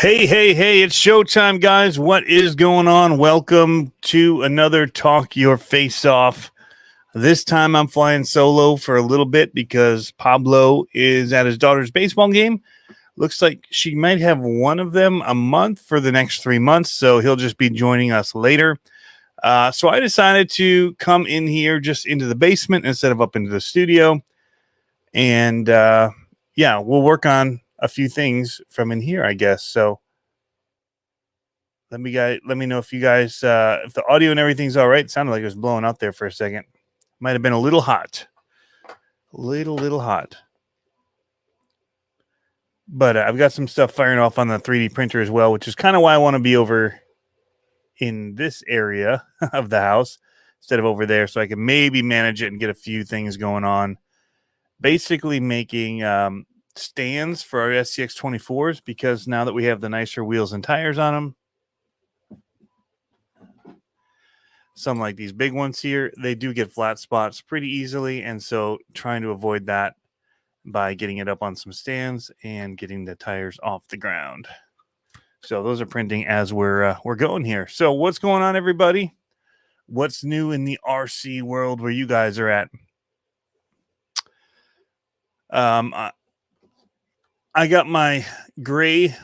Hey, it's showtime, guys. What is going on? Welcome to another Talk Your Face Off. This time I'm flying solo for a little bit because Pablo is at his daughter's baseball game. Looks like she might have one of them a month for the next 3 months, so he'll just be joining us later. So I decided to come in here just into the basement instead of up into the studio. And we'll work on a few things from in here, I guess. So let me know if you guys if the audio and everything's all right. It sounded like it was blowing out there for a second. Might have been a little hot. Little hot. But I've got some stuff firing off on the 3D printer as well, which is kind of why I want to be over in this area of the house instead of over there, so I can maybe manage it and get a few things going on. Basically making stands for our SCX 24s, because now that we have the nicer wheels and tires on them, some like these big ones here, they do get flat spots pretty easily, and so trying to avoid that by getting it up on some stands and getting the tires off the ground. So those are printing as we're going here. So what's going on, everybody? What's new in the RC world where you guys are at? I got my gray.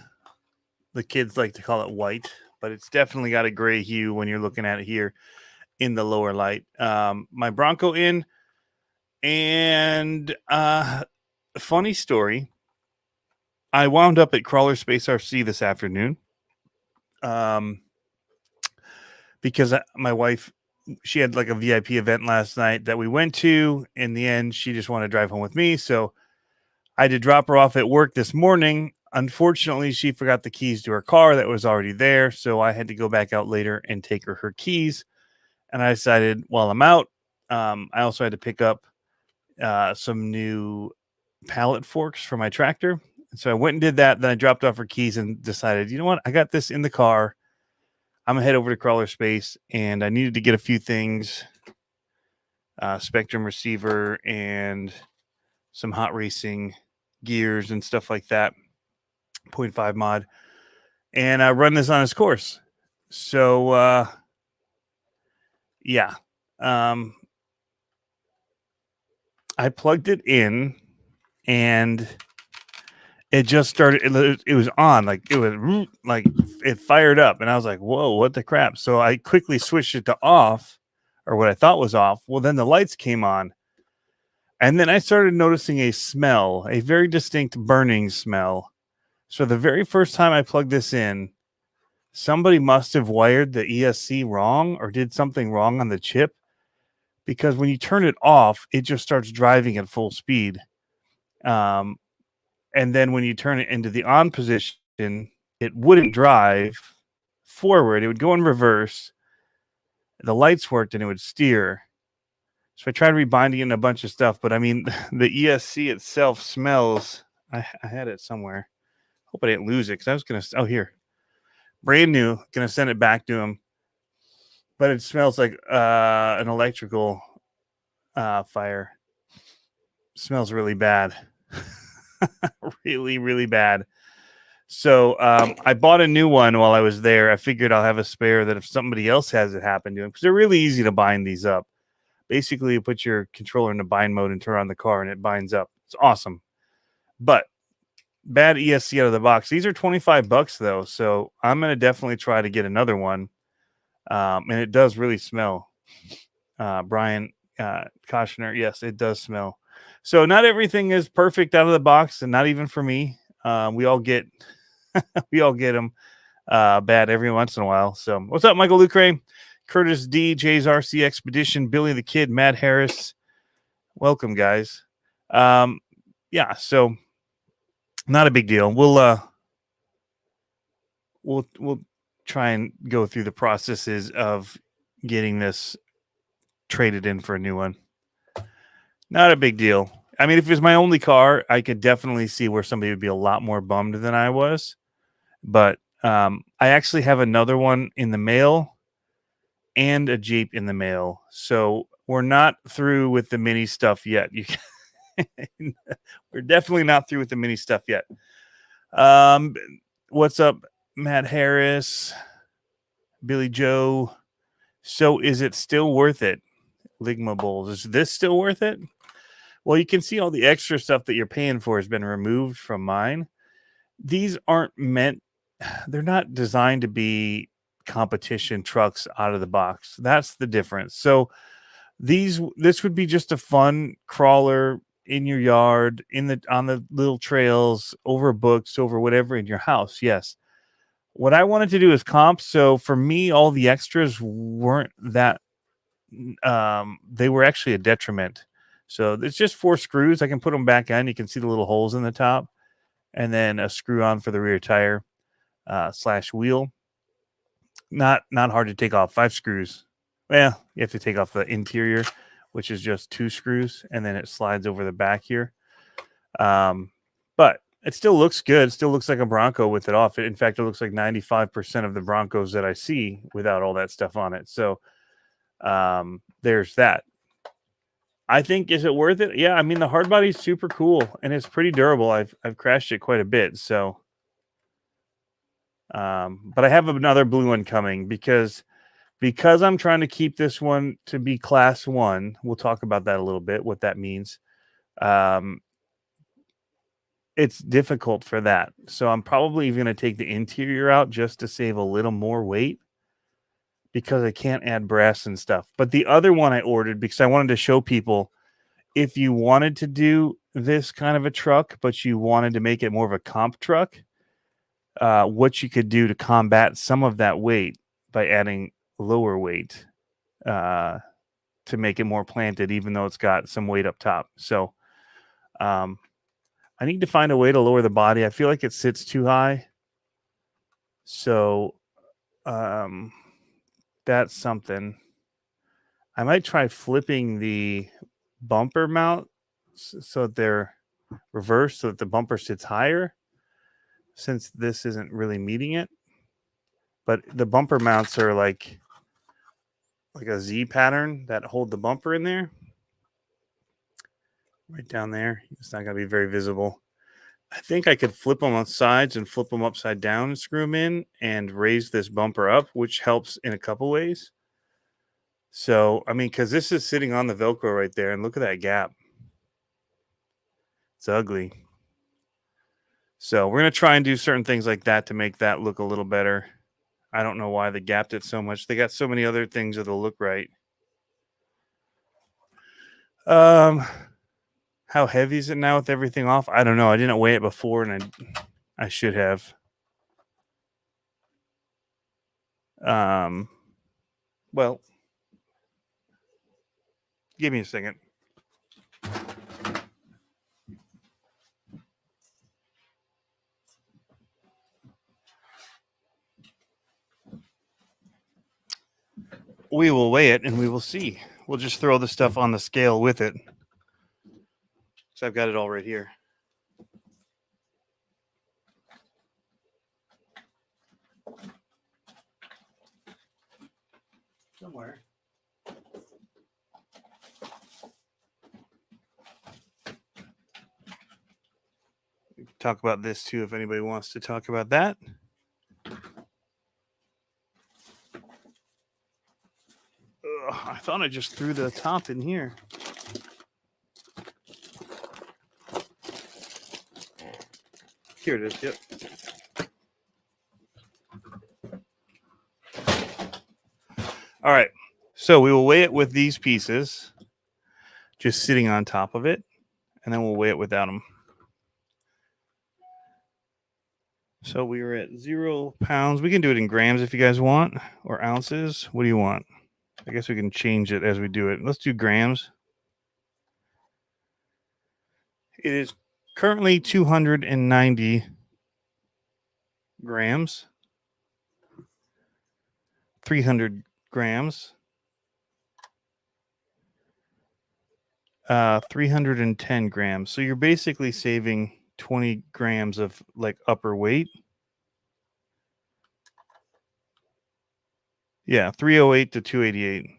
The kids like to call it white, but it's definitely got a gray hue when you're looking at it here in the lower light. My Bronco in, and funny story, I wound up at Crawlerspace RC this afternoon because my wife, she had like a VIP event last night that we went to. In the end, she just wanted to drive home with me, so I had to drop her off at work this morning. Unfortunately, she forgot the keys to her car that was already there, so I had to go back out later and take her keys. And I decided while I'm out, I also had to pick up some new pallet forks for my tractor. So I went and did that. Then I dropped off her keys and decided, you know what? I got this in the car. I'm going to head over to Crawlerspace, and I needed to get a few things, Spectrum receiver and some hot racing gears and stuff like that, 0.5 mod, and I run this on his course. So, I plugged it in, and it just started. It was on, like it fired up, and I was like, "Whoa, what the crap?" So I quickly switched it to off, or what I thought was off. Well, then the lights came on, and then I started noticing a smell, a very distinct burning smell. So the very first time I plugged this in, somebody must have wired the ESC wrong or did something wrong on the chip, because when you turn it off, it just starts driving at full speed. And then when you turn it into the on position, it wouldn't drive forward. It would go in reverse. The lights worked and it would steer. So I tried rebinding in a bunch of stuff, but I mean, the ESC itself smells. I had it somewhere. Hope I didn't lose it, because I was going to. Oh, here. Brand new. Going to send it back to him. But it smells like an electrical fire. Smells really bad. really bad. So I bought a new one while I was there. I figured I'll have a spare that if somebody else has it happen to them, because they're really easy to bind these up. Basically, you put your controller into bind mode and turn on the car, and it binds up. It's awesome. But bad ESC out of the box. These are $25 though, so I'm going to definitely try to get another one. And it does really smell. Brian Koshner, yes, it does smell. So not everything is perfect out of the box, and not even for me. We all get them bad every once in a while. So what's up, Michael Lucre, Curtis D, Jay's RC Expedition, Billy the Kid, Matt Harris? Welcome, guys. So not a big deal. We'll try and go through the processes of getting this traded in for a new one. Not a big deal. I mean, if it was my only car, I could definitely see where somebody would be a lot more bummed than I was. But I actually have another one in the mail and a Jeep in the mail. So we're not through with the mini stuff yet. We're definitely not through with the mini stuff yet. What's up, Matt Harris, Billy Joe? So is it still worth it? Ligma Bowls. Is this still worth it? Well, you can see all the extra stuff that you're paying for has been removed from mine. These aren't meant, they're not designed to be competition trucks out of the box. That's the difference. So this would be just a fun crawler in your yard, on the little trails, over books, over whatever in your house. Yes. What I wanted to do is comp. So for me, all the extras weren't that they were actually a detriment. So it's just 4 screws. I can put them back on. You can see the little holes in the top, and then a screw on for the rear tire / wheel. Not hard to take off. 5 screws. Well, you have to take off the interior, which is just 2 screws, and then it slides over the back here. But it still looks good. It still looks like a Bronco with it off. In fact, it looks like 95% of the Broncos that I see without all that stuff on it. So there's that. I think, is it worth it? Yeah, I mean, the hard body's super cool and it's pretty durable. I've crashed it quite a bit. So but I have another blue one coming because I'm trying to keep this one to be class 1. We'll talk about that a little bit, what that means. It's difficult for that. So I'm probably even going to take the interior out just to save a little more weight because I can't add brass and stuff. But the other one I ordered because I wanted to show people, if you wanted to do this kind of a truck, but you wanted to make it more of a comp truck, what you could do to combat some of that weight by adding lower weight to make it more planted, even though it's got some weight up top. So I need to find a way to lower the body. I feel like it sits too high. So that's something. I might try flipping the bumper mount so that they're reversed, so that the bumper sits higher, since this isn't really meeting it. But the bumper mounts are like a Z pattern that hold the bumper in there. Right down there. It's not going to be very visible. I think I could flip them on sides and flip them upside down and screw them in and raise this bumper up, which helps in a couple ways. So, I mean, because this is sitting on the Velcro right there, and look at that gap. It's ugly. So we're going to try and do certain things like that to make that look a little better. I don't know why they gapped it so much. They got so many other things that'll look right. How heavy is it now with everything off? I don't know. I didn't weigh it before, and I should have. Well, give me a second. We will weigh it and we will see. We'll just throw the stuff on the scale with it. So I've got it all right here. Somewhere. We can talk about this too if anybody wants to talk about that. I thought I just threw the top in here. Here it is. Yep. All right. So we will weigh it with these pieces just sitting on top of it, and then we'll weigh it without them. So we were at 0 pounds. We can do it in grams if you guys want, or ounces. What do you want? I guess we can change it as we do it. Let's do grams. It is currently 290 grams. 300 grams. 310 grams. So you're basically saving 20 grams of like upper weight. Yeah, 308 to 288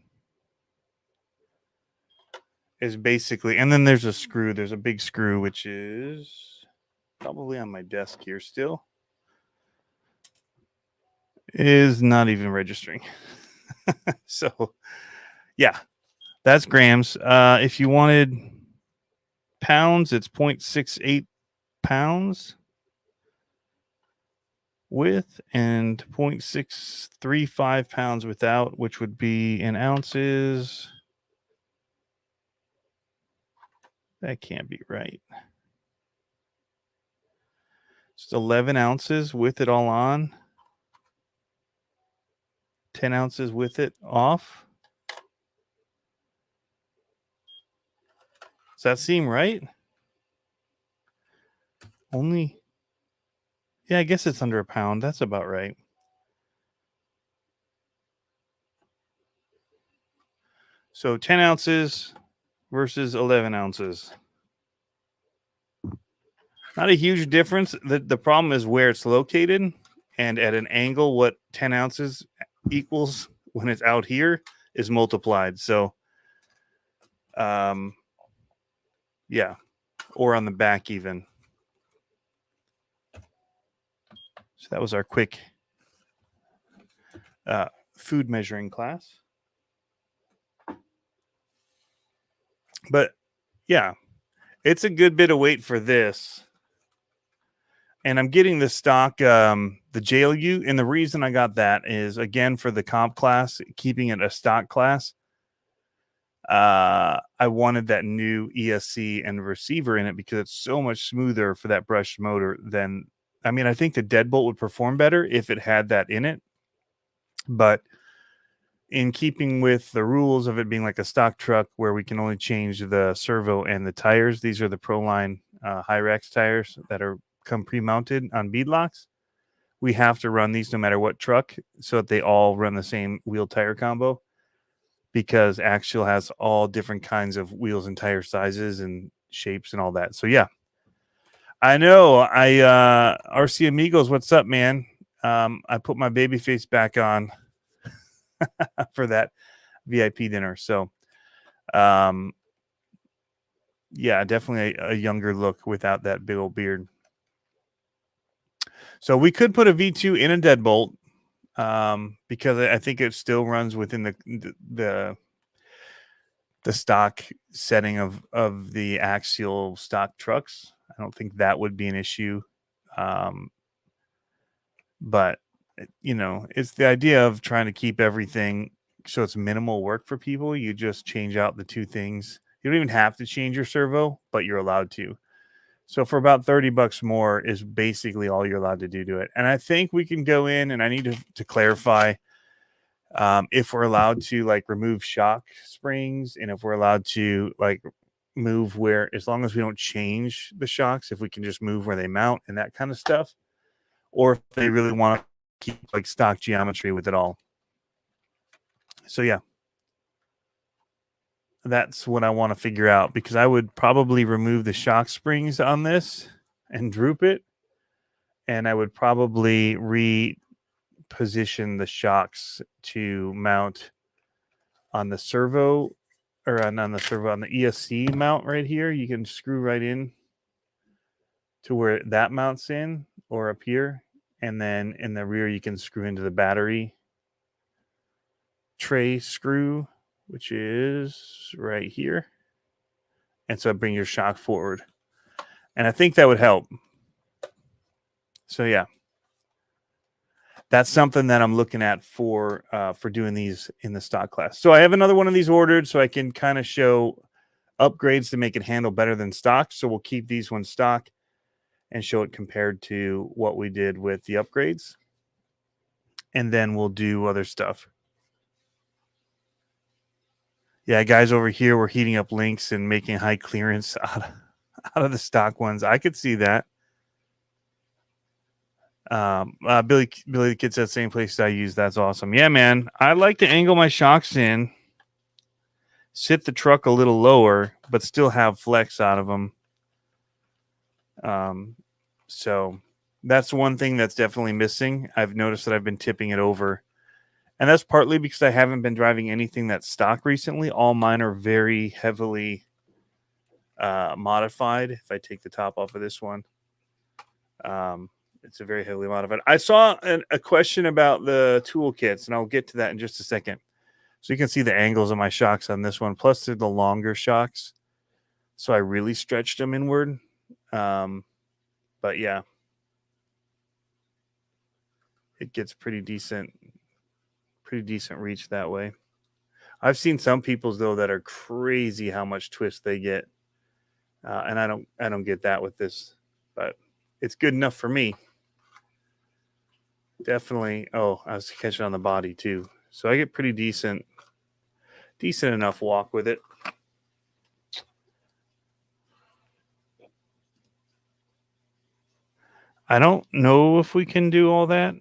is basically, and then there's a screw. There's a big screw, which is probably on my desk here still. is not even registering. So yeah, that's grams. If you wanted pounds, it's 0.68 pounds with and 0.635 pounds without, which would be in ounces. That can't be right. It's 11 ounces with it all on. 10 ounces with it off. Does that seem right? Only, yeah, I guess it's under a pound. That's about right. So 10 ounces versus 11 ounces. Not a huge difference. The problem is where it's located, and at an angle, what 10 ounces equals when it's out here is multiplied. So, yeah, or on the back even. So that was our quick food measuring class. But yeah, it's a good bit of weight for this. And I'm getting the stock, the JLU. And the reason I got that is, again, for the comp class, keeping it a stock class. I wanted that new ESC and receiver in it because it's so much smoother for that brushed motor than, I mean, I think the deadbolt would perform better if it had that in it. But in keeping with the rules of it being like a stock truck where we can only change the servo and the tires, these are the Proline Hyrax tires that are come pre-mounted on bead locks. We have to run these no matter what truck so that they all run the same wheel tire combo, because Axial has all different kinds of wheels and tire sizes and shapes and all that. So yeah, I know. RC Amigos, what's up, man? I put my baby face back on for that VIP dinner. So yeah, definitely a younger look without that big old beard. So we could put a V2 in a deadbolt, because I think it still runs within the stock setting of the Axial stock trucks. I don't think that would be an issue. But you know, it's the idea of trying to keep everything so it's minimal work for people. You just change out the two things. You don't even have to change your servo, but you're allowed to. So for about $30 more is basically all you're allowed to do to it. And I think we can go in, and I need to clarify if we're allowed to like remove shock springs, and if we're allowed to like move where, as long as we don't change the shocks, if we can just move where they mount and that kind of stuff, or if they really want to keep like stock geometry with it all. So yeah, that's what I want to figure out, because I would probably remove the shock springs on this and droop it, and I would probably reposition the shocks to mount on the servo, or on the servo, on the ESC mount right here. You can screw right in to where that mounts in, or up here, and then in the rear you can screw into the battery tray screw, which is right here. And so bring your shock forward. And I think that would help. So yeah, that's something that I'm looking at for doing these in the stock class. So I have another one of these ordered, so I can kind of show upgrades to make it handle better than stock. So we'll keep these ones stock and show it compared to what we did with the upgrades. And then we'll do other stuff. Yeah, guys over here, we're heating up links and making high clearance out of the stock ones. I could see that. Billy the Kid said same place I use. That's awesome. Yeah, man. I like to angle my shocks in, sit the truck a little lower, but still have flex out of them. So that's one thing that's definitely missing. I've noticed that I've been tipping it over, and that's partly because I haven't been driving anything that's stock recently. All mine are very heavily modified. If I take the top off of this one, It's a very heavily modified. I saw a question about the toolkits, and I'll get to that in just a second. So you can see the angles of my shocks on this one. Plus, they're the longer shocks, so I really stretched them inward. But yeah, it gets pretty decent reach that way. I've seen some people's though that are crazy how much twist they get, and I don't get that with this, but it's good enough for me. Definitely. Oh, I was catching on the body too, so I get pretty decent enough walk with it. I don't know if we can do all that.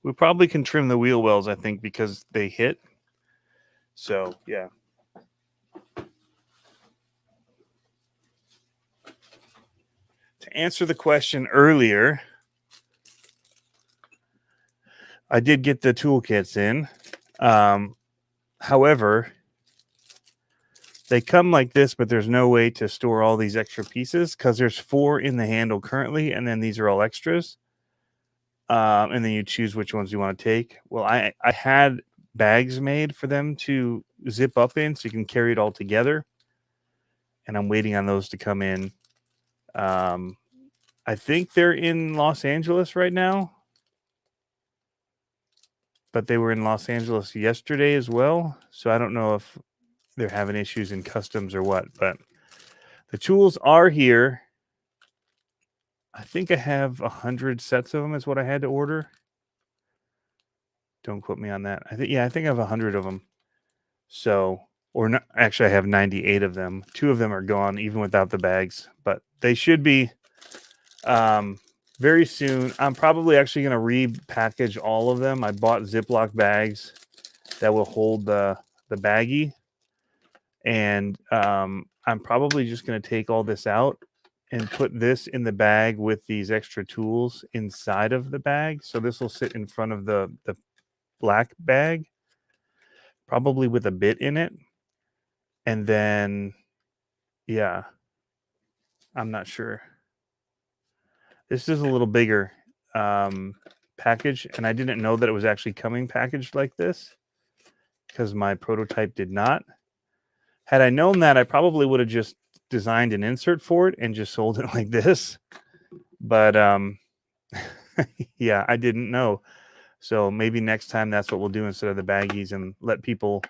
We probably can trim the wheel wells, I think, because they hit. So yeah. To answer the question earlier, I did get the toolkits in. However, they come like this, but there's no way to store all these extra pieces because there's 4 in the handle currently, and then these are all extras. And then you choose which ones you want to take. Well, I had bags made for them to zip up in so you can carry it all together. And I'm waiting on those to come in. I think they're in Los Angeles right now. But they were in Los Angeles yesterday as well. So I don't know if they're having issues in customs or what. But the tools are here. I think I have 100 sets of them is what I had to order. Don't quote me on that. I think I have 100 of them. So, or not, actually, I have 98 of them. 2 of them are gone, even without the bags. But they should be very soon. I'm probably actually going to repackage all of them. I bought Ziploc bags that will hold the baggie, and I'm probably just going to take all this out and put this in the bag with these extra tools inside of the bag. So this will sit in front of the black bag, probably with a bit in it. And then, yeah, I'm not sure. This is a little bigger package, and I didn't know that it was actually coming packaged like this because my prototype did not. Had I known that, I probably would have just designed an insert for it and just sold it like this. But yeah, I didn't know. So maybe next time that's what we'll do instead of the baggies, and let people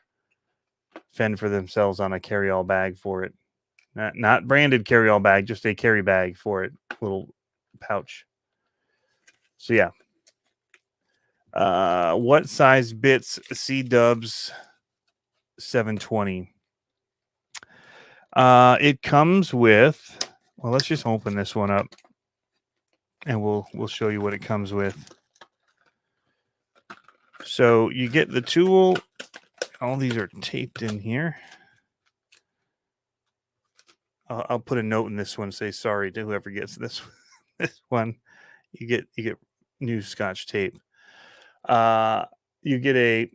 fend for themselves on a carry-all bag for it. Not branded carry-all bag, just a carry bag for it, little pouch. So yeah. What size bits C-dubs 720? It comes with, well, let's just open this one up and we'll show you what it comes with. So you get the tool. All these are taped in here. I'll put a note in this one, say sorry to whoever gets this one. You get new Scotch tape. You get a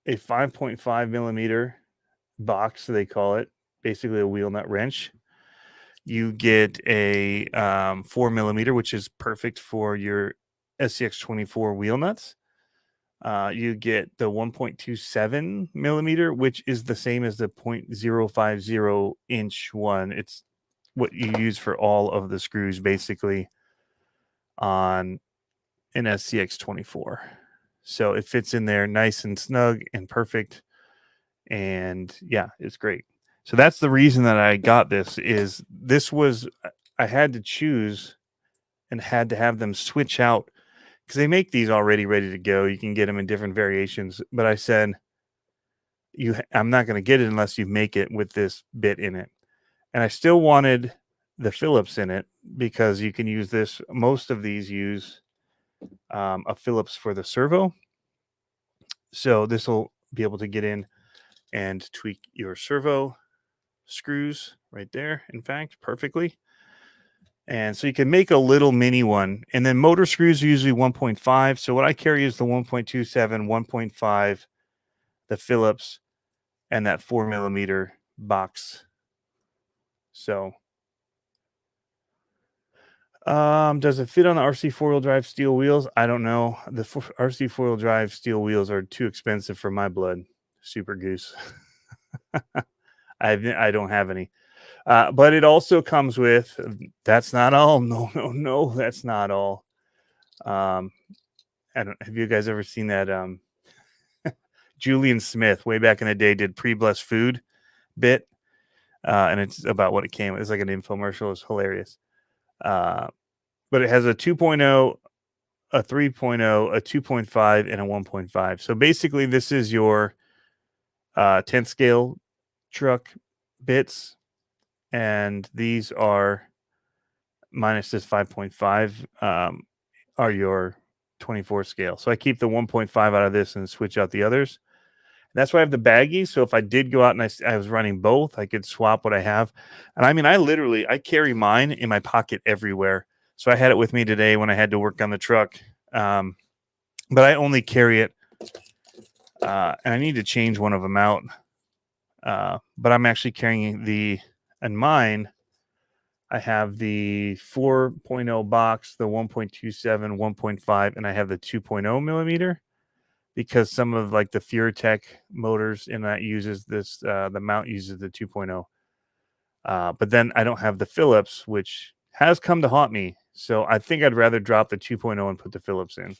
5.5 millimeter box, they call it, basically a wheel nut wrench. You get a 4 millimeter, which is perfect for your SCX24 wheel nuts. You get the 1.27 millimeter, which is the same as the 0.050 inch one. It's what you use for all of the screws, basically, on an SCX24. So it fits in there nice and snug and perfect. And yeah, it's great. So that's the reason that I got this. I had to choose and had to have them switch out because they make these already ready to go. You can get them in different variations, but I said, I'm not going to get it unless you make it with this bit in it. And I still wanted the Phillips in it because you can use this. Most of these use a Phillips for the servo. So this will be able to get in and tweak your servo screws right there, in fact, perfectly. And so you can make a little mini one. And then motor screws are usually 1.5. So what I carry is the 1.27, 1.5, the Phillips, and that 4 millimeter box. So Does it fit on the RC four-wheel drive steel wheels? I don't know. The RC four-wheel drive steel wheels are too expensive for my blood. Super Goose. I don't have any. But it also comes with. That's not all. No. That's not all. I don't. Have you guys ever seen that? Julian Smith, way back in the day, did pre-blessed food bit, and it's about what it came. It's like an infomercial. It's hilarious. But it has a 2.0, a 3.0, a 2.5, and a 1.5. So basically, this is your 10th scale truck bits, and these are minus this 5.5 are your 24 scale. So I keep the 1.5 out of this and switch out the others. That's why I have the baggies. So if I did go out and I was running both, I could swap what I have. And I mean, I carry mine in my pocket everywhere. So I had it with me today when I had to work on the truck. But I only carry it. And I need to change one of them out. But I'm actually carrying in mine, I have the 4.0 box, the 1.27, 1.5, and I have the 2.0 millimeter. Because some of like the FureTech motors in that uses this, the mount uses the 2.0. But then I don't have the Phillips, which has come to haunt me. So I think I'd rather drop the 2.0 and put the Phillips in.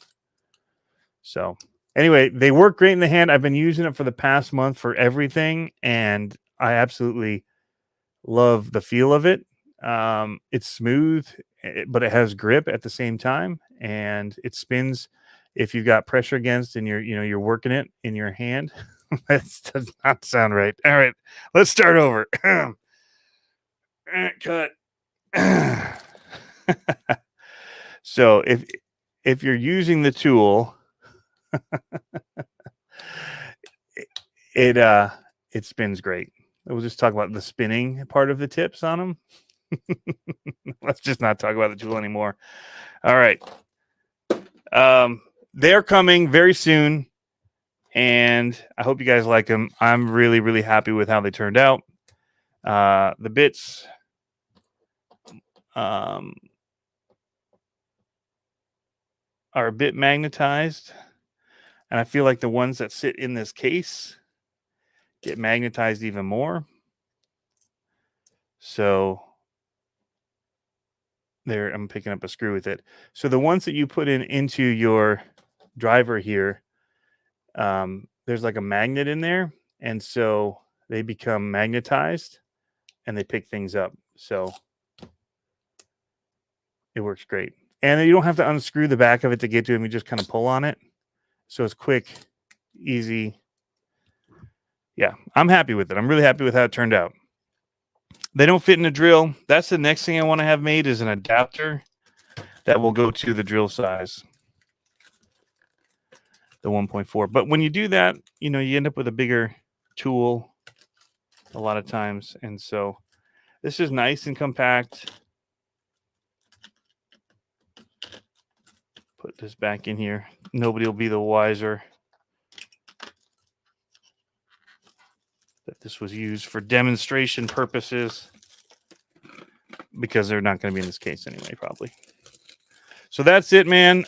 So anyway, they work great in the hand. I've been using it for the past month for everything, and I absolutely love the feel of it. It's smooth, but it has grip at the same time, and it spins. If you've got pressure against and you're working it in your hand, that does not sound right. All right, let's start over. Cut. So if you're using the tool, it spins great. We'll just talk about the spinning part of the tips on them. Let's just not talk about the tool anymore. All right. They're coming very soon, and I hope you guys like them. I'm really, really happy with how they turned out. The bits are a bit magnetized, and I feel like the ones that sit in this case get magnetized even more. So there, I'm picking up a screw with it. So the ones that you put into your driver here, there's like a magnet in there, and so they become magnetized and they pick things up. So it works great. And you don't have to unscrew the back of it to get to them. You just kind of pull on it. So it's quick, easy. Yeah, I'm happy with it. I'm really happy with how it turned out. They don't fit in a drill. That's the next thing I want to have made is an adapter that will go to the drill size, the 1.4. But when you do that, you end up with a bigger tool a lot of times. And so this is nice and compact. Put this back in here. Nobody will be the wiser that this was used for demonstration purposes, because they're not going to be in this case anyway, probably. So that's it, man.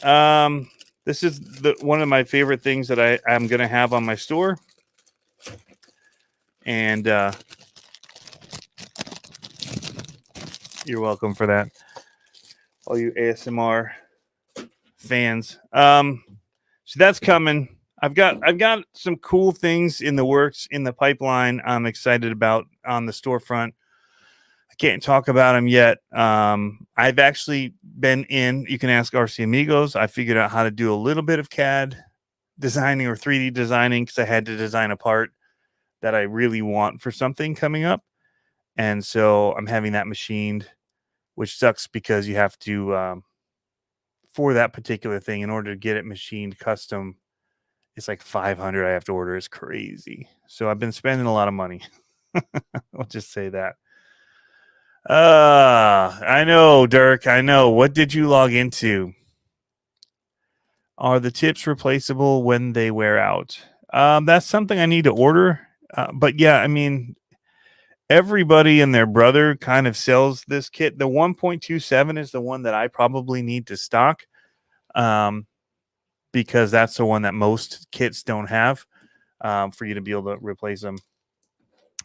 This is one of my favorite things that I'm going to have on my store. And you're welcome for that, all you ASMR fans. So that's coming. I've got some cool things in the works, in the pipeline. I'm excited about on the storefront. I can't talk about them yet. I've actually been in. You can ask RC Amigos. I figured out how to do a little bit of CAD designing or 3D designing, because I had to design a part that I really want for something coming up, and so I'm having that machined, which sucks because you have to for that particular thing, in order to get it machined custom, it's like 500 I have to order. It's crazy. So I've been spending a lot of money. I'll just say that. I know, Dirk. I know. What did you log into? Are the tips replaceable when they wear out? That's something I need to order. But yeah, I mean, everybody and their brother kind of sells this kit. The 1.27 is the one that I probably need to stock, because that's the one that most kits don't have, for you to be able to replace them.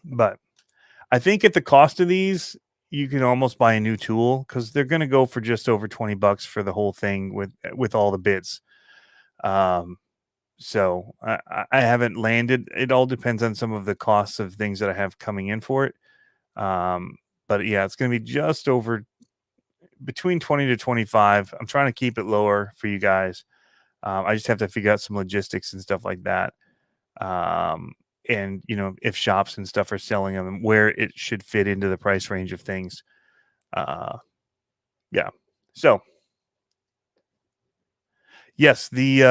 But I think at the cost of these, you can almost buy a new tool, because they're going to go for just over $20 for the whole thing with all the bits. So I haven't landed. It all depends on some of the costs of things that I have coming in for it. But yeah, it's going to be just over between 20 to 25. I'm trying to keep it lower for you guys. I just have to figure out some logistics and stuff like that. And if shops and stuff are selling them, and where it should fit into the price range of things. Yeah. So yes, the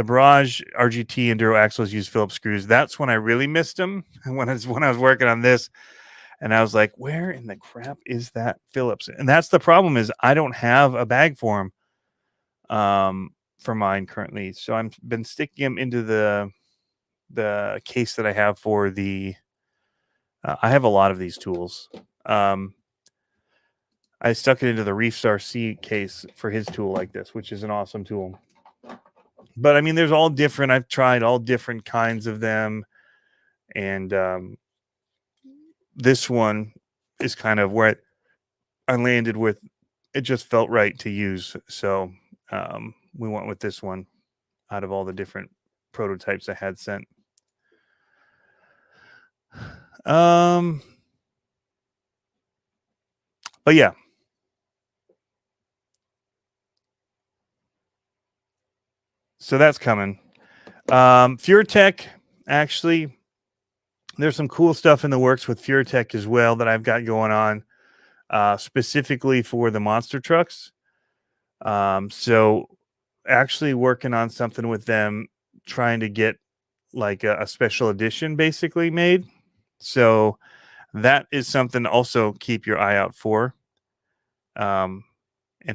Barrage RGT Enduro axles use Phillips screws. That's when I really missed them, when I was working on this, and I was like, where in the crap is that Phillips? And that's the problem, is I don't have a bag for them, for mine currently. So I've been sticking them into the case that I have for the. I have a lot of these tools. I stuck it into the Reefs RC case for his tool like this, which is an awesome tool. But I mean, there's all different. I've tried all different kinds of them, and this one is kind of where I landed with. It just felt right to use, so we went with this one out of all the different prototypes I had sent. But yeah. So that's coming. FureTech, actually, there's some cool stuff in the works with FureTech as well that I've got going on, specifically for the monster trucks. So actually working on something with them, trying to get like a special edition basically made. So that is something to also keep your eye out for. And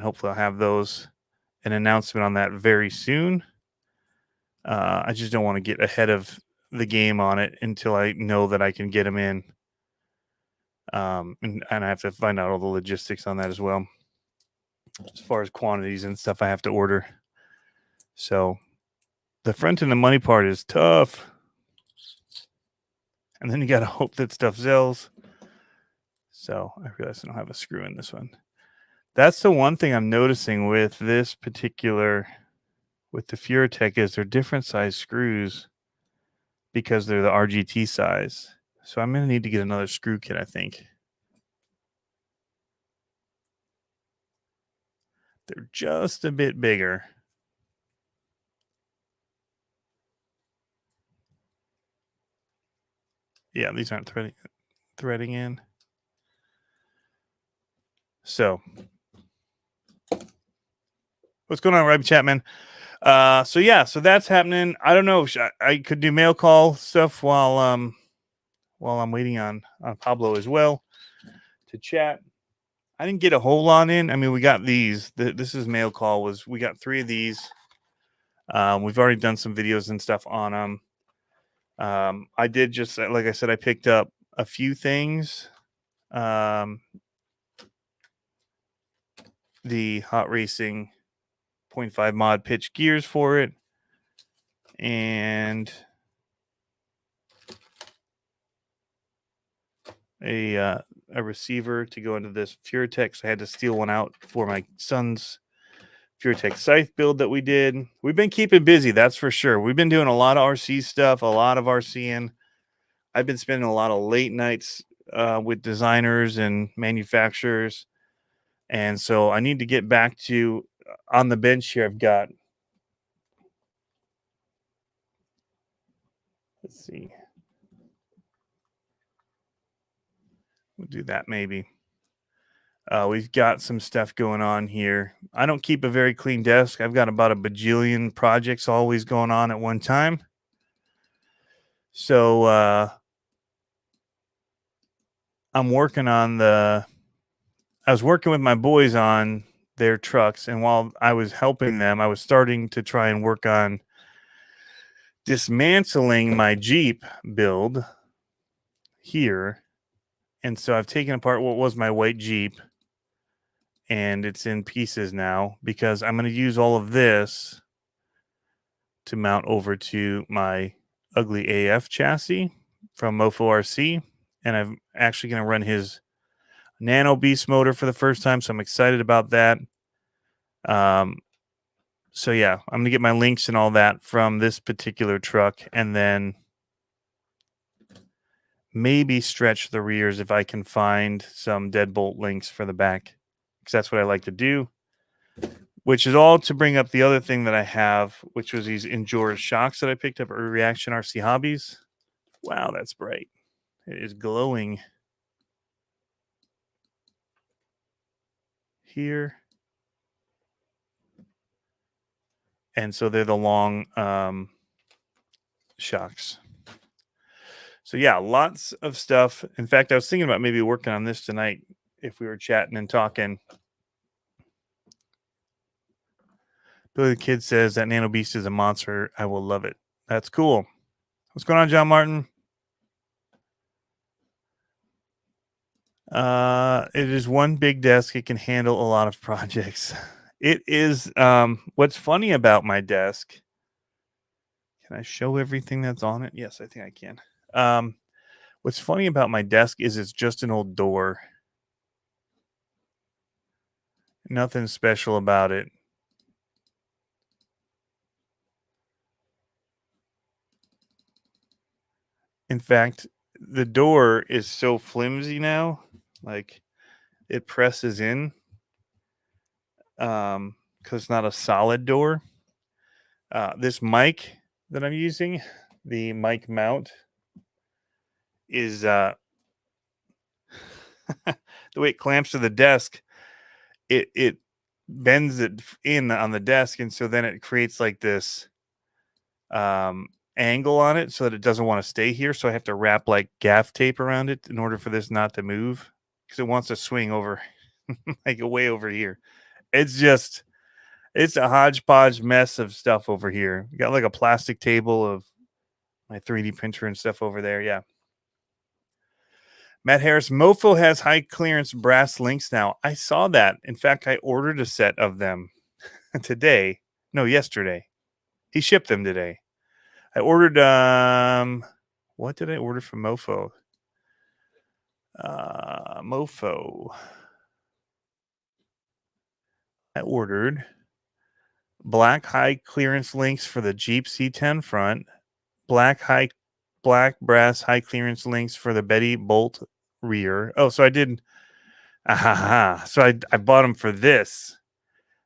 hopefully I'll have an announcement on that very soon. I just don't want to get ahead of the game on it until I know that I can get them in. And I have to find out all the logistics on that as well, as far as quantities and stuff I have to order. So the front and the money part is tough. And then you got to hope that stuff sells. So I realize I don't have a screw in this one. That's the one thing I'm noticing with this particular, with the FureTech, is they're different size screws because they're the RGT size. So I'm going to need to get another screw kit, I think. They're just a bit bigger. Yeah, these aren't threading in. So what's going on, Robbie Chapman? So yeah, so that's happening. I don't know. I could do mail call stuff while I'm waiting on Pablo as well to chat. I didn't get a whole lot in. I mean, we got these. This is mail call. We got 3 of these. We've already done some videos and stuff on them. I did just, like I said, I picked up a few things. The Hot Racing 0.5 mod pitch gears for it, and a receiver to go into this FureTech. So I had to steal one out for my son's FureTech scythe build that we did. We've been keeping busy, that's for sure. We've been doing a lot of RC stuff, a lot of RCing. I've been spending a lot of late nights with designers and manufacturers. And so I need to get back to, on the bench here, I've got, let's see. We'll do that maybe. We've got some stuff going on here. I don't keep a very clean desk. I've got about a bajillion projects always going on at one time. So I'm working on I was working with my boys on their trucks, and while I was helping them, I was starting to try and work on dismantling my Jeep build here And so I've taken apart what was my white Jeep, and it's in pieces now because I'm going to use all of this to mount over to my ugly AF chassis from Mofo RC. And I'm actually going to run his Nano Beast motor for the first time, so I'm excited about that. So yeah, I'm gonna get my links and all that from this particular truck, and then maybe stretch the rears if I can find some deadbolt links for the back, because that's what I like to do. Which is all to bring up the other thing that I have, which was these Endure shocks that I picked up at Reaction RC Hobbies. Wow, that's bright. It is glowing here. And so they're the long shocks. So yeah, lots of stuff. In fact, I was thinking about maybe working on this tonight if we were chatting and talking. Billy the Kid says that Nano Beast is a monster. I will love it. That's cool. What's going on, John Martin? It is one big desk. It can handle a lot of projects. It is. What's funny about my desk? Can I show everything that's on it? Yes, I think I can. What's funny about my desk is it's just an old door. Nothing special about it. In fact, the door is so flimsy now, like it presses in. Because it's not a solid door. This mic that I'm using, the mic mount, is the way it clamps to the desk. It bends it in on the desk, and so then it creates like this angle on it, so that it doesn't want to stay here. So I have to wrap like gaff tape around it in order for this not to move, because it wants to swing over, like way over here. It's a hodgepodge mess of stuff over here. We got like a plastic table of my 3D printer and stuff over there. Yeah. Matt Harris, Mofo has high clearance brass links now. I saw that. In fact, I ordered a set of them today. No, yesterday. He shipped them today. I ordered what did I order from Mofo? Mofo. I ordered black high clearance links for the Jeep C10 front, black brass high clearance links for the Betty Bolt rear. Oh, so I did. So I bought them for this.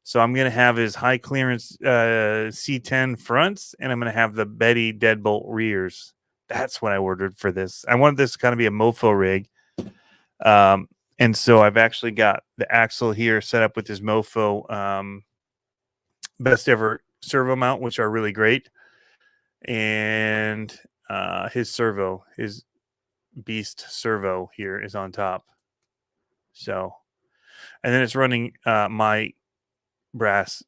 So I'm gonna have his high clearance C10 fronts, and I'm gonna have the Betty deadbolt rears. That's what I ordered for this. I wanted this to kind of be a Mofo rig. And so I've actually got the axle here set up with this Mofo best ever servo mount, which are really great. And his servo, his beast servo here is on top. So, and then it's running my brass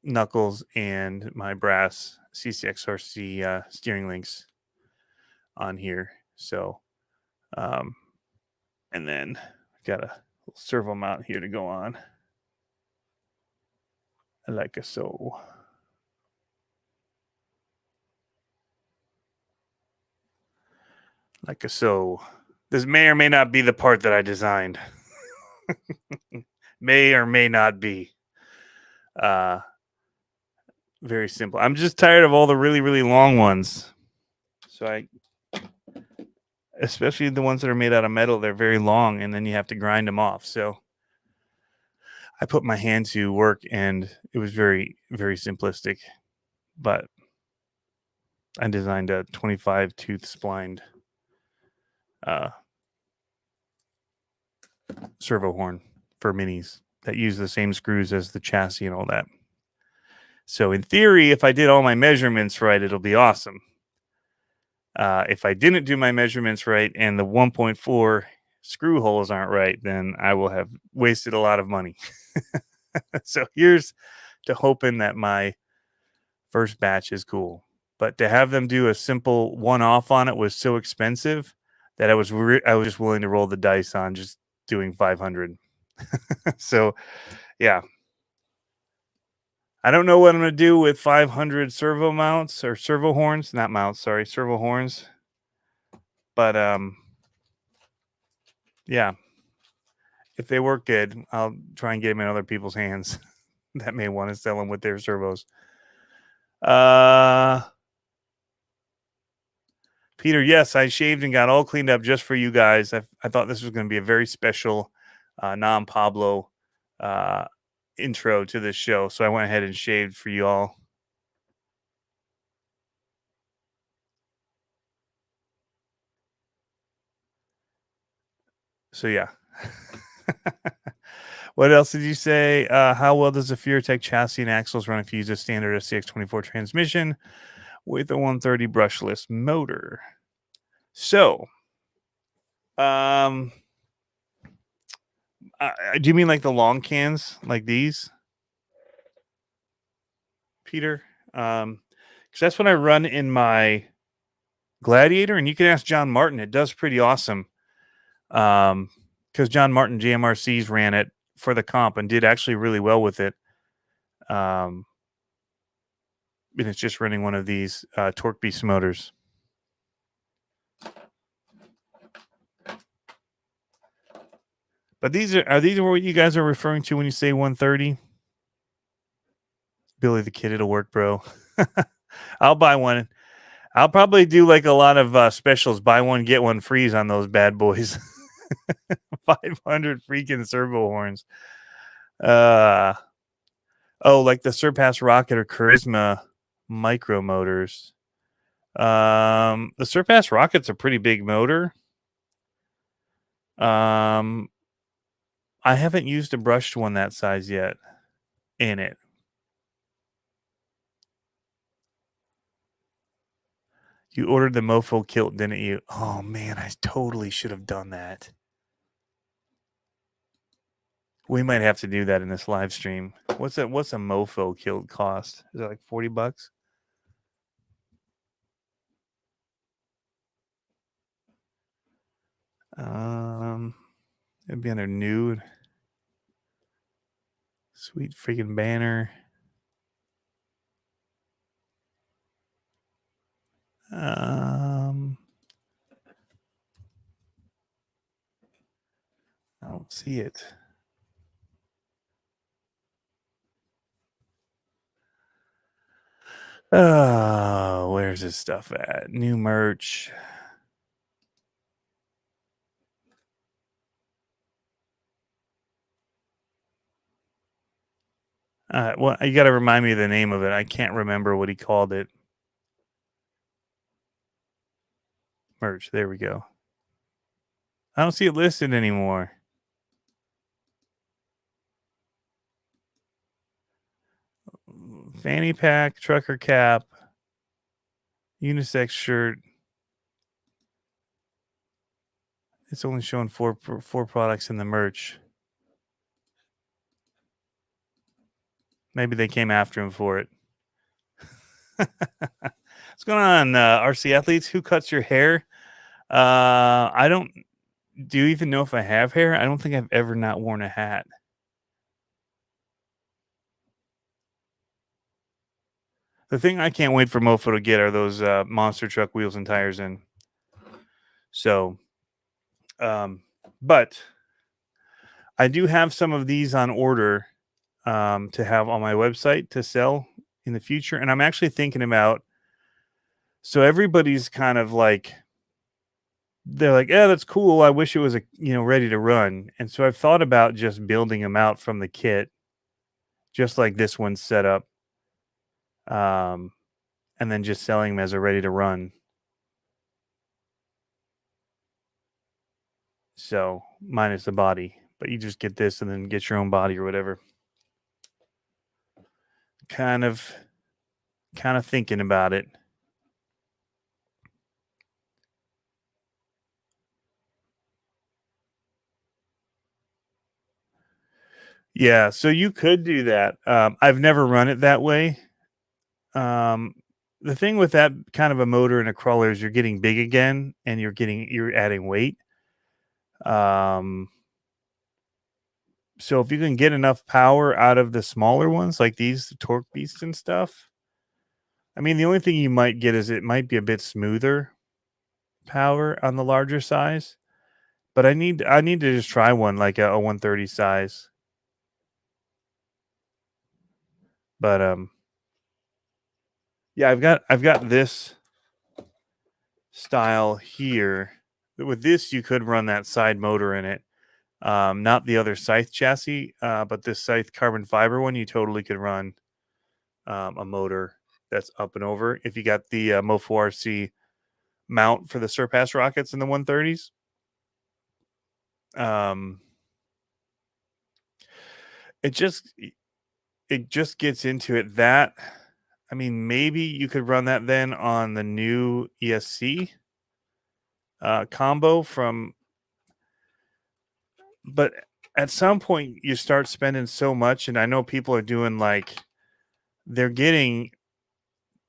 knuckles and my brass CCXRC steering links on here. So, and then I've got a little servo mount here to go on. Like so. Like so. This may or may not be the part that I designed. May or may not be. Very simple. I'm just tired of all the really, really long ones. So especially the ones that are made out of metal, they're very long, and then you have to grind them off. So I put my hand to work, and it was very, very simplistic. But I designed a 25 tooth splined servo horn for minis that use the same screws as the chassis and all that. So in theory, if I did all my measurements right, it'll be awesome. If I didn't do my measurements right and the 1.4 screw holes aren't right, then I will have wasted a lot of money. So here's to hoping that my first batch is cool. But to have them do a simple one-off on it was so expensive that I was just willing to roll the dice on just doing 500. So yeah, I don't know what I'm gonna do with 500 servo mounts or servo horns, not mounts, sorry, servo horns. But yeah, if they work good, I'll try and get them in other people's hands that may want to sell them with their servos. Peter, yes, I shaved and got all cleaned up just for you guys. I thought this was going to be a very special non-Pablo uh, intro to this show, so I went ahead and shaved for you all. So yeah. What else did you say? How well does the FearTech chassis and axles run if you use a standard SCX24 transmission with a 130 brushless motor? So, do you mean like the long cans, like these, Peter? Because that's what I run in my Gladiator, and you can ask John Martin. It does pretty awesome. Because John Martin JMRCs ran it for the comp and did actually really well with it. And it's just running one of these Torque Beast motors. But these are what you guys are referring to when you say 130? Billy the Kid, it'll work, bro. I'll buy one. I'll probably do like a lot of specials, buy one, get one freeze on those bad boys. 500 freaking servo horns. Like the Surpass Rocket or Charisma micro motors. The Surpass Rocket's a pretty big motor. I haven't used a brushed one that size yet in it. You ordered the mofo kilt, didn't you? Oh man, I totally should have done that. We might have to do that in this live stream. What's a mofo kilt cost? Is it like $40? It'd be under nude. Sweet freaking banner. I don't see it. Oh, where's this stuff at? New merch. Well, you got to remind me of the name of it. I can't remember what he called it. Merch. There we go. I don't see it listed anymore. Fanny pack, trucker cap, unisex shirt. It's only showing four products in the merch. Maybe they came after him for it. What's going on, RC athletes? Who cuts your hair? I don't. Do you even know if I have hair? I don't think I've ever not worn a hat. The thing I can't wait for Mofo to get are those monster truck wheels and tires in. So, but I do have some of these on order to have on my website to sell in the future. And I'm actually thinking about, so everybody's kind of like, they're like, yeah, that's cool. I wish it was ready to run. And so I've thought about just building them out from the kit, just like this one's set up. And then just selling them as a ready to run. So minus the body, but you just get this and then get your own body or whatever. Kind of thinking about it. Yeah, so you could do that. I've never run it that way. the thing with that kind of a motor and a crawler is you're getting big again, and you're adding weight. Um, so if you can get enough power out of the smaller ones, like these, the torque beasts and stuff. I mean, the only thing you might get is it might be a bit smoother power on the larger size. But I need to just try one like a 130 size. But yeah, I've got this style here. With this, you could run that side motor in it. Not the other scythe chassis, but this scythe carbon fiber one, you totally could run a motor that's up and over. If you got the Mofo RC mount for the Surpass rockets in the 130s, um, it just it just gets into it. That I mean, maybe you could run that then on the new ESC combo from, but at some point you start spending so much, and I know people are doing like they're getting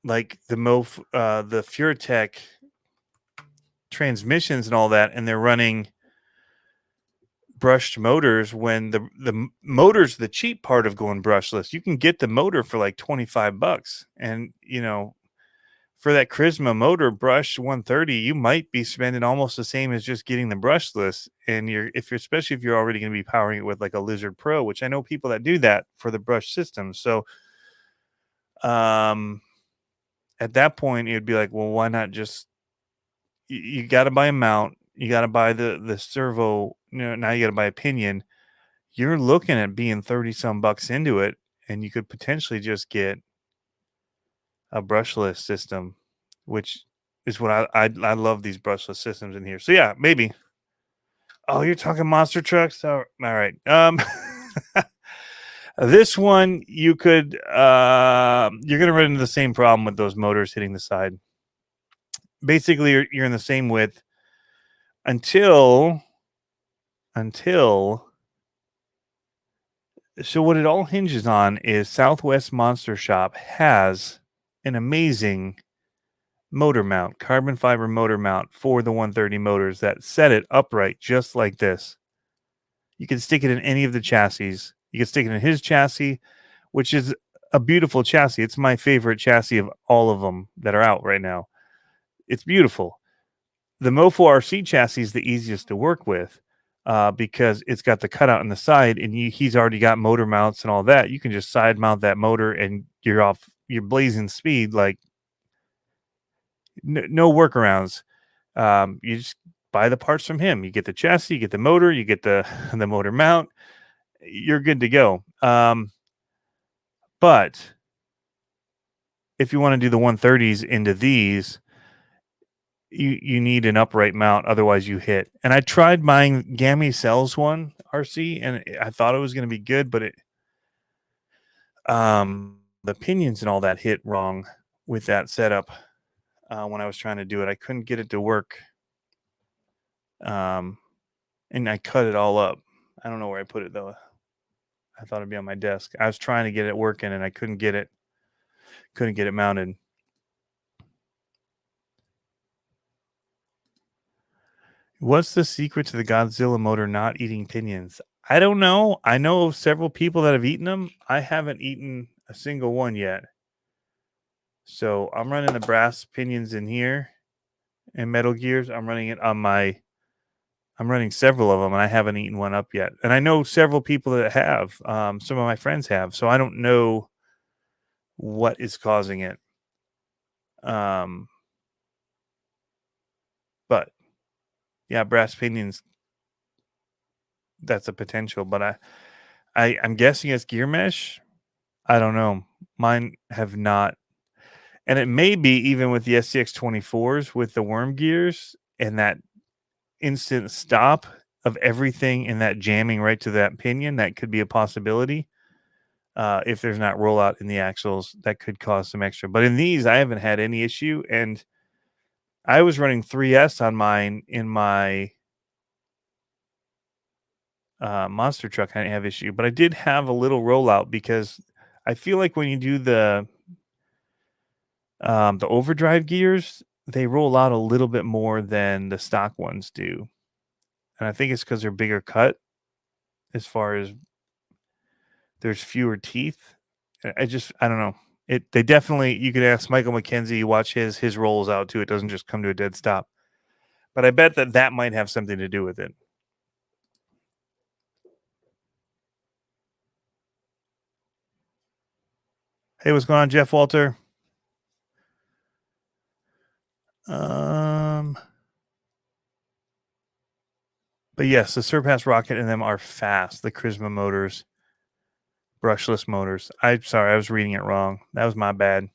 like the Furetech transmissions and all that, and they're running brushed motors when the motor's the cheap part of going brushless. You can get the motor for like $25, and for that Charisma motor brush 130, you might be spending almost the same as just getting the brushless. And especially if you're already going to be powering it with like a Lizard Pro, which I know people that do that for the brush system. So um at that point it'd be like, well, why not just you got to buy a mount, you got to buy the servo, now you got to buy a pinion. You're looking at being 30 some bucks into it, and you could potentially just get a brushless system, which is what I love these brushless systems in here. So yeah, maybe. Oh, you're talking monster trucks? All right. This one you could you're gonna run into the same problem with those motors hitting the side. Basically, you're in the same width until so what it all hinges on is Southwest Monster Shop has an amazing motor mount, carbon fiber motor mount for the 130 motors that set it upright just like this. You can stick it in any of the chassis. You can stick it in his chassis, which is a beautiful chassis. It's my favorite chassis of all of them that are out right now. It's beautiful. The Mofo RC chassis is the easiest to work with because it's got the cutout on the side, and he's already got motor mounts and all that. You can just side mount that motor, and you're off. You're blazing speed like no workarounds. You just buy the parts from him. You get the chassis, you get the motor, you get the the motor mount. You're good to go. But if you want to do the 130s into these, you need an upright mount, otherwise you hit. And I tried buying Gammy sells one RC, and I thought it was going to be good, but the pinions and all that hit wrong with that setup when I was trying to do it. I couldn't get it to work. And I cut it all up. I don't know where I put it though. I thought it'd be on my desk. I was trying to get it working, and I couldn't get it mounted. What's the secret to the Godzilla motor not eating pinions? I don't know. I know of several people that have eaten them. I haven't eaten a single one yet. So I'm running the brass pinions in here and metal gears. I'm running several of them, and I haven't eaten one up yet. And I know several people that have. Some of my friends have. So I don't know what is causing it. But yeah, brass pinions, that's a potential. But I'm guessing it's gear mesh. I don't know. Mine have not. And it may be even with the SCX 24s with the worm gears and that instant stop of everything and that jamming right to that pinion. That could be a possibility. If there's not rollout in the axles, that could cause some extra. But in these, I haven't had any issue. And I was running 3S on mine in my monster truck. I didn't have issue, but I did have a little rollout because I feel like when you do the The overdrive gears, they roll out a little bit more than the stock ones do. And I think it's because they're bigger cut as far as there's fewer teeth. I don't know. They definitely, you could ask Michael McKenzie, you watch his rolls out too. It doesn't just come to a dead stop. But I bet that might have something to do with it. Hey, what's going on, Jeff Walter? But yes, the Surpass Rocket and them are fast. The Charisma motors, brushless motors. I'm sorry, I was reading it wrong. That was my bad.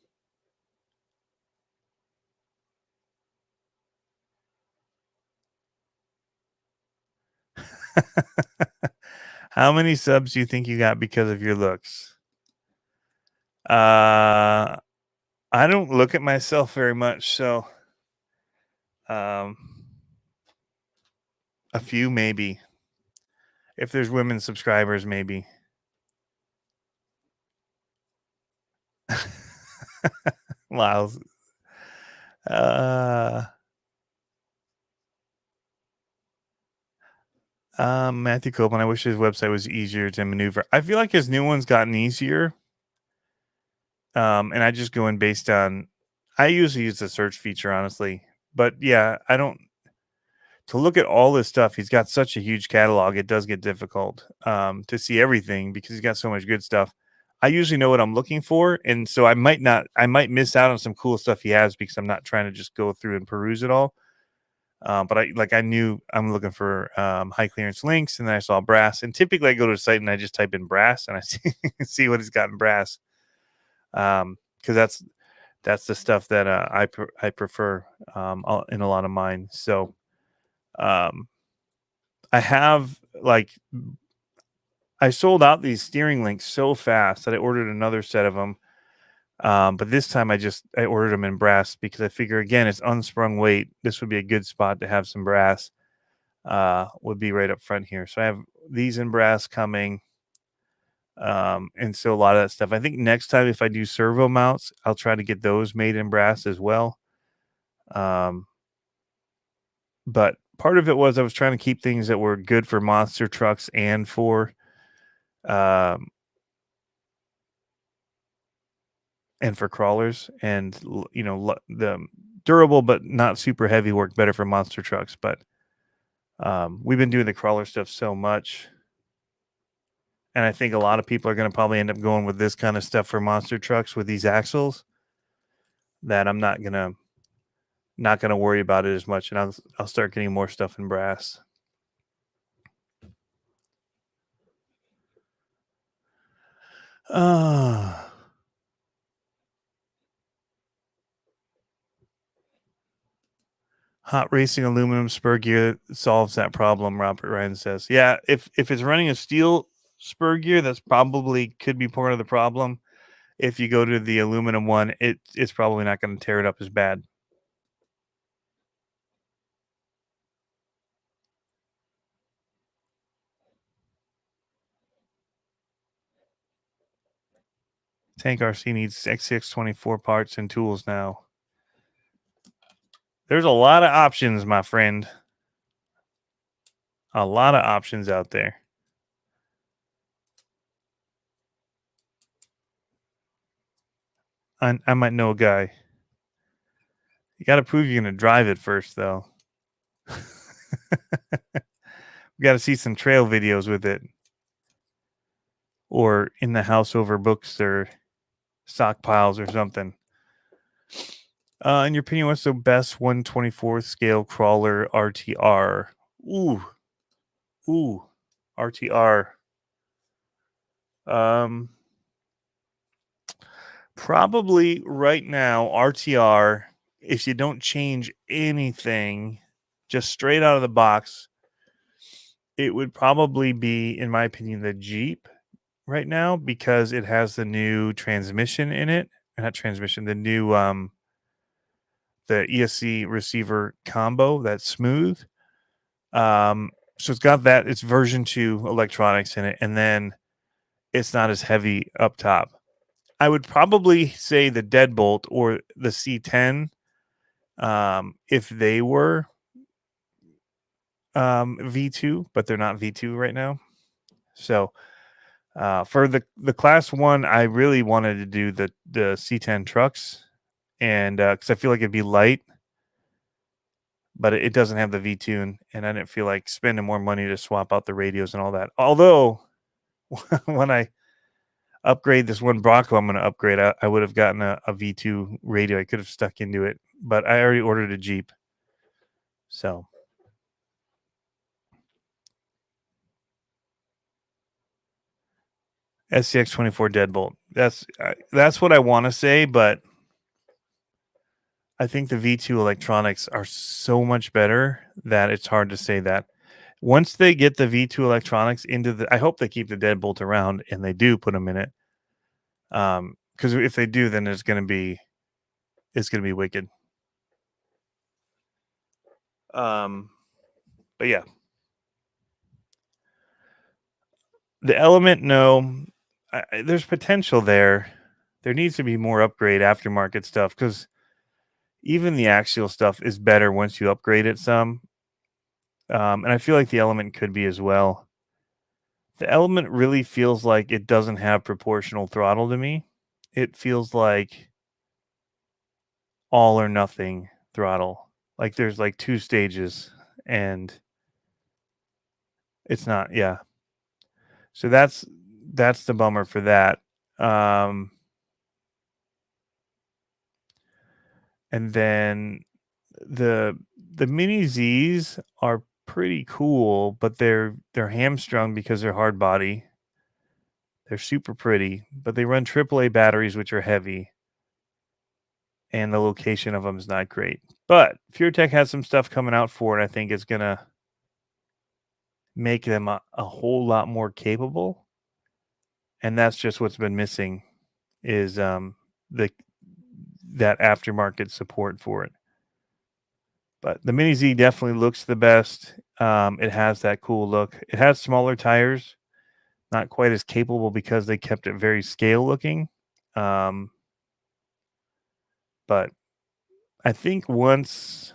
How many subs do you think you got because of your looks? I don't look at myself very much, so a few maybe. If there's women subscribers, maybe. Wow. Matthew Copeland, I wish his website was easier to maneuver. I feel like his new one's gotten easier. And I just go in based on, I usually use the search feature, honestly. But yeah, I don't, to look at all this stuff, he's got such a huge catalog, it does get difficult to see everything because he's got so much good stuff. I usually know what I'm looking for. And so I might miss out on some cool stuff he has because I'm not trying to just go through and peruse it all. But I knew I'm looking for high clearance links, and then I saw brass. And typically I go to a site and I just type in brass and I see what he's got in brass. Because that's the stuff that I prefer in a lot of mine. So I have I sold out these steering links so fast that I ordered another set of them. But this time I ordered them in brass because I figure, again, it's unsprung weight. This would be a good spot to have some brass. Would be right up front here. So I have these in brass coming. And so a lot of that stuff, I think next time if I do servo mounts, I'll try to get those made in brass as well. But part of it was I was trying to keep things that were good for monster trucks and for crawlers, and the durable but not super heavy work better for monster trucks. But we've been doing the crawler stuff so much, and I think a lot of people are going to probably end up going with this kind of stuff for monster trucks with these axles, that I'm not gonna worry about it as much, and I'll start getting more stuff in brass. Hot racing aluminum spur gear solves that problem, Robert Ryan says. Yeah, if it's running a steel spur gear, that's probably could be part of the problem. If you go to the aluminum one, it's probably not going to tear it up as bad. Tank RC needs XCX24 parts and tools now. There's a lot of options, my friend. A lot of options out there. I might know a guy. You got to prove you're going to drive it first, though. We got to see some trail videos with it, or in the house over books or stock piles or something. In your opinion, what's the best 1/24th scale crawler RTR? Ooh, RTR. Probably right now, RTR, if you don't change anything, just straight out of the box, it would probably be, in my opinion, the Jeep right now, because it has the new transmission in it. Not transmission, the new the ESC receiver combo that's smooth. So it's got that. It's version 2 electronics in it, and then it's not as heavy up top. I would probably say the Deadbolt or the C10, if they were V2, but they're not V2 right now. So for the class 1, I really wanted to do the C10 trucks, and because I feel like it'd be light, but it doesn't have the V-tune, and I didn't feel like spending more money to swap out the radios and all that. Although when I upgrade this one Bronco, I'm going to upgrade. I would have gotten a V2 radio. I could have stuck into it, but I already ordered a Jeep. So SCX24 Deadbolt. That's what I want to say, but I think the V2 electronics are so much better that it's hard to say that. Once they get the V2 electronics into I hope they keep the Deadbolt around, and they do put them in it. Because if they do, then it's gonna be wicked. But yeah, the Element, no, there's potential there. There needs to be more upgrade aftermarket stuff, because even the axial stuff is better once you upgrade it some. And I feel like the Element could be as well. The Element really feels like it doesn't have proportional throttle to me. It feels like all or nothing throttle. Like there's like 2 stages, and it's not. Yeah. So that's the bummer for that. And then the mini Z's are pretty cool, but they're hamstrung because they're hard body. They're super pretty, but they run AAA batteries, which are heavy, and the location of them is not great. But FureTech has some stuff coming out for it. I think it's gonna make them a whole lot more capable, and that's just what's been missing is the that aftermarket support for it. But the Mini Z definitely looks the best. It has that cool look. It has smaller tires, not quite as capable because they kept it very scale looking. But I think once,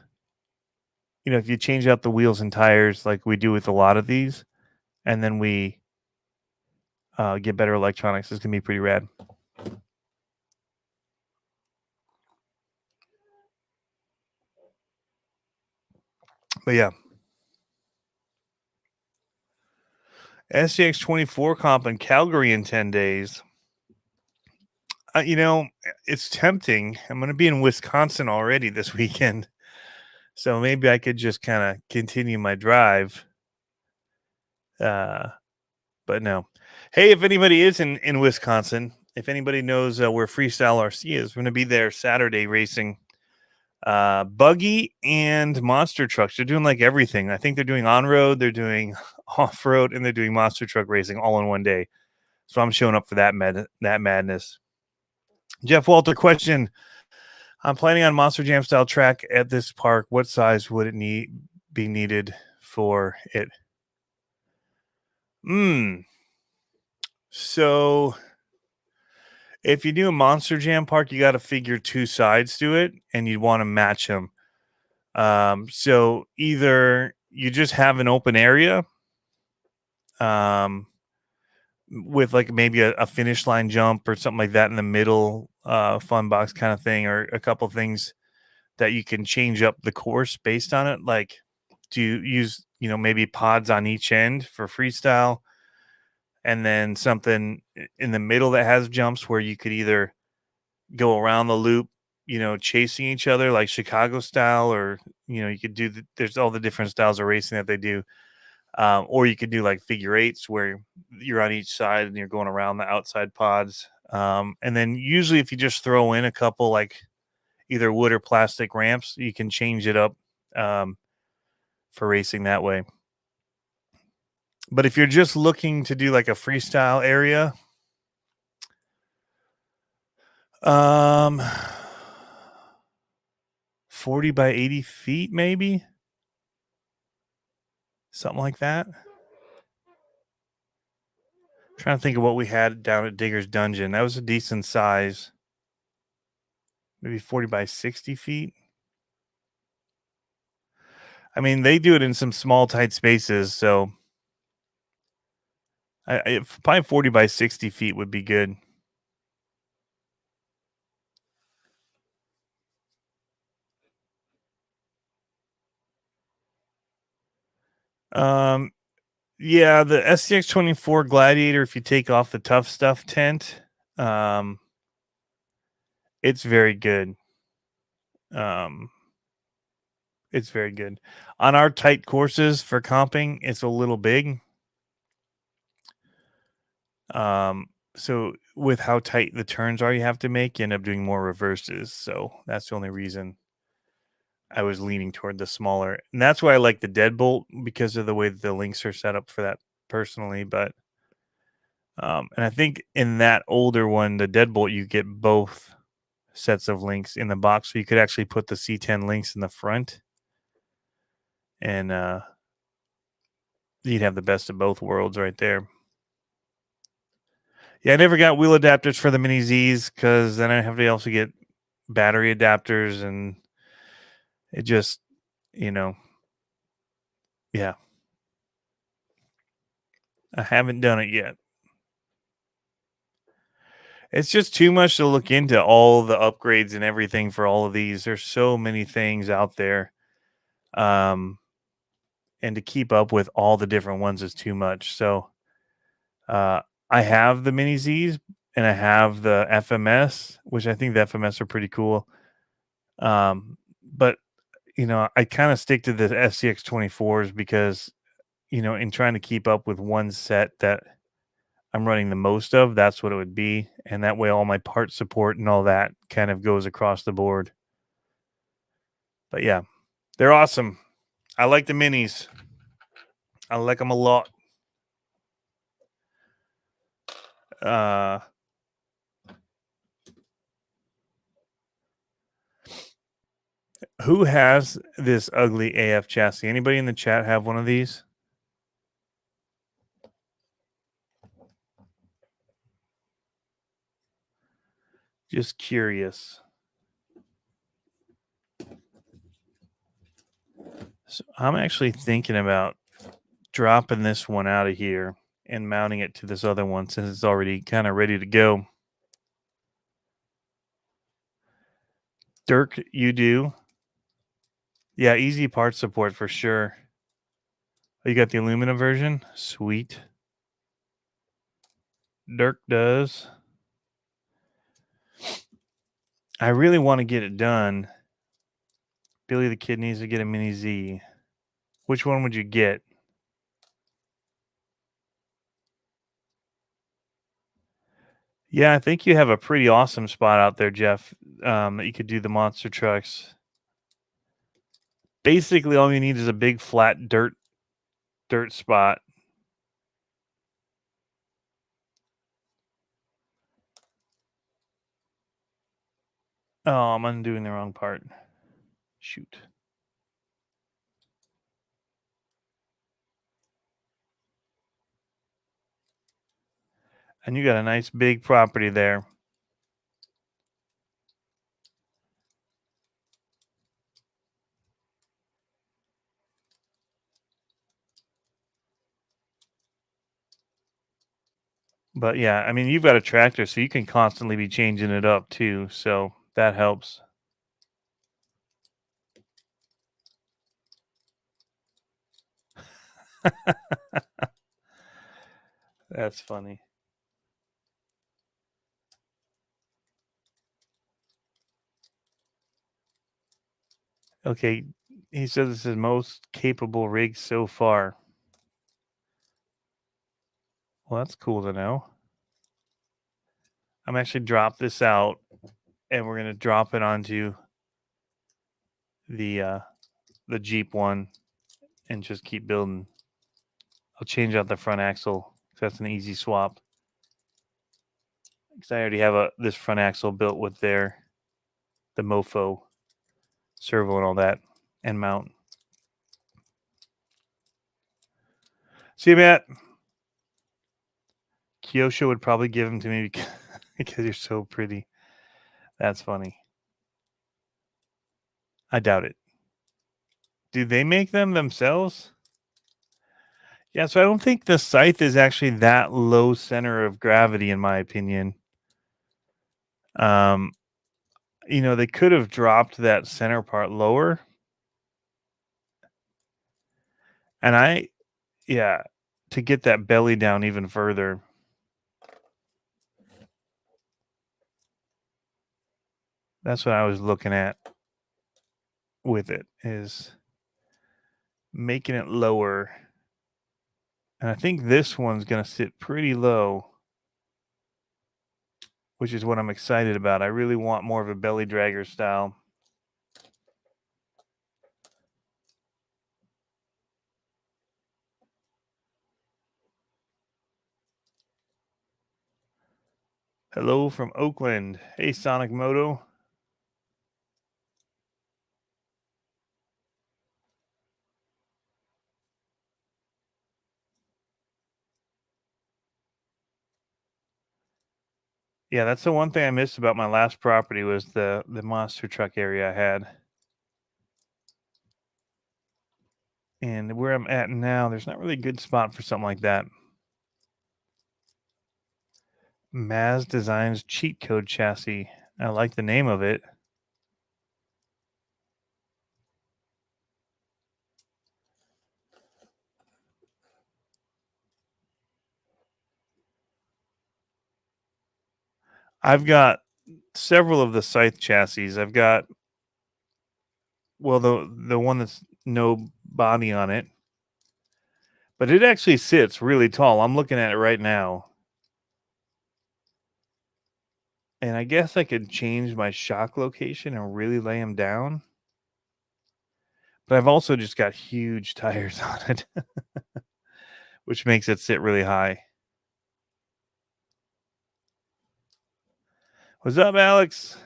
if you change out the wheels and tires like we do with a lot of these, and then we get better electronics, it's going to be pretty rad. But yeah. SCX24 comp in Calgary in 10 days. It's tempting. I'm going to be in Wisconsin already this weekend. So maybe I could just kind of continue my drive. But no. Hey, if anybody is in Wisconsin, if anybody knows where Freestyle RC is, we're going to be there Saturday racing buggy and monster trucks. They're doing like everything. I think they're doing on-road, they're doing off-road, and they're doing monster truck racing all in one day. So I'm showing up for that madness. Jeff Walter question. I'm planning on Monster Jam style track at this park. What size would it be needed for it? So if you do a Monster Jam park, you got to figure 2 sides to it, and you'd want to match them. So either you just have an open area, with like maybe a finish line jump or something like that in the middle, fun box kind of thing, or a couple things that you can change up the course based on it. Like, do you use, maybe pods on each end for freestyle, and then something in the middle that has jumps where you could either go around the loop, chasing each other like Chicago style, or, you could do there's all the different styles of racing that they do. Or you could do like figure eights where you're on each side and you're going around the outside pods. And then usually if you just throw in a couple like either wood or plastic ramps, you can change it up for racing that way. But if you're just looking to do like a freestyle area, 40 by 80 feet, maybe something like that. Trying to think of what we had down at Digger's Dungeon. That was a decent size. Maybe 40 by 60 feet. I mean, they do it in some small, tight spaces, so probably 40 by 60 feet would be good. Yeah, the SCX-24 Gladiator, if you take off the Tough Stuff tent, it's very good. It's very good. On our tight courses for comping, it's a little big. So with how tight the turns are you have to make, you end up doing more reverses. So that's the only reason I was leaning toward the smaller. And that's why I like the deadbolt, because of the way that the links are set up for that personally. But and I think in that older one, the deadbolt, you get both sets of links in the box. So you could actually put the C10 links in the front, and you'd have the best of both worlds right there. Yeah, I never got wheel adapters for the Mini Zs, because then I have to also get battery adapters, and it just, yeah, I haven't done it yet. It's just too much to look into all the upgrades and everything for all of these. There's so many things out there. And to keep up with all the different ones is too much. So I have the Mini Zs and I have the FMS, which I think the FMS are pretty cool. But I kind of stick to the SCX 24s because, in trying to keep up with one set that I'm running the most of, that's what it would be. And that way all my part support and all that kind of goes across the board. But yeah, they're awesome. I like the minis. I like them a lot. Who has this ugly AF chassis? Anybody in the chat have one of these? Just curious. So I'm actually thinking about dropping this one out of here and mounting it to this other one since it's already kind of ready to go. Dirk, you do? Yeah, easy part support for sure. Oh, you got the aluminum version? Sweet. Dirk does. I really want to get it done. Billy the Kid needs to get a Mini Z. Which one would you get? Yeah, I think you have a pretty awesome spot out there, Jeff, that you could do the monster trucks. Basically, all you need is a big flat dirt spot. Oh, I'm undoing the wrong part. Shoot. And you got a nice big property there. But yeah, I mean, you've got a tractor, so you can constantly be changing it up too. So that helps. That's funny. Okay, he says this is most capable rig so far. Well, that's cool to know. I'm actually drop this out, and we're gonna drop it onto the Jeep one, and just keep building. I'll change out the front axle. That's an easy swap. Because I already have this front axle built with the Mofo servo and all that, and mount. See you, Matt. Kyosho would probably give them to me because you're so pretty. That's funny. I doubt it. Do they make them themselves? Yeah, so I don't think the scythe is actually that low center of gravity, in my opinion. Um, they could have dropped that center part lower. And yeah, to get that belly down even further. That's what I was looking at with it, is making it lower. And I think this one's going to sit pretty low, which is what I'm excited about. I really want more of a belly dragger style. Hello from Oakland. Hey, Sonic Moto. Yeah, that's the one thing I missed about my last property was the monster truck area I had. And where I'm at now, there's not really a good spot for something like that. Maz Designs Cheat Code Chassis. I like the name of it. I've got several of the Scythe chassis. I've got, well, the one that's no body on it, but it actually sits really tall. I'm looking at it right now. And I guess I could change my shock location and really lay them down. But I've also just got huge tires on it, which makes it sit really high. What's up, Alex?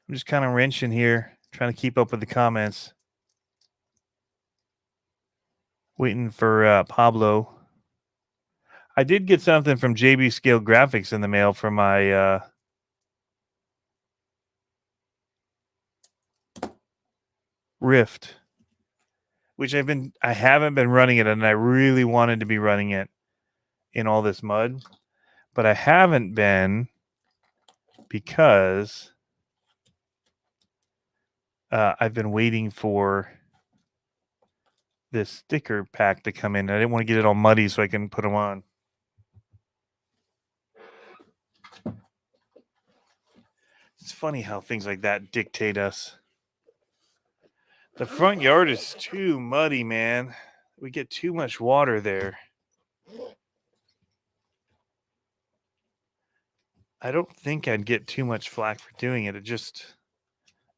I'm just kind of wrenching here, trying to keep up with the comments. Waiting for Pablo. I did get something from JB Scale Graphics in the mail for my Rift, which I haven't been running it, and I really wanted to be running it in all this mud, but I haven't been because I've been waiting for this sticker pack to come in. I didn't want to get it all muddy so I can put them on. It's funny how things like that dictate us. The front yard is too muddy, man. We get too much water there. I don't think I'd get too much flack for doing it.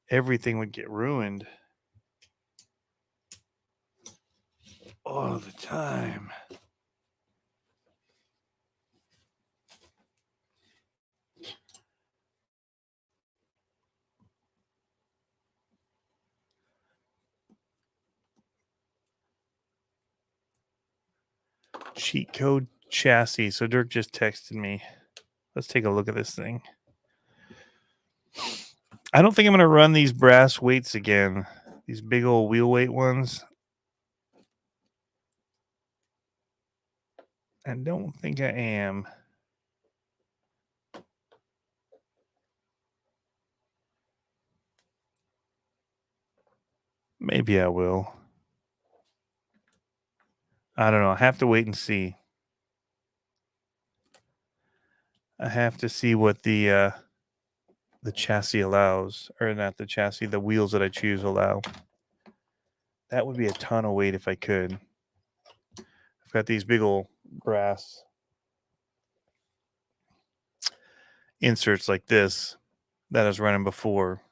Everything would get ruined all the time. Cheat code chassis. So Dirk just texted me. Let's take a look at this thing. I don't think I'm going to run these brass weights again. These big old wheel weight ones. I don't think I am. Maybe I will. I don't know. I have to wait and see. I have to see what the chassis allows, or not the chassis, the wheels that I choose allow. That would be a ton of weight if I could. I've got these big old brass inserts like this that I was running before.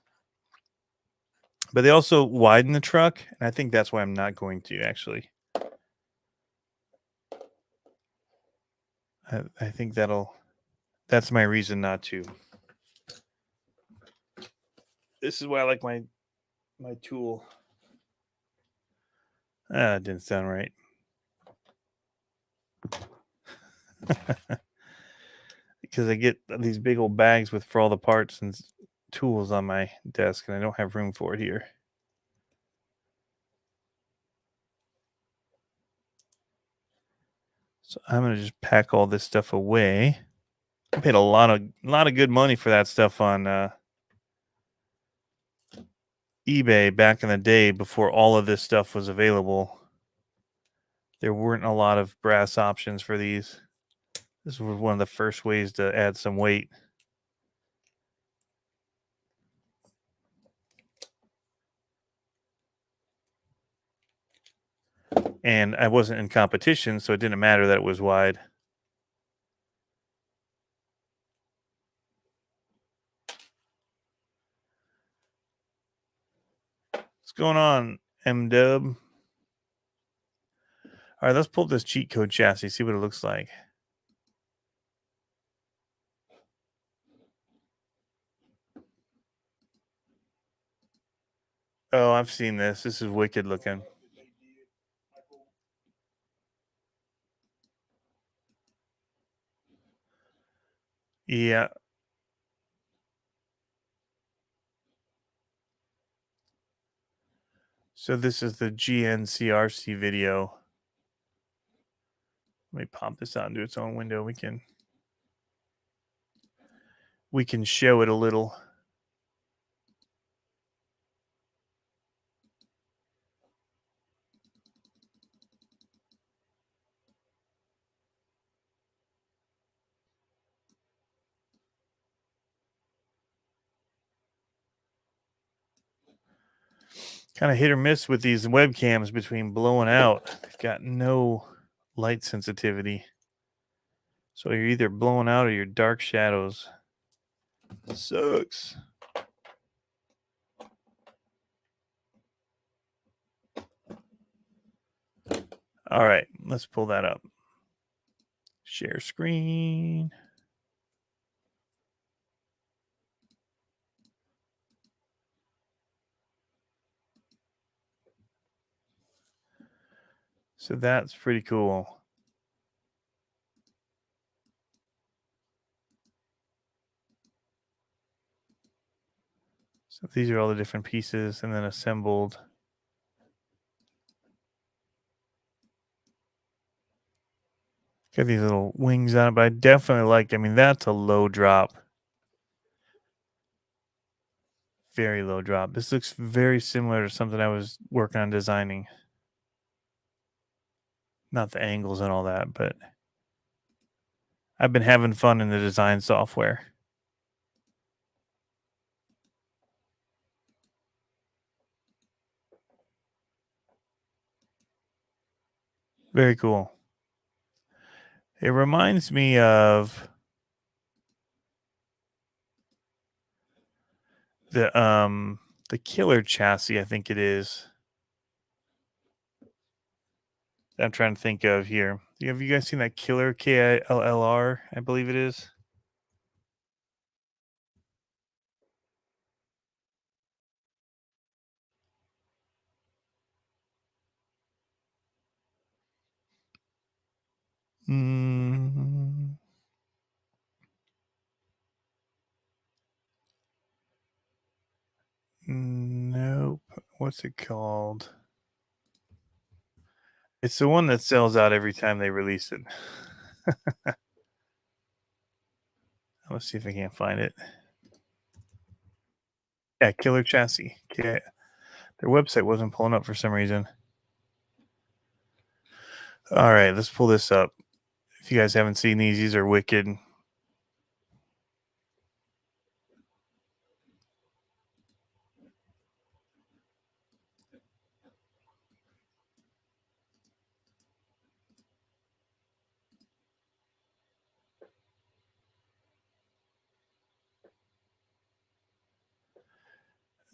But they also widen the truck, and I think that's why I'm not going to, actually. I think that's my reason not to. This is why I like my tool. It didn't sound right. Because I get these big old bags for all the parts and tools on my desk, and I don't have room for it here. So I'm gonna just pack all this stuff away. I paid a lot of good money for that stuff on eBay back in the day before all of this stuff was available. There weren't a lot of brass options for these. This was one of the first ways to add some weight. And I wasn't in competition, so it didn't matter that it was wide. What's going on, M-Dub? All right, let's pull up this cheat code chassis, see what it looks like. Oh, I've seen this. This is wicked looking. Yeah. So this is the GNCRC video. Let me pop this out into its own window. We can show it a little. Kind of hit or miss with these webcams between blowing out. They've got no light sensitivity. So you're either blowing out or you're dark shadows. It sucks. All right, let's pull that up. Share screen. So that's pretty cool. So these are all the different pieces and then assembled. Got these little wings on it, but I definitely like, I mean, that's a low drop. Very low drop. This looks very similar to something I was working on designing. Not the angles and all that, but I've been having fun in the design software. Very cool. It reminds me of the Killer chassis, I think it is. I'm trying to think of here. Have you guys seen that Killer KILLR? I believe it is. Nope. What's it called? It's the one that sells out every time they release it. Let's see if I can't find it. Yeah, Killer Chassis. Yeah. Their website wasn't pulling up for some reason. All right, let's pull this up. If you guys haven't seen these are wicked.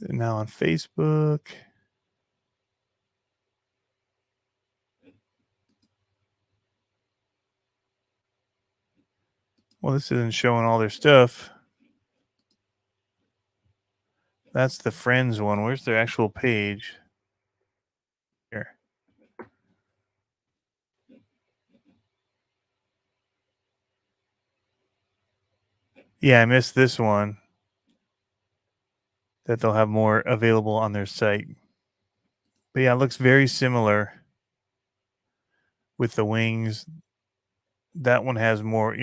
Now on Facebook. Well, this isn't showing all their stuff. That's the friends one. Where's their actual page? Here. Yeah, I missed this one that they'll have more available on their site. But yeah, it looks very similar with the wings. That one has more,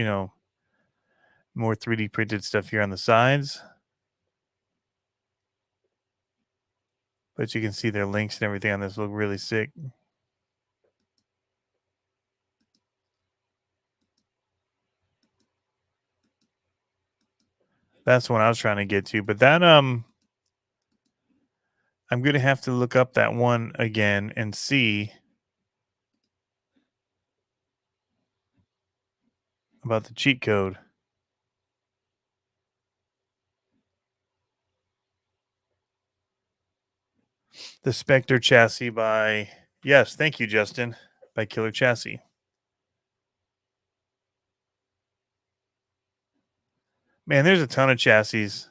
more 3D printed stuff here on the sides. But you can see their links and everything on this look really sick. That's the one I was trying to get to. But that I'm gonna have to look up that one again and see about the cheat code. The Spectre chassis by, yes, thank you, Justin, by Killer Chassis. Man, there's a ton of chassis.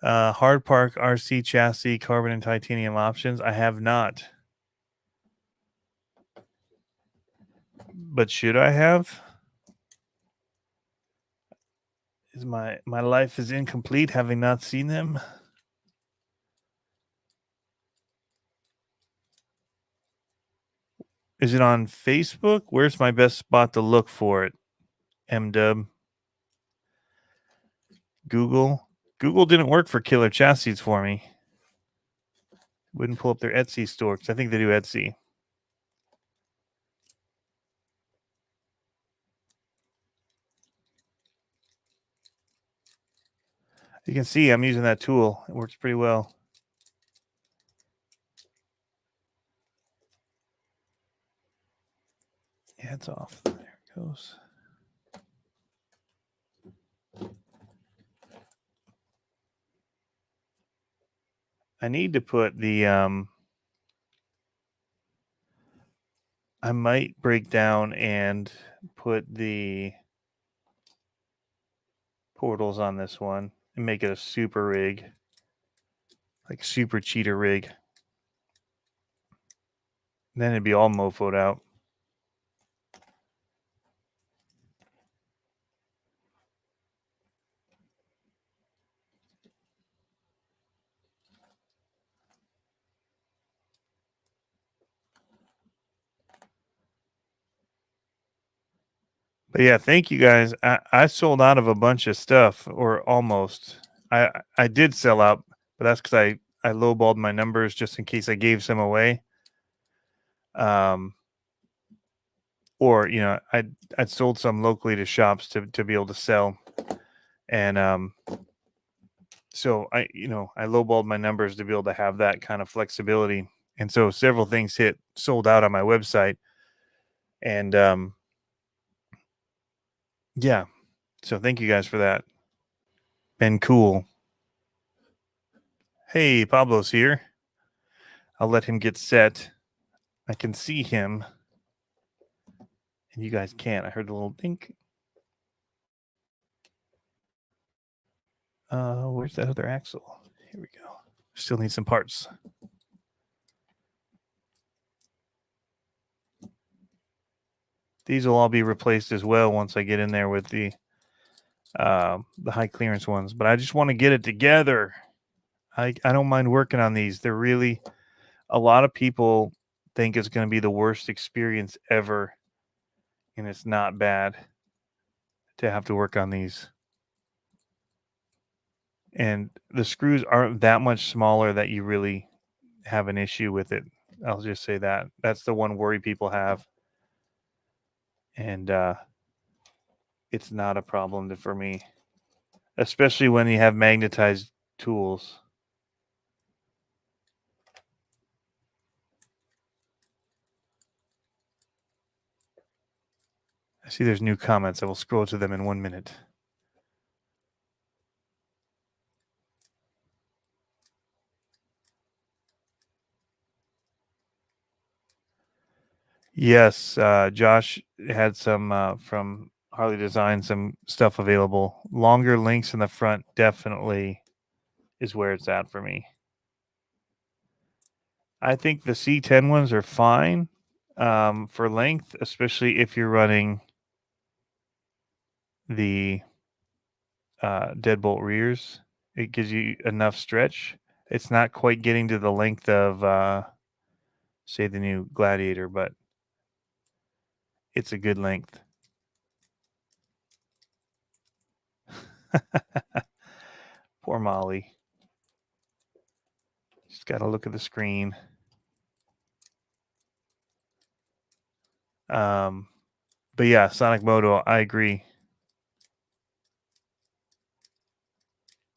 Hard Park RC chassis, carbon and titanium options. I have not. But should I have? Is my life is incomplete having not seen them? Is it on Facebook? Where's my best spot to look for it? MW. Google. Google didn't work for Killer Chassis for me. Wouldn't pull up their Etsy store because I think they do Etsy. You can see I'm using that tool. It works pretty well. Yeah, it's off. There it goes. I need to put the I might break down and put the portals on this one and make it a super rig. Like super cheater rig. And then it'd be all mofoed out. But yeah, thank you guys. I sold out of a bunch of stuff, or almost. I did sell out, but that's because I lowballed my numbers just in case I gave some away. Or I'd sold some locally to shops to be able to sell, and so I lowballed my numbers to be able to have that kind of flexibility, and so several things sold out on my website, and yeah, so thank you guys for that. Been cool. Hey, Pablo's here. I'll let him get set. I can see him, and you guys can't. I heard a little dink. Where's that other axle? Here we go. Still need some parts. These will all be replaced as well once I get in there with the high clearance ones. But I just want to get it together. I don't mind working on these. They're really, a lot of people think it's going to be the worst experience ever, and it's not bad to have to work on these. And the screws aren't that much smaller that you really have an issue with it. I'll just say that. That's the one worry people have. And it's not a problem for me, especially when you have magnetized tools. I see there's new comments. I will scroll to them in 1 minute. Yes, Josh had some from Harley Design, some stuff available. Longer links in the front definitely is where it's at for me. I think the C10 ones are fine for length, especially if you're running the deadbolt rears. It gives you enough stretch. It's not quite getting to the length of, say, the new Gladiator, but it's a good length. Poor Molly. She's got to look at the screen. But yeah, Sonic Moto, I agree.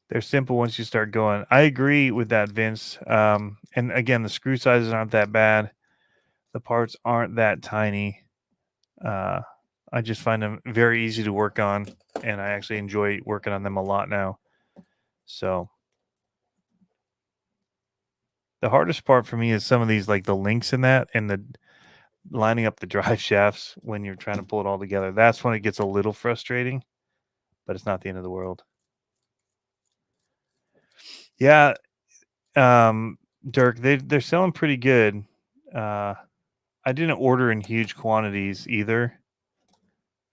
They're simple once you start going. I agree with that, Vince. And again, the screw sizes aren't that bad. The parts aren't that tiny. I just find them very easy to work on, and I actually enjoy working on them a lot now. So the hardest part for me is some of these, like the links in that and the lining up the drive shafts when you're trying to pull it all together. That's when it gets a little frustrating, but it's not the end of the world. Yeah, Dirk, they're selling pretty good. I didn't order in huge quantities either.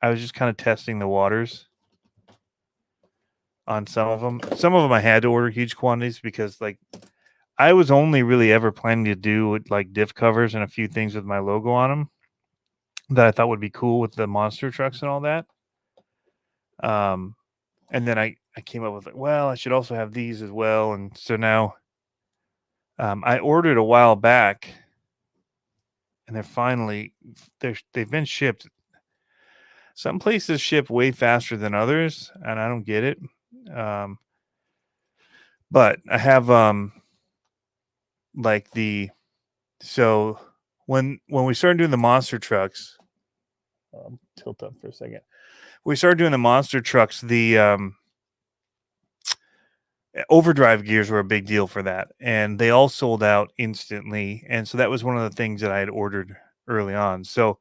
I was just kind of testing the waters on some of them. Some of them I had to order huge quantities because, like, I was only really ever planning to do like diff covers and a few things with my logo on them that I thought would be cool with the monster trucks and all that. And then I came up with, like, well, I should also have these as well. And so now I ordered a while back, and they've been shipped. Some places ship way faster than others, and I don't get it. But I have like so when we started doing the monster trucks, tilt up for a second. We started doing the monster trucks. The overdrive gears were a big deal for that, and they all sold out instantly. And so that was one of the things that I had ordered early on. So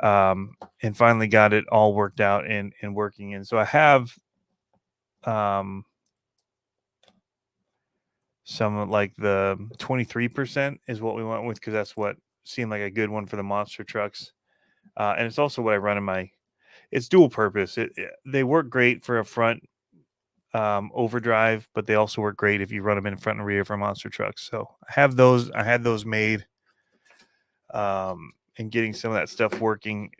and finally got it all worked out and working. And so I have some, like the 23% is what we went with because that's what seemed like a good one for the monster trucks. And it's also what I run in my. It's dual purpose. They work great for a front overdrive, but they also work great if you run them in front and rear for monster trucks. So I have those. I had those made. And getting some of that stuff working,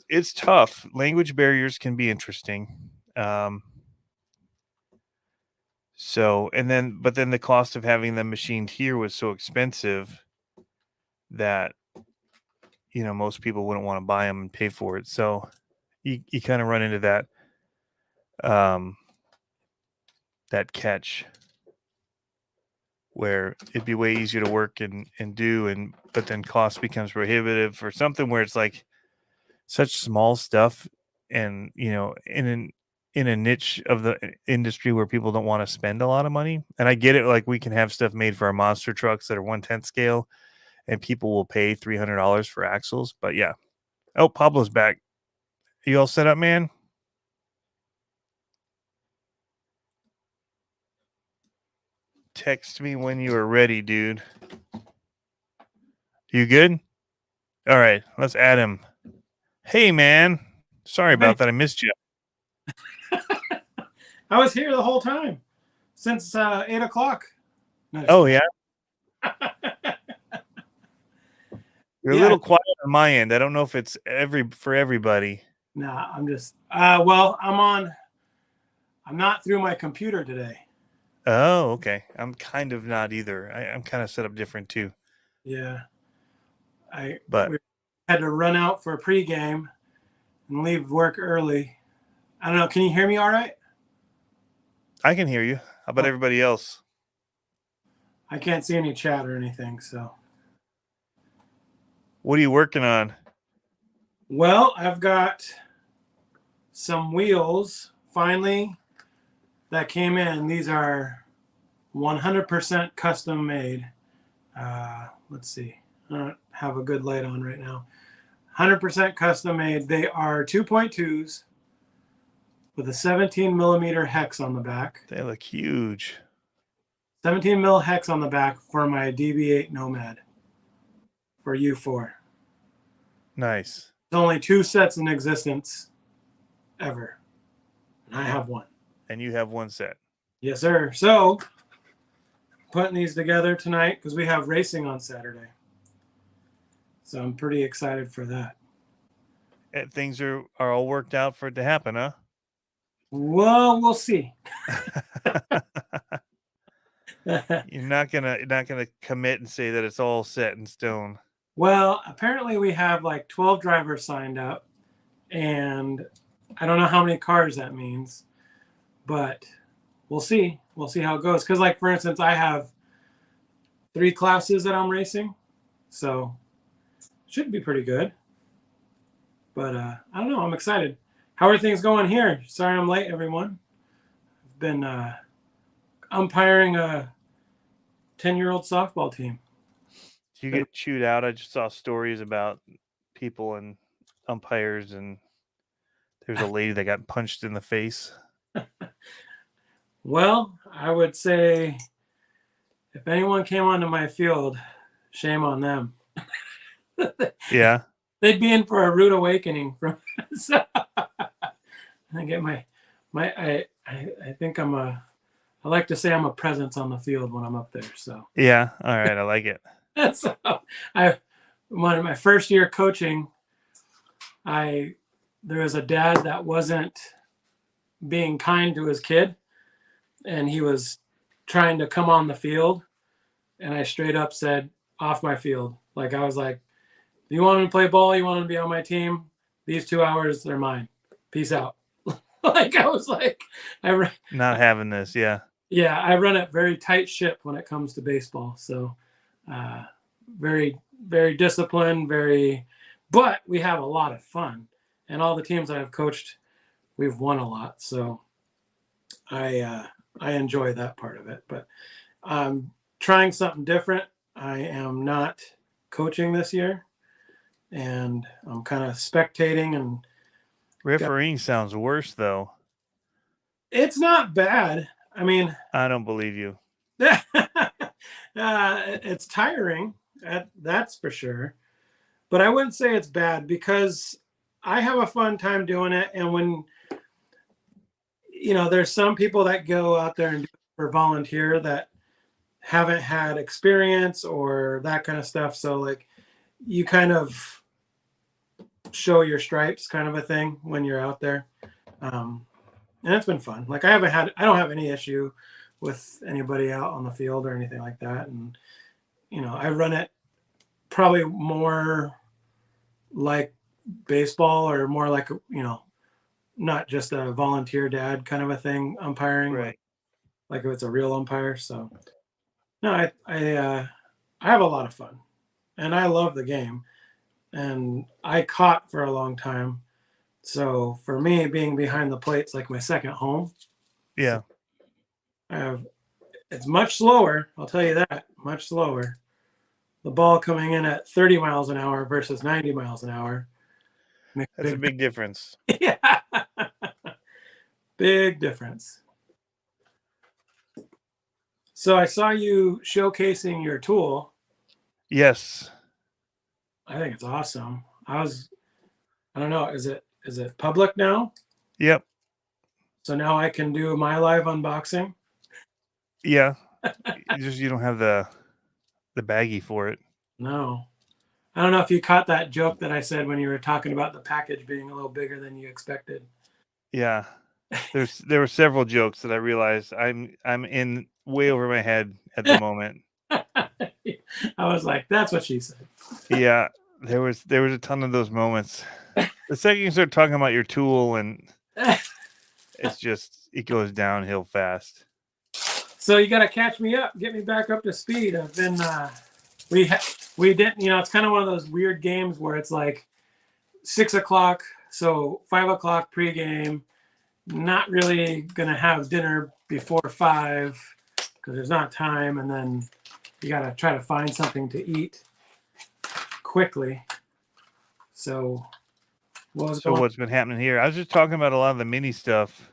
it's tough. Language barriers can be interesting. So, but then the cost of having them machined here was so expensive that, most people wouldn't want to buy them and pay for it. So you kind of run into that catch where it'd be way easier to work and do, but then cost becomes prohibitive for something where it's like such small stuff, and in a niche of the industry where people don't want to spend a lot of money. And I get it, like we can have stuff made for our monster trucks that are 1/10 scale, and people will pay $300 for axles. But yeah. Oh, Pablo's back. You all set up, man? Text me when you are ready, dude. You good? All right, let's add him. Hey, man. Sorry about that. I missed you. I was here the whole time since 8 o'clock. No, oh, yeah? You're a little quiet on my end. I don't know if it's for everybody. Nah, I'm just, well, I'm not through my computer today. Oh, okay. I'm kind of not either. I'm kind of set up different too. Yeah. We had to run out for a pregame and leave work early. I don't know. Can you hear me all right? I can hear you. How about everybody else? I can't see any chat or anything, so. What are you working on? Well, I've got some wheels finally that came in. These are 100% custom made. Let's see. I don't have a good light on right now. 100% custom made. They are 2.2s with a 17 millimeter hex on the back. They look huge. 17 mil hex on the back for my DB8 Nomad for U4. Nice. There's only 2 sets in existence ever, and I have one. And you have one set. Yes, sir. So putting these together tonight because we have racing on Saturday. So I'm pretty excited for that. Things are all worked out for it to happen, huh? Well, we'll see. You're not gonna commit and say that it's all set in stone. Well, apparently we have like 12 drivers signed up, and I don't know how many cars that means, but we'll see. We'll see how it goes. Because, like, for instance, I have 3 classes that I'm racing, so should be pretty good. But I don't know. I'm excited. How are things going here? Sorry I'm late, everyone. I've been umpiring a 10-year-old softball team. Did you get chewed out? I just saw stories about people and umpires, and there's a lady that got punched in the face. Well, I would say if anyone came onto my field, shame on them. Yeah. They'd be in for a rude awakening from so, I get I think I like to say I'm a presence on the field when I'm up there. So Yeah. All right. I like it. so my first year coaching, there was a dad that wasn't being kind to his kid, and he was trying to come on the field, and I straight up said, off my field. Like, I was like, you want to play ball? You want to be on my team? These 2 hours, they're mine. Peace out. Like, I was like, Not having this. Yeah. Yeah, I run a very tight ship when it comes to baseball. So very, very disciplined, but we have a lot of fun. And all the teams I have coached, we've won a lot. So I enjoy that part of it. But I'm trying something different. I am not coaching this year, and I'm kind of spectating. And refereeing sounds worse, though. It's not bad. I mean, I don't believe you. It's tiring. That's for sure. But I wouldn't say it's bad because I have a fun time doing it. And when, there's some people that go out there and do it for volunteer that haven't had experience or that kind of stuff. So, like, you kind of show your stripes kind of a thing when you're out there. And it's been fun. Like, I don't have any issue with anybody out on the field or anything like that. And, I run it probably more like baseball or more like, not just a volunteer dad kind of a thing, umpiring, Right. like if it's a real umpire. So no, I have a lot of fun, and I love the game, and I caught for a long time. So for me, being behind the plate's like my second home. Yeah. So it's much slower. I'll tell you that, much slower. The ball coming in at 30 miles an hour versus 90 miles an hour. That's a big difference. Yeah. Big difference. So I saw you showcasing your tool. Yes. I think it's awesome. I don't know, is it public now? Yep. So now I can do my live unboxing? Yeah. You don't have the baggie for it. No. I don't know if you caught that joke that I said when you were talking about the package being a little bigger than you expected. Yeah. There were several jokes that I realized I'm in way over my head at the moment. I was like, that's what she said. Yeah, there was a ton of those moments. The second you start talking about your tool, and it goes downhill fast. So you got to catch me up, get me back up to speed. I've been we didn't, it's kind of one of those weird games where it's like 6 o'clock, so 5 o'clock pregame. Not really gonna have dinner before 5 because there's not time, and then you gotta try to find something to eat quickly. So what's been happening here? I was just talking about a lot of the mini stuff.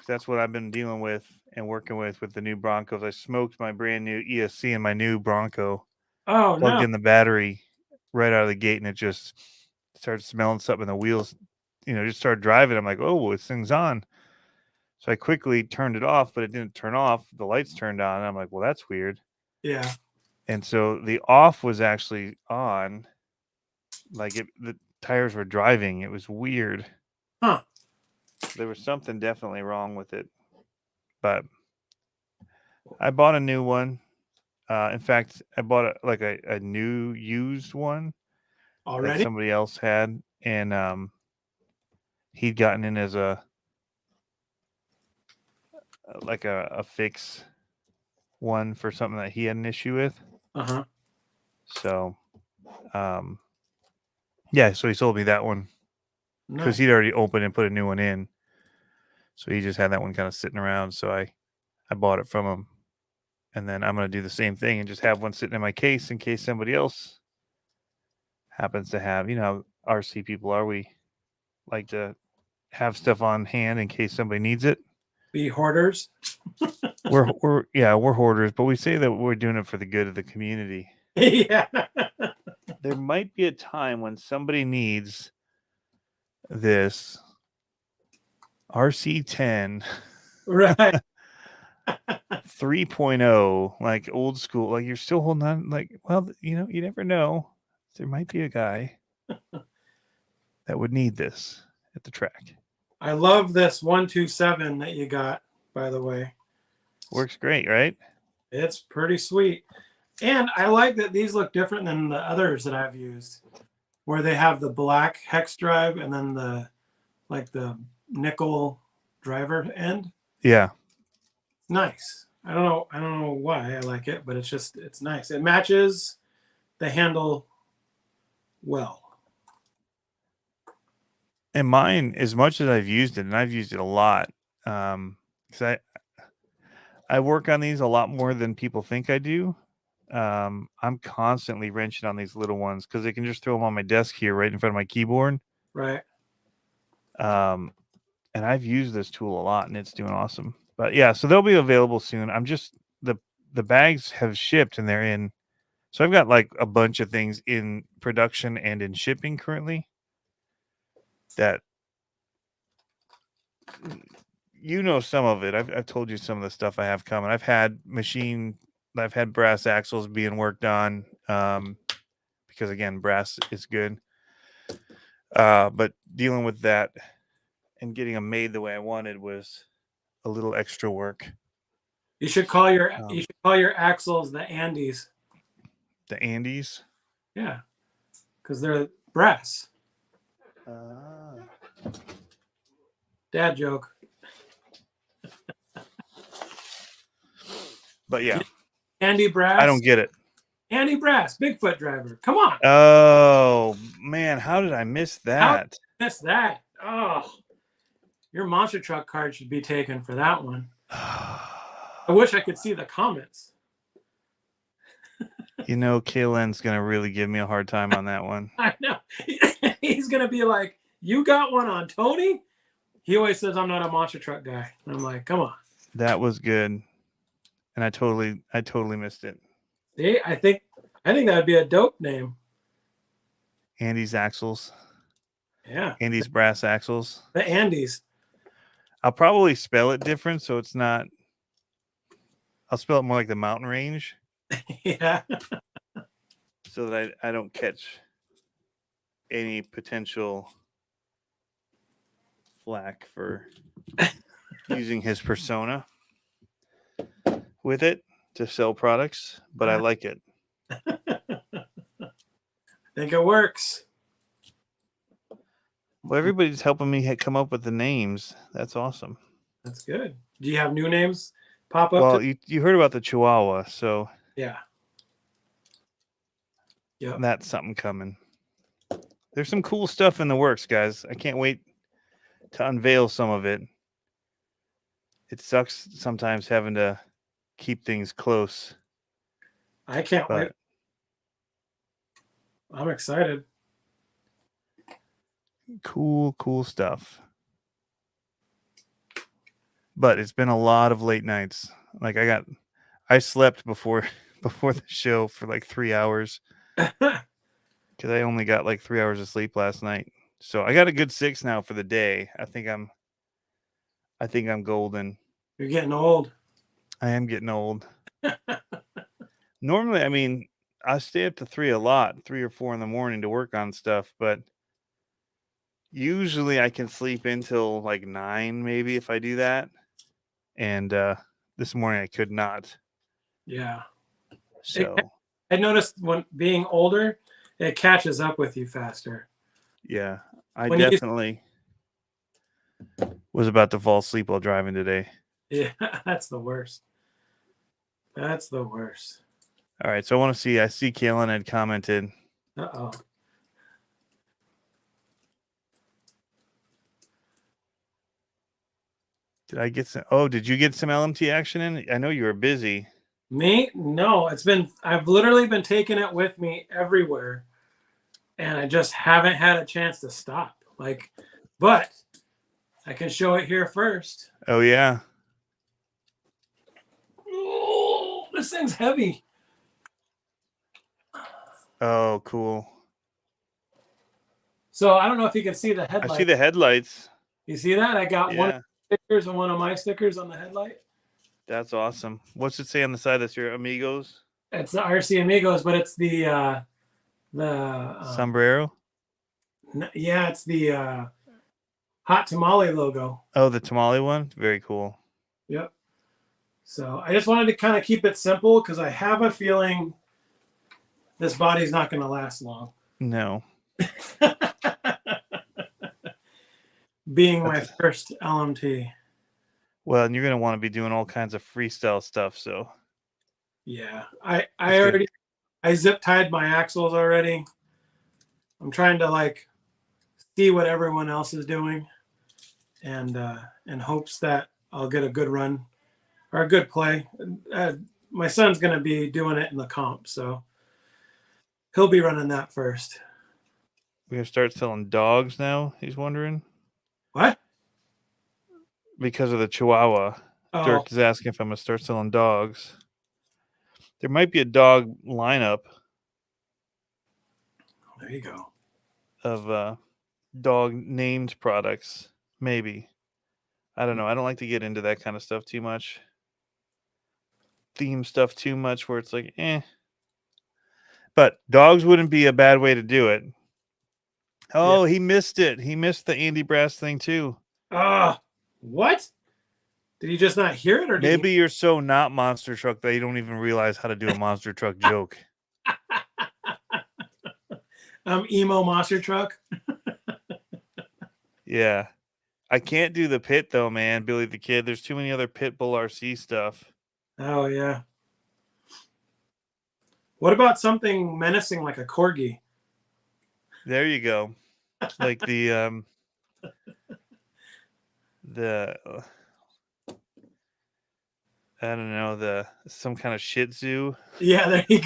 That's what I've been dealing with and working with the new Broncos. I smoked my brand new ESC in my new Bronco. Oh, plugged in the battery right out of the gate, and it just started smelling something in the wheels. Just started driving. I'm like, oh, this thing's on. So I quickly turned it off, but it didn't turn off. The lights turned on. And I'm like, well, that's weird. Yeah. And so the off was actually on. Like the tires were driving. It was weird. Huh. There was something definitely wrong with it. But I bought a new one. In fact, I bought a new used one that Already? somebody else had, and he'd gotten in as a fix one for something that he had an issue with. Uh-huh. So, yeah, so he sold me that one because Nice. he'd already opened and put a new one in. So he just had that one kind of sitting around. So I bought it from him. And then I'm going to do the same thing and just have one sitting in my case in case somebody else happens to have, RC people are. We like to have stuff on hand in case somebody needs it. Be hoarders. We're hoarders, but we say that we're doing it for the good of the community. Yeah. There might be a time when somebody needs this RC10 Right. 3.0, like old school, like you're still holding on, like, well, you never know. There might be a guy that would need this at the track. I love this 127 that you got, by the way. Works great, right? It's pretty sweet. And I like that these look different than the others that I've used, where they have the black hex drive and then the nickel driver end. Yeah. Nice. I don't know why I like it, but it's nice. It matches the handle well. And mine, as much as I've used it, and I've used it a lot, because I work on these a lot more than people think I do. I'm constantly wrenching on these little ones because I can just throw them on my desk here right in front of my keyboard. Right. And I've used this tool a lot and it's doing awesome. But yeah, so they'll be available soon. I'm just the bags have shipped and they're in. So I've got like a bunch of things in production and in shipping currently that some of it. I've told you some of the stuff I have coming. I've had brass axles being worked on because again, brass is good. But dealing with that and getting them made the way I wanted was a little extra work. You should call your axles the Andes. The Andes? Yeah. Because they're brass. Dad joke. But yeah. Andy Brass. I don't get it. Andy Brass, Bigfoot driver. Come on. Oh, man. How did I miss that? Miss that. Oh. Your monster truck card should be taken for that one. I wish I could see the comments. Kalen's going to really give me a hard time on that one. I know. He's going to be like, you got one on Tony? He always says I'm not a monster truck guy. And I'm like, come on. That was good. And I totally missed it. See, I think that would be a dope name. Andy's Axles. Yeah. Andy's Brass Axles. The Andes. I'll probably spell it different, so it's not. I'll spell it more like the mountain range. Yeah. So that I don't catch any potential flack for using his persona with it to sell products, but I like it. I think it works. Well, everybody's helping me come up with the names. That's awesome. That's good. Do you have new names pop up? Well, you heard about the Chihuahua, so yeah. Yeah. That's something coming. There's some cool stuff in the works, guys. I can't wait to unveil some of it. It sucks sometimes having to keep things close. I can't wait. I'm excited. Cool stuff. But it's been a lot of late nights. Like I slept before the show for like 3 hours because I only got like 3 hours of sleep last night. So I got a good 6 now for the day. I think I'm I think I'm golden. You're getting old. I am getting old. Normally, I mean, I stay up to 3 a lot, 3 or 4 in the morning to work on stuff, but usually I can sleep until like 9 maybe if I do that. And this morning I could not. Yeah. So, I noticed when being older, it catches up with you faster. yeah, I When you definitely was about to fall asleep while driving today. Yeah, that's the worst. That's the worst. All right, so I see Kalen had commented. Uh-oh. Did you get some LMT action in? I know you were busy. Me? No, I've literally been taking it with me everywhere, and I just haven't had a chance to stop. But I can show it here first. Oh yeah. Oh, this thing's heavy. Oh, cool. So I don't know if you can see the I headlight. see the headlights. You see that? I got one of Yeah, the stickers and one of my stickers on the headlight. that's awesome. What's it say on the side? That's your amigos It's the RC Amigos, but it's sombrero. it's the hot tamale logo. Oh, the tamale one. Very cool. Yep. So I just wanted to kind of keep it simple because I have a feeling this body's not going to last long. No. Being my first LMT. Well, and you're gonna want to be doing all kinds of freestyle stuff. So Yeah, I zip tied my axles already. I'm trying to see what everyone else is doing, and in hopes that I'll get a good run or a good play. My son's gonna be doing it in the comp, so he'll be running that first. we're gonna start selling dogs now. He's wondering What? because of the Chihuahua. Oh, Dirk is asking if I'm gonna start selling dogs. There might be a dog lineup there you go. of dog named products. Maybe. I don't know. I don't like to get into that kind of stuff too much. Theme stuff too much where it's like, eh. But dogs wouldn't be a bad way to do it. Oh, he missed it. He missed the Andy Brass thing too. What? Did you just not hear it, or Maybe you're so not monster truck that you don't even realize how to do a monster truck joke. Emo monster truck? Yeah. I can't do the pit though, man. Billy the Kid. There's too many other Pitbull RC stuff. Oh yeah. What about something menacing like a corgi? There you go. Like the I don't know, some kind of Shih Tzu. Yeah, there you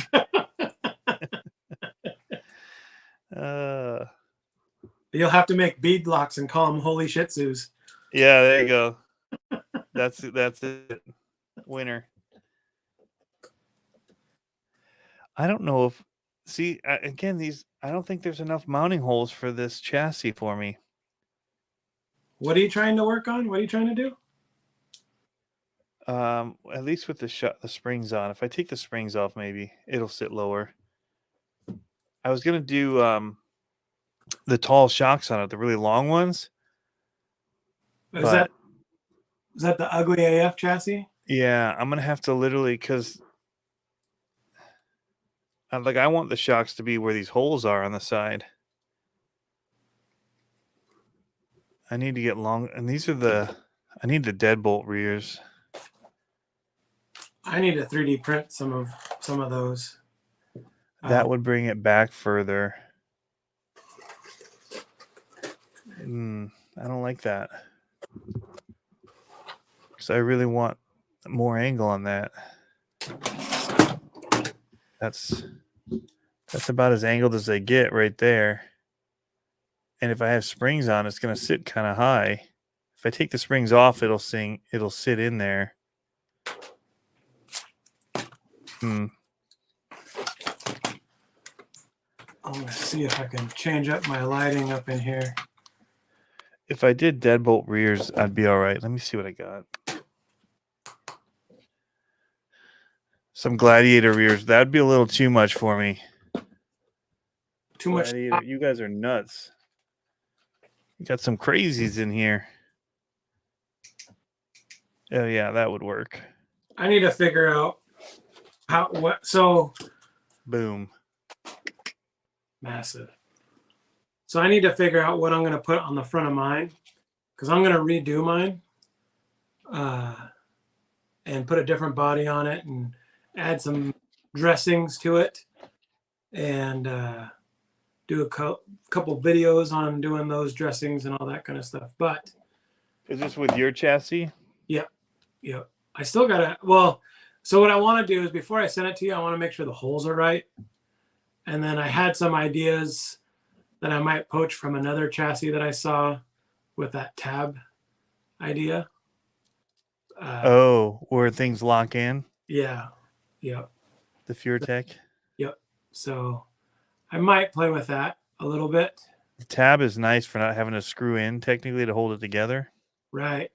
Uh You'll have to make beadlocks and call them holy shih tzus. Yeah, there you go. That's it. Winner. I don't know if again I don't think there's enough mounting holes for this chassis for me. What are you trying to work on? What are you trying to do? At least with the springs on. If I take the springs off, maybe it'll sit lower. I was gonna do the tall shocks on it, the really long ones. Is that the ugly AF chassis? Yeah, I'm gonna have to literally because I want the shocks to be where these holes are on the side. I need to get long, and I need the deadbolt rears. I need to 3D print some of those. That would bring it back further. I don't like that. Because I really want more angle on that. That's about as angled as they get right there. And if I have springs on, it's going to sit kind of high. If I take the springs off, it'll sit in there. I'm going to see if I can change up my lighting up in here. If I did deadbolt rears, I'd be all right. Let me see what I got. Some gladiator rears. That'd be a little too much for me. Too much. Gladiator, you guys are nuts. You got some crazies in here. Oh yeah, that would work. I need to figure out what. So boom. Massive. So I need to figure out what I'm going to put on the front of mine, because I'm going to redo mine and put a different body on it and add some dressings to it and do a couple videos on doing those dressings and all that kind of stuff. But is this with your chassis? Yep. I still got to, well, so what I want to do is before I send it to you, I want to make sure the holes are right. And then I had some ideas that I might poach from another chassis that I saw with that tab idea. Where things lock in? Yeah. Yep. The FureTech? Yep. So I might play with that a little bit. The tab is nice for not having to screw in technically to hold it together. Right.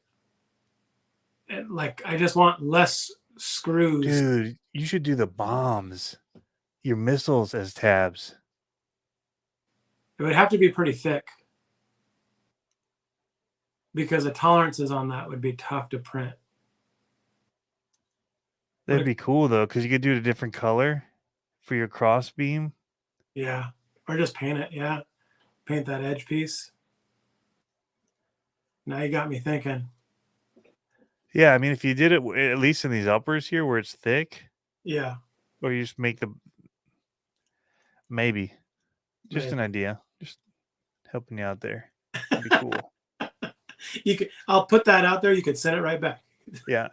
And like, I just want less screws. Dude, you should do the bombs, your missiles as tabs. It would have to be pretty thick because the tolerances on that would be tough to print. That'd be cool though, because you could do it a different color for your cross beam. Yeah. Or just paint it. Yeah. Paint that edge piece. Now you got me thinking. Yeah, I mean, if you did it at least in these uppers here where it's thick. Yeah. Or you just make the maybe. Just an idea. Just helping you out there. That'd be cool. I'll put that out there. You could send it right back. Yeah.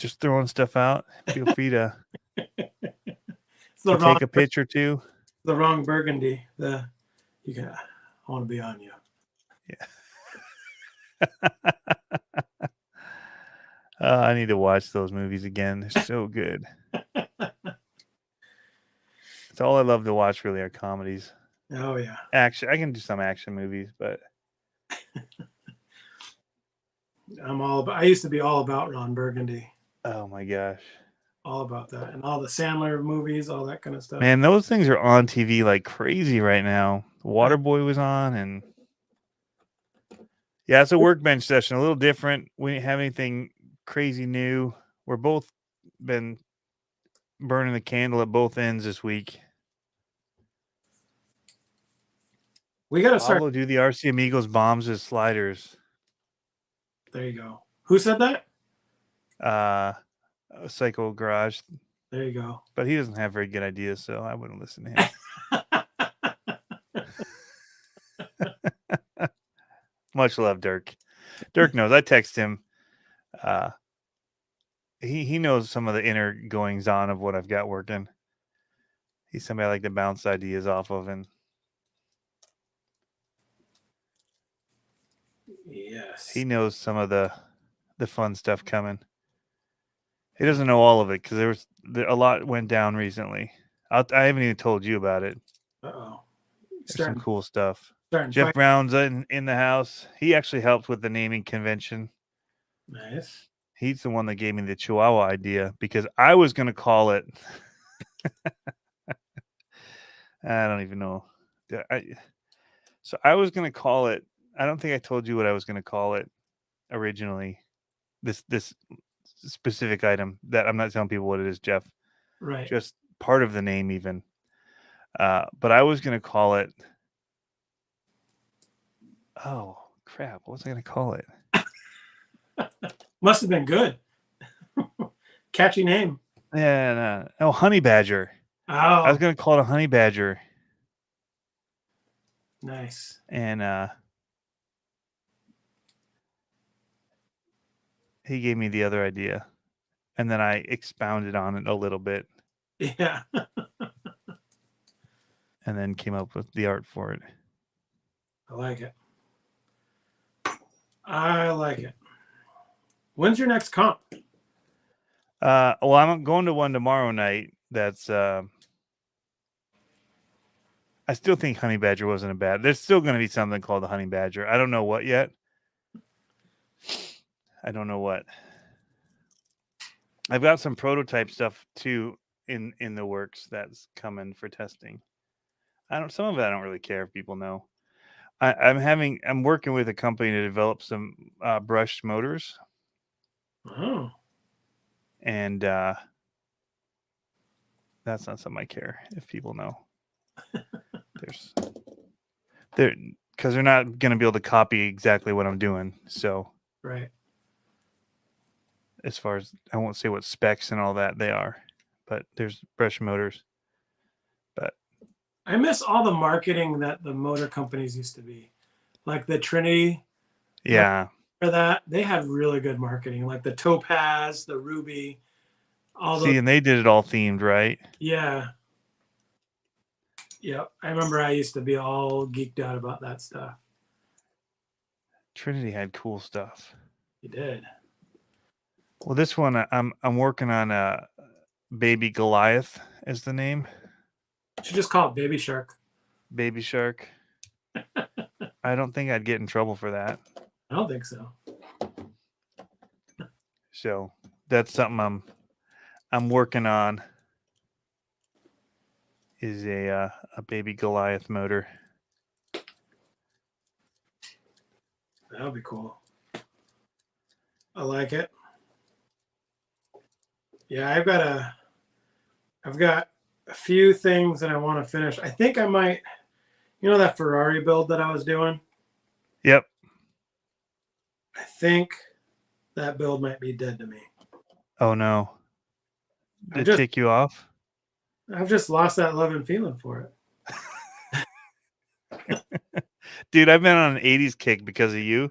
just throwing stuff out. Feel free to take a picture too. The wrong burgundy. I want to be on you. Yeah. I need to watch those movies again. They're so good. It's all I love to watch really are comedies. Oh yeah. Action. I can do some action movies, but I used to be all about Ron Burgundy. Oh my gosh. All about that. And all the Sandler movies, all that kind of stuff. Man, those things are on TV like crazy right now. Waterboy was on, and yeah, it's a workbench session. A little different. We didn't have anything crazy new. We're both been burning the candle at both ends this week. We got to start. Pablo do the RC Amigos bombs as sliders. There you go. Who said that? Psycho Garage. There you go. But he doesn't have very good ideas, so I wouldn't listen to him. Much love, Dirk. Dirk knows. I text him. He knows some of the inner goings on of what I've got working. He's somebody I like to bounce ideas off of, and yes, he knows some of the fun stuff coming. He doesn't know all of it because a lot went down recently. I haven't even told you about it. Uh-oh. There's some cool stuff. Jeff Brown's in the house. He actually helped with the naming convention. Nice. He's the one that gave me the Chihuahua idea because I was going to call it. I don't even know. So I was going to call it. I don't think I told you what I was going to call it originally. This specific item that I'm not telling people what it is, Jeff. Right. Just part of the name even. But I was going to call it. Oh, crap. What was I going to call it? Must have been good. Catchy name. Yeah. No. Oh, Honey Badger. Oh. I was going to call it a Honey Badger. Nice. And he gave me the other idea. And then I expounded on it a little bit. Yeah. And then came up with the art for it. I like it. I like it. When's your next comp? Well, I'm going to one tomorrow night. That's I I still think Honey Badger wasn't a bad. There's still going to be something called the Honey Badger. I don't know what yet. I don't know what. I've got some prototype stuff too in the works that's coming for testing. Some of it I don't really care if people know. I'm working with a company to develop some brushed motors. Oh. And that's not something I care if people know. Because they're not going to be able to copy exactly what I'm doing. So, right. As far as I won't say what specs and all that they are, but there's brush motors. But I miss all the marketing that the motor companies used to be, like the Trinity. yeah, For that, they had really good marketing, like the Topaz, the Ruby, all those. see, and they did it all themed, right? Yeah. Yep. I remember I used to be all geeked out about that stuff. Trinity had cool stuff. You did. Well, this one I'm working on Baby Goliath is the name. You should just call it Baby Shark. Baby Shark. I don't think I'd get in trouble for that. I don't think so. So that's something I'm working on. Is a Baby Goliath motor. That would be cool. I like it. Yeah, I've got a few things that I want to finish. I think I might, that Ferrari build that I was doing? Yep. I think that build might be dead to me. Oh no. Did it take you off? I've just lost that love and feeling for it. Dude, I've been on an 80s kick because of you.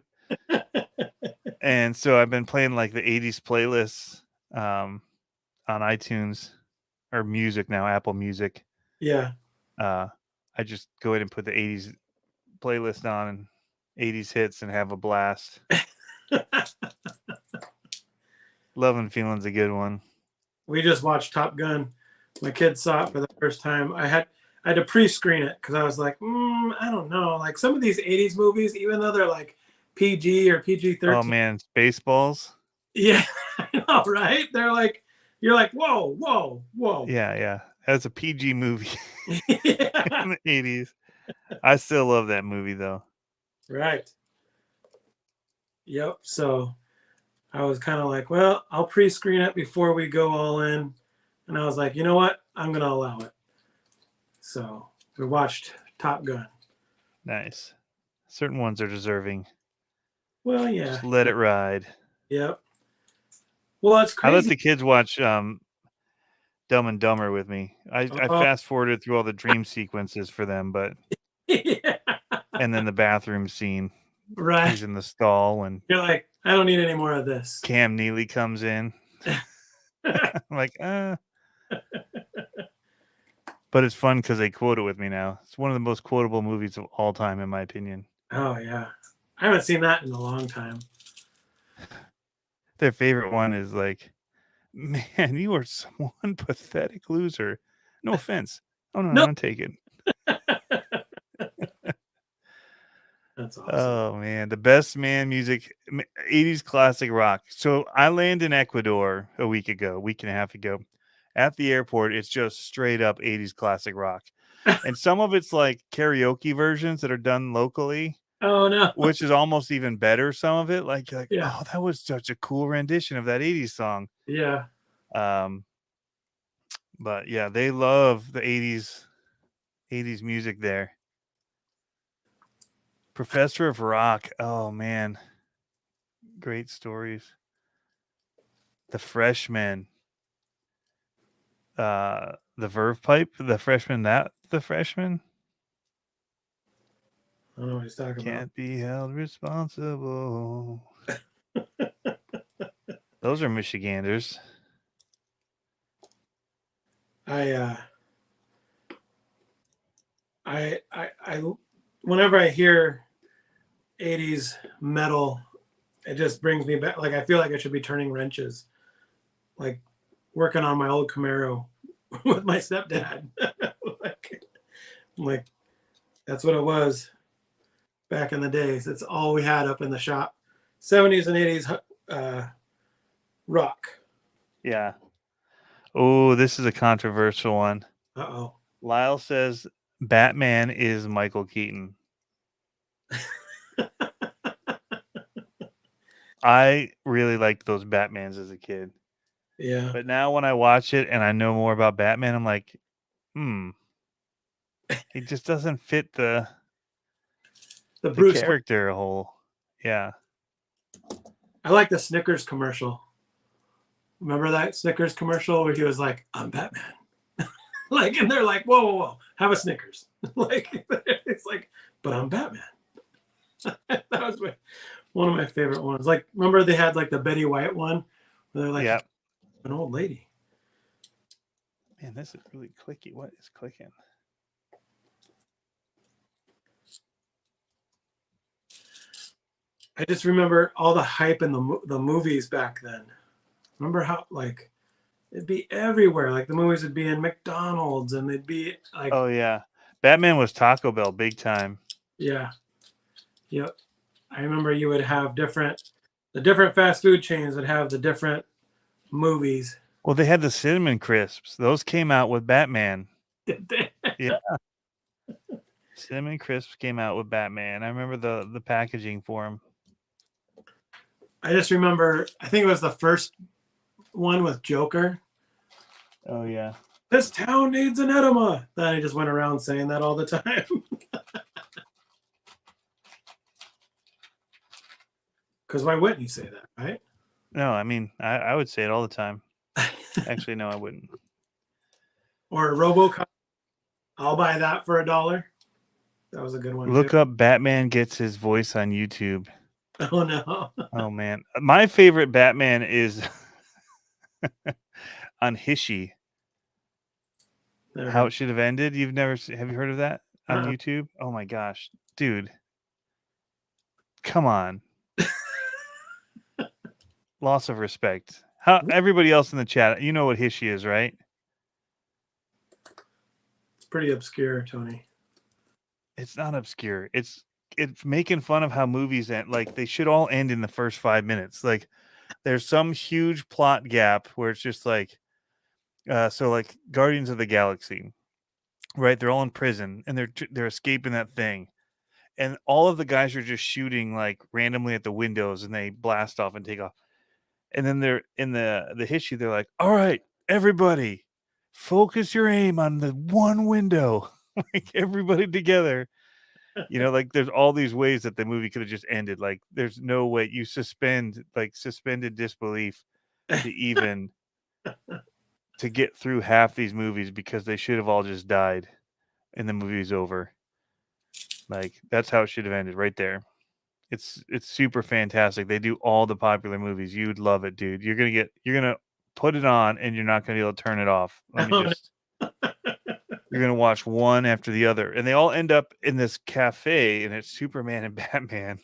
And so I've been playing like the 80s playlists on iTunes or music now, Apple Music. Yeah. I just go ahead and put the 80s playlist on and 80s hits and have a blast. Love and Feeling's a good one. We just watched Top Gun. My kids saw it for the first time. I had to pre-screen it because I was like, I don't know. Like some of these 80s movies, even though they're like PG or PG-13. Oh man, Spaceballs. Yeah, I know, right? They're like, you're like, whoa, whoa, whoa. Yeah. That's a PG movie in the 80s. I still love that movie though. Right. Yep. So I was kind of like, well, I'll pre-screen it before we go all in. And I was like, you know what? I'm going to allow it. So we watched Top Gun. Nice. Certain ones are deserving. Well, yeah. Just let it ride. Yep. Well, it's crazy. I let the kids watch Dumb and Dumber with me. I fast forwarded through all the dream sequences for them, but yeah. And then the bathroom scene. Right. He's in the stall and you're like, I don't need any more of this. Cam Neely comes in. I'm like, But it's fun because they quote it with me now. It's one of the most quotable movies of all time, in my opinion. Oh, yeah. I haven't seen that in a long time. Their favorite one is like, man, you are one pathetic loser. No offense. Oh, no, don't take it. That's awesome. Oh, man. The best man music, 80s classic rock. So I landed in Ecuador a week and a half ago. At the airport, it's just straight up 80s classic rock. And some of it's like karaoke versions that are done locally. Oh, no. Which is almost even better, some of it. Like yeah. Oh, that was such a cool rendition of that 80s song. Yeah. But yeah, they love the 80s music there. Professor of Rock. Oh, man. Great stories. The Freshman. The Verve Pipe. The Freshman. The Freshman. I don't know what he's talking about. Can't be held responsible. Those are Michiganders. I whenever I hear 80s metal, it just brings me back. Like I feel like I should be turning wrenches, like working on my old Camaro with my stepdad. like That's what it was back in the days. That's all we had up in the shop. 70s and 80s rock. Yeah. Oh, this is a controversial one. Uh-oh. Lyle says Batman is Michael Keaton. I really liked those Batmans as a kid. Yeah. But now when I watch it and I know more about Batman, I'm like, he just doesn't fit the Bruce character a whole. Yeah. I like the Snickers commercial. Remember that Snickers commercial where he was like, I'm Batman. Like, and they're like, whoa, whoa, whoa, have a Snickers. Like, it's like, but I'm Batman. That was one of my favorite ones. Like, remember they had like the Betty White one where they're like, an old lady. Man, this is really clicky. What is clicking? I just remember all the hype in the movies back then. Remember how like it'd be everywhere. Like the movies would be in McDonald's and they'd be like, oh yeah, Batman was Taco Bell big time. Yeah. Yep. I remember you would have the different fast food chains would have the different movies. Well, they had the cinnamon crisps. Those came out with Batman. Yeah. Cinnamon crisps came out with Batman. I remember the packaging for them. I just remember, I think it was the first one with Joker. Oh yeah. This town needs an enema. Then I just went around saying that all the time. Because why wouldn't you say that, right? No, I mean, I would say it all the time. Actually, no, I wouldn't. Or RoboCop. I'll buy that for $1. That was a good one. Look up Batman gets his voice on YouTube. Oh no. Oh man, my favorite Batman is on Hishy. How it should have ended. Have you heard of that on YouTube? Oh my gosh, dude, come on. Loss of respect. How everybody else in the chat, you know what Hishy is, right? It's pretty obscure, Tony. It's not obscure. It's making fun of how movies end. Like they should all end in the first 5 minutes. Like there's some huge plot gap where it's just like, so like Guardians of the Galaxy, right? They're all in prison and they're escaping that thing, and all of the guys are just shooting like randomly at the windows, and they blast off and take off. And then they're in the Hishy. They're like, all right, everybody, focus your aim on the one window. Like everybody together. You know, like there's all these ways that the movie could have just ended. Like there's no way you suspended disbelief to even to get through half these movies because they should have all just died and the movie's over. Like that's how it should have ended right there. It's super fantastic. They do all the popular movies. You'd love it, dude. You're gonna put it on and you're not gonna be able to turn it off. You're gonna watch one after the other, and they all end up in this cafe, and it's Superman and Batman,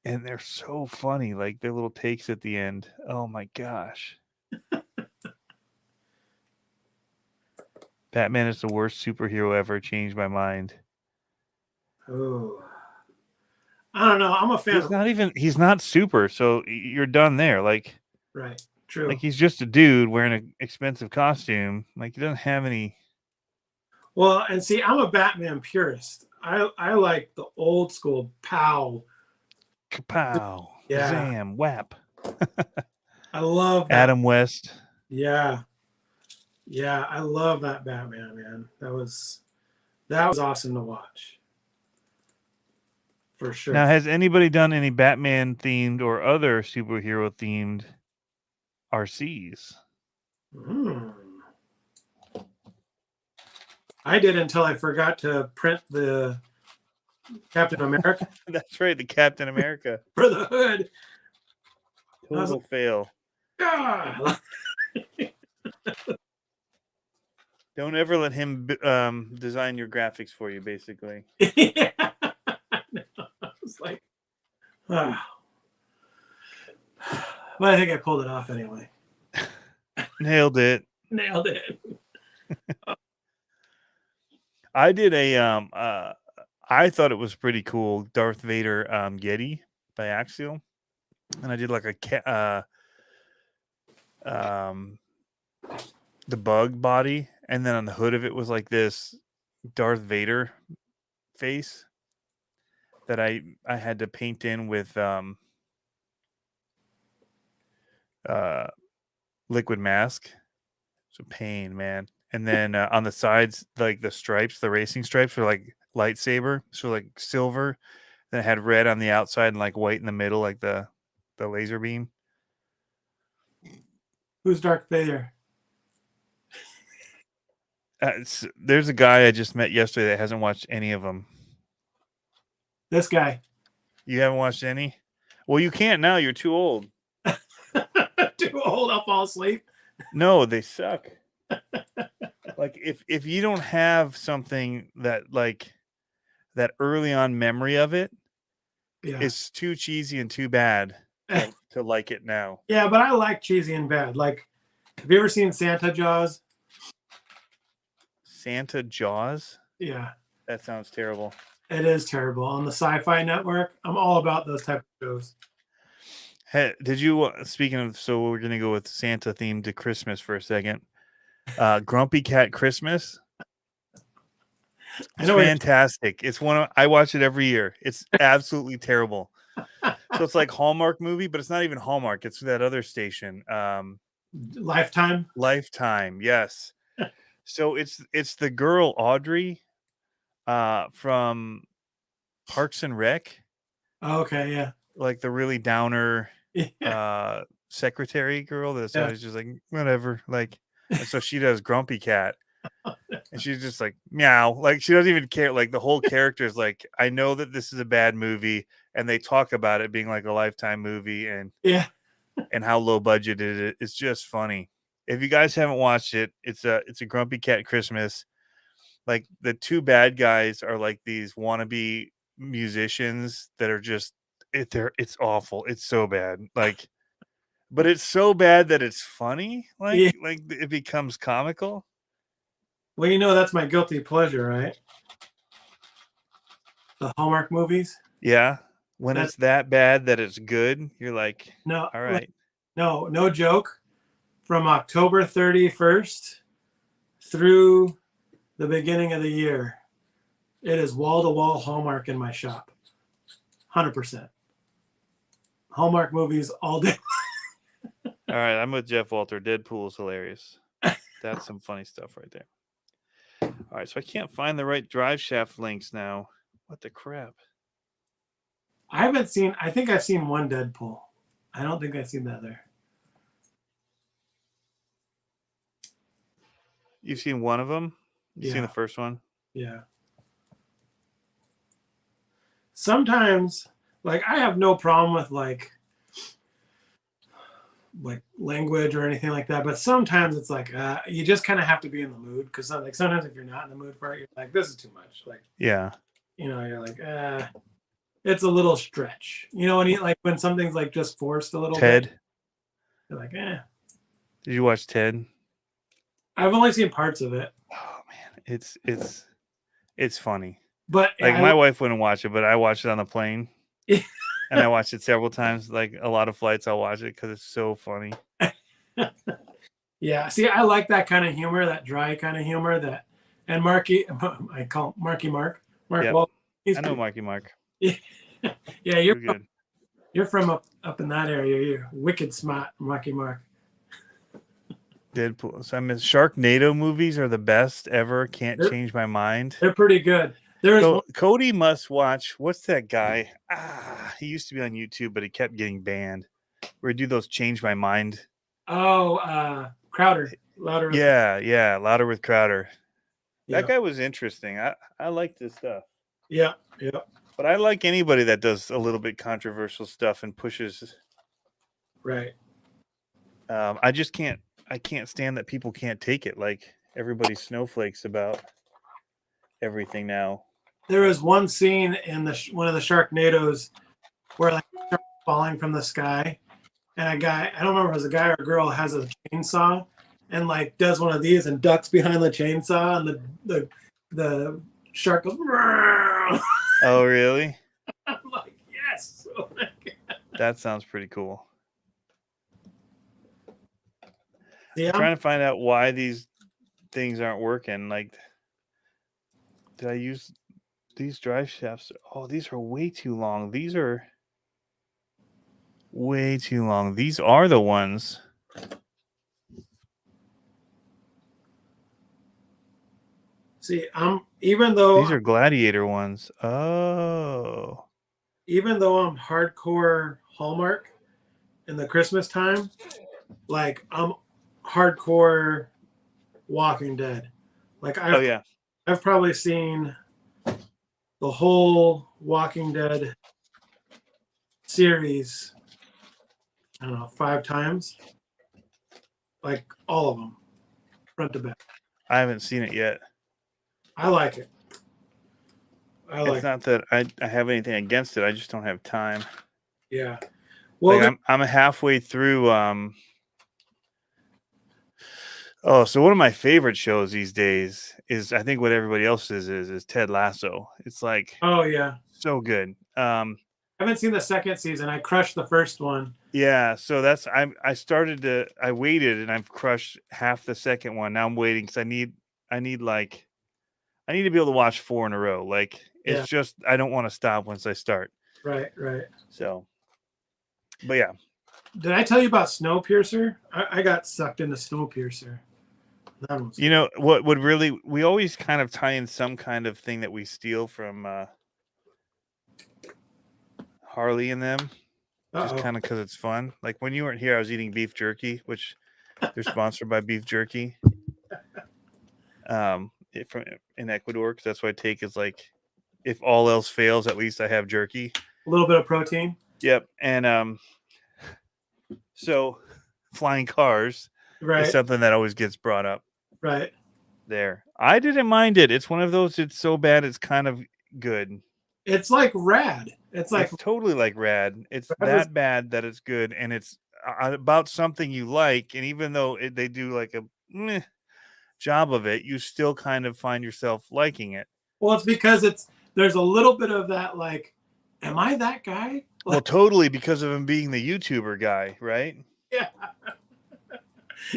and they're so funny. Like their little takes at the end. Oh my gosh, Batman is the worst superhero ever. Changed my mind. Oh, I don't know. I'm a fan. He's not super. So you're done there. Like right, true. Like he's just a dude wearing an expensive costume. Like he doesn't have any. Well, and see, I'm a Batman purist. I like the old school pow. Kapow. Yeah. Zam. Whap. I love that. Adam West. Yeah. Yeah, I love that Batman, man. That was awesome to watch. For sure. Now, has anybody done any Batman themed or other superhero themed RCs? I did until I forgot to print the Captain America. That's right, the Captain America. For the hood. Total fail. Ah! Don't ever let him design your graphics for you, basically. Yeah. I was like, but I think I pulled it off anyway. Nailed it. Nailed it. I did I thought it was pretty cool. Darth Vader Yeti by Axial, and I did like the bug body, and then on the hood of it was like this Darth Vader face that I had to paint in with liquid mask. It's a pain, man. And then on the sides, like the stripes, the racing stripes were like lightsaber, so like silver. Then it had red on the outside and like white in the middle, like the laser beam. Who's Darth Vader? There's a guy I just met yesterday that hasn't watched any of them. This guy. You haven't watched any? Well, you can't now. You're too old. Too old, I'll fall asleep. No, they suck. Like if you don't have something that like that early on memory of it, Yeah. it's too cheesy and too bad to like it now. Yeah, but I like cheesy and bad. Like, have you ever seen Santa Jaws? Santa Jaws? Yeah. That sounds terrible. It is terrible. On the Sci-Fi Network, I'm all about those type of shows. Hey, did you speaking of, so we're gonna go with Santa themed to Christmas for a second. Grumpy Cat Christmas. It's fantastic. It's I watch it every year. It's absolutely terrible. So it's like Hallmark movie, but it's not even Hallmark. It's that other station. Lifetime. Lifetime, yes. So it's the girl Audrey from Parks and Rec. Oh, okay, yeah. Like the really downer secretary girl that's always just like whatever. Like, and so she does Grumpy Cat. And she's just like meow, like she doesn't even care. Like the whole character is like, I know that this is a bad movie, and they talk about it being like a Lifetime movie, and and how low budget it is. It's just funny. If you guys haven't watched it, it's a Grumpy Cat Christmas. Like the two bad guys are like these wannabe musicians that are just it's awful. It's so bad. Like, but it's so bad that it's funny. Like it becomes comical. Well, you know that's my guilty pleasure, right? The Hallmark movies. Yeah. When it's that bad that it's good, you're like, no, all right. No joke. From October 31st through the beginning of the year, it is wall-to-wall Hallmark in my shop. 100%. Hallmark movies all day. All right, I'm with Jeff Walter. Deadpool is hilarious. That's some funny stuff right there. All right, so I can't find the right drive shaft links now. What the crap? I think I've seen one Deadpool. I don't think I've seen the other. You've seen one of them? You've seen the first one? Yeah. Sometimes, like, I have no problem with like language or anything like that, but sometimes it's like you just kind of have to be in the mood, because like sometimes if you're not in the mood for it, you're like, this is too much. Like, yeah, you know, you're like, it's a little stretch. You know, when something's like just forced a little Ted. bit, you're like, Did you watch Ted? I've only seen parts of it. Oh man, it's funny. But like my wife wouldn't watch it, but I watched it on the plane. And I watched it several times. Like a lot of flights, I'll watch it because it's so funny. Yeah, see, I like that kind of humor, that dry kind of humor. And Marky, I call Marky Mark. Yep. Well, I know Marky Mark. Yeah, you're good. You're from up in that area. You're wicked smart, Marky Mark. Deadpool. So I mean, Sharknado movies are the best ever. Can't change my mind. They're pretty good. Cody must watch. What's that guy? He used to be on YouTube, but he kept getting banned. Where he do those change my mind. Oh, Crowder. Louder. Yeah. Louder with Crowder. Yeah. That guy was interesting. I like this stuff. Yeah. But I like anybody that does a little bit controversial stuff and pushes. Right. I just can't. I can't stand that people can't take it. Like everybody's snowflakes about everything now. There was one scene in one of the Sharknadoes where like falling from the sky, and a guy, I don't remember if it was a guy or a girl, has a chainsaw and like does one of these and ducks behind the chainsaw, and the the shark goes. Oh, really? I'm like, yes. That sounds pretty cool. Yeah, I'm trying to find out why these things aren't working. Like, did I use these drive shafts? Oh, these are way too long. These are way too long. These are the ones. see, even though These are Gladiator ones. Oh. even though I'm hardcore Hallmark in the Christmas time, like I'm hardcore Walking Dead. Like Oh, yeah. I've probably seen the whole Walking Dead series, I don't know, 5 times. Like all of them, front to back. I haven't seen it yet. I like it. It's not that I have anything against it. I just don't have time. Yeah. Well, like I'm halfway through. So one of my favorite shows these days is, I think what everybody else is Ted Lasso. It's like, oh yeah, so good. I haven't seen the second season. I crushed the first one. Yeah, so I waited and I've crushed half the second one. Now I'm waiting because I need to be able to watch 4 in a row. Like, it's just, I don't want to stop once I start. Right. So, but yeah. Did I tell you about Snowpiercer? I got sucked into Snowpiercer. That was What would really, we always kind of tie in some kind of thing that we steal from Harley and them. Just kind of because it's fun. Like when you weren't here, I was eating beef jerky, which they're sponsored by beef jerky. From in Ecuador, because that's what I take is like, if all else fails, at least I have jerky. A little bit of protein. Yep, and so flying cars is something that always gets brought up. Right. There, I didn't mind it. It's one of those. It's so bad, it's kind of good. It's like Rad. It's totally like Rad. It's that bad that it's good, and it's about something you like. And even though they do like a job of it, you still kind of find yourself liking it. Well, it's because there's a little bit of that, like, am I that guy? Like, well, totally, because of him being the YouTuber guy, right? Yeah.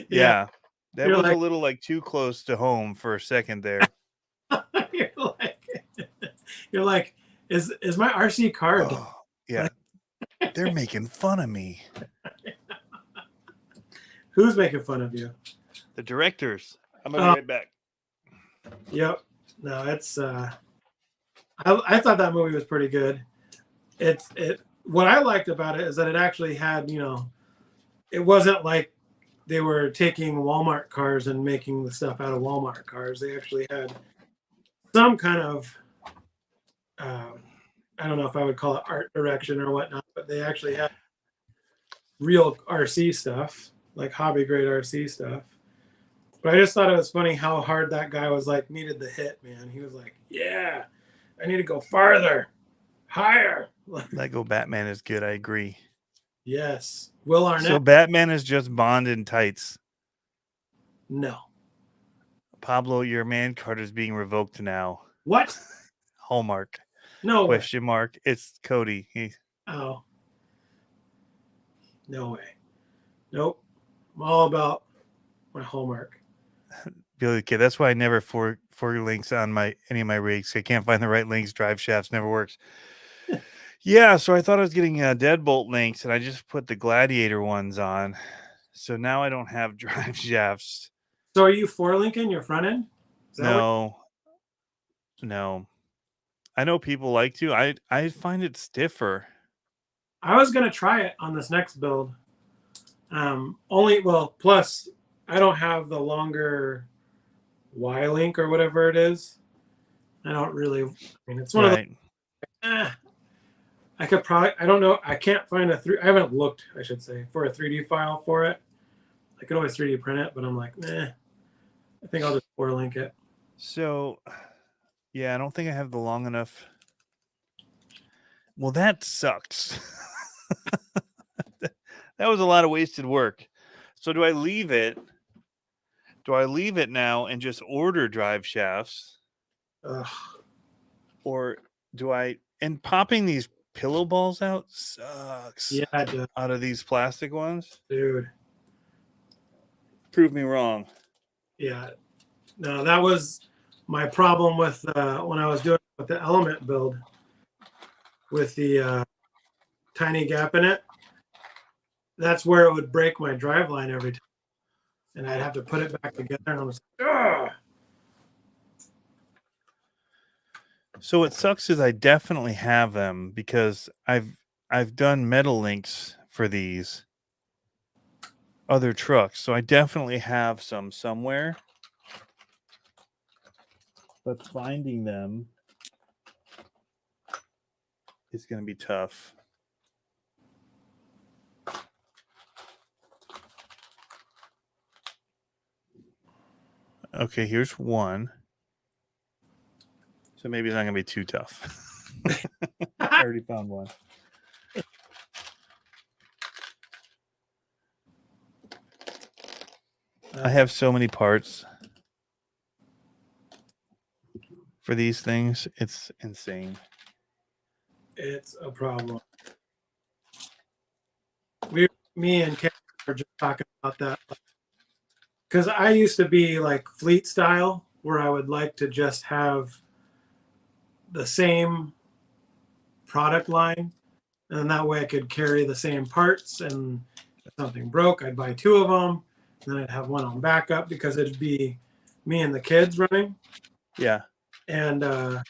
Yeah. That was a little like too close to home for a second there. You're like, is my RC card? Oh, yeah. They're making fun of me. Who's making fun of you? The directors. I'm gonna be right back. Yep. No, it's I thought that movie was pretty good. What I liked about it is that it actually had, it wasn't like they were taking Walmart cars and making the stuff out of Walmart cars. They actually had some kind of I don't know if I would call it art direction or whatnot, but they actually had real RC stuff, like hobby grade RC stuff. But I just thought it was funny how hard that guy was, like, needed the hit, man. He was like, yeah, I need to go farther, higher. Lego Batman is good. I agree. Yes. Will Arnett. So Batman is just Bond in tights. No. Pablo, your man card is being revoked now. What? Hallmark. No question mark. It's Cody. Oh. No way. Nope. I'm all about my Hallmark. Billy Kid. That's why I never for links on any of my rigs. I can't find the right links. Drive shafts never works. Yeah, so I thought I was getting deadbolt links, and I just put the Gladiator ones on. So now I don't have drive shafts. So are you linking your front end? No. I know people like to. I find it stiffer. I was gonna try it on this next build. Plus I don't have the longer Y-link or whatever it is. I don't really. I mean, it's one of the. I could probably. I don't know. I can't find I haven't looked, I should say, for a 3D file for it. I could always 3D print it, but I'm like, I think I'll just link it. So, yeah, I don't think I have the long enough. Well, that sucks. That was a lot of wasted work. So do I leave it? Do I leave it now and just order drive shafts? Ugh. Or do I? And popping these pillow balls out sucks. Yeah, Out of these plastic ones. dude. Prove me wrong. Yeah. No, that was my problem with when I was doing with the element build with the tiny gap in it. That's where it would break my drive line every time, and I'd have to put it back together, and I was like, ugh. So what sucks is I definitely have them because I've done metal links for these other trucks. So I definitely have some somewhere. But finding them is going to be tough. Okay, here's one. So maybe it's not going to be too tough. I already found one. I have so many parts for these things. It's insane. It's a problem. Me and Ken were just talking about that because I used to be like fleet style, where I would like to just have the same product line, and that way I could carry the same parts. And if something broke, I'd buy two of them, and then I'd have one on backup because it'd be me and the kids running. Yeah. And I'm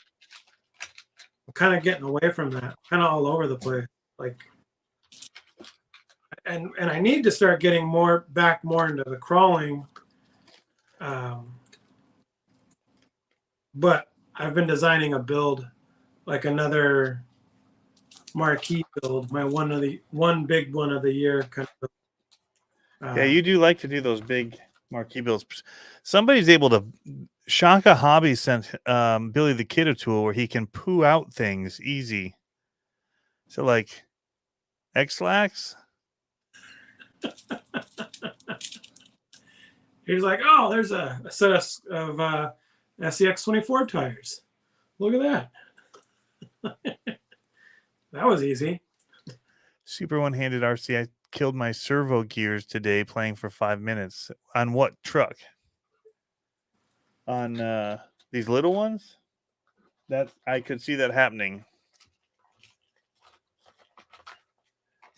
kind of getting away from that, kind of all over the place. Like, and I need to start getting more into the crawling. But I've been designing a build, like another marquee build, my one big one of the year kind of. Yeah, you do like to do those big marquee builds. Somebody's able to. Shaka Hobby sent Billy the Kid a tool where he can poo out things easy. So like X-Lax. He's like, oh, there's a set of SEX 24 tires. Look at that. That was easy. Super one-handed RC. I killed my servo gears today playing for 5 minutes. On what truck? On these little ones? That I could see that happening.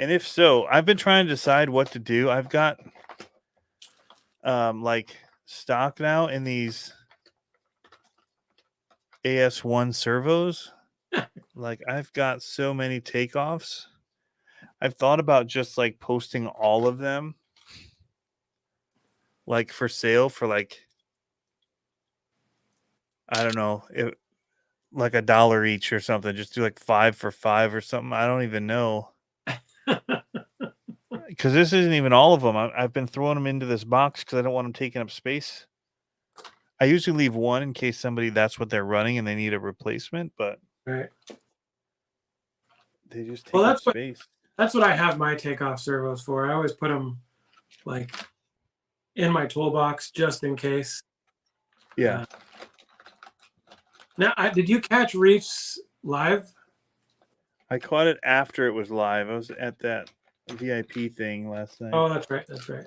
And if so, I've been trying to decide what to do. I've got like stock now in these AS1 servos. Like I've got so many takeoffs. I've thought about just like posting all of them like for sale for like I don't know, like $1 each or something. Just do like 5 for 5 or something. I don't even know. Because this isn't even all of them. I've been throwing them into this box because I don't want them taking up space. I usually leave one in case somebody that's what they're running and they need a replacement, but Right. they just take up space. That's what I have my takeoff servos for. I always put them like in my toolbox just in case. Yeah. Now, did you catch Reefs live? I caught it after it was live. I was at that VIP thing last night. Oh, that's right. That's right.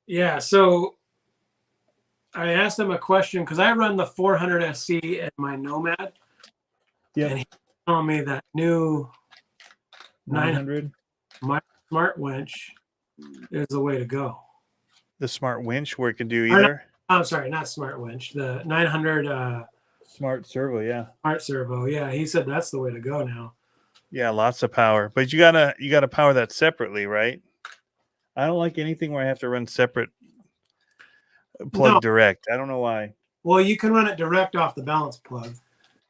Yeah. So I asked him a question because I run the 400 SC in my Nomad. Yeah. And he told me that new 900 smart winch is the way to go. The smart winch where it can do either? I'm sorry, not smart winch. The 900 smart servo, yeah. Smart servo. Yeah, he said that's the way to go now. Yeah, lots of power. But you gotta power that separately, right? I don't like anything where I have to run separate plug direct. I don't know why. Well, you can run it direct off the balance plug.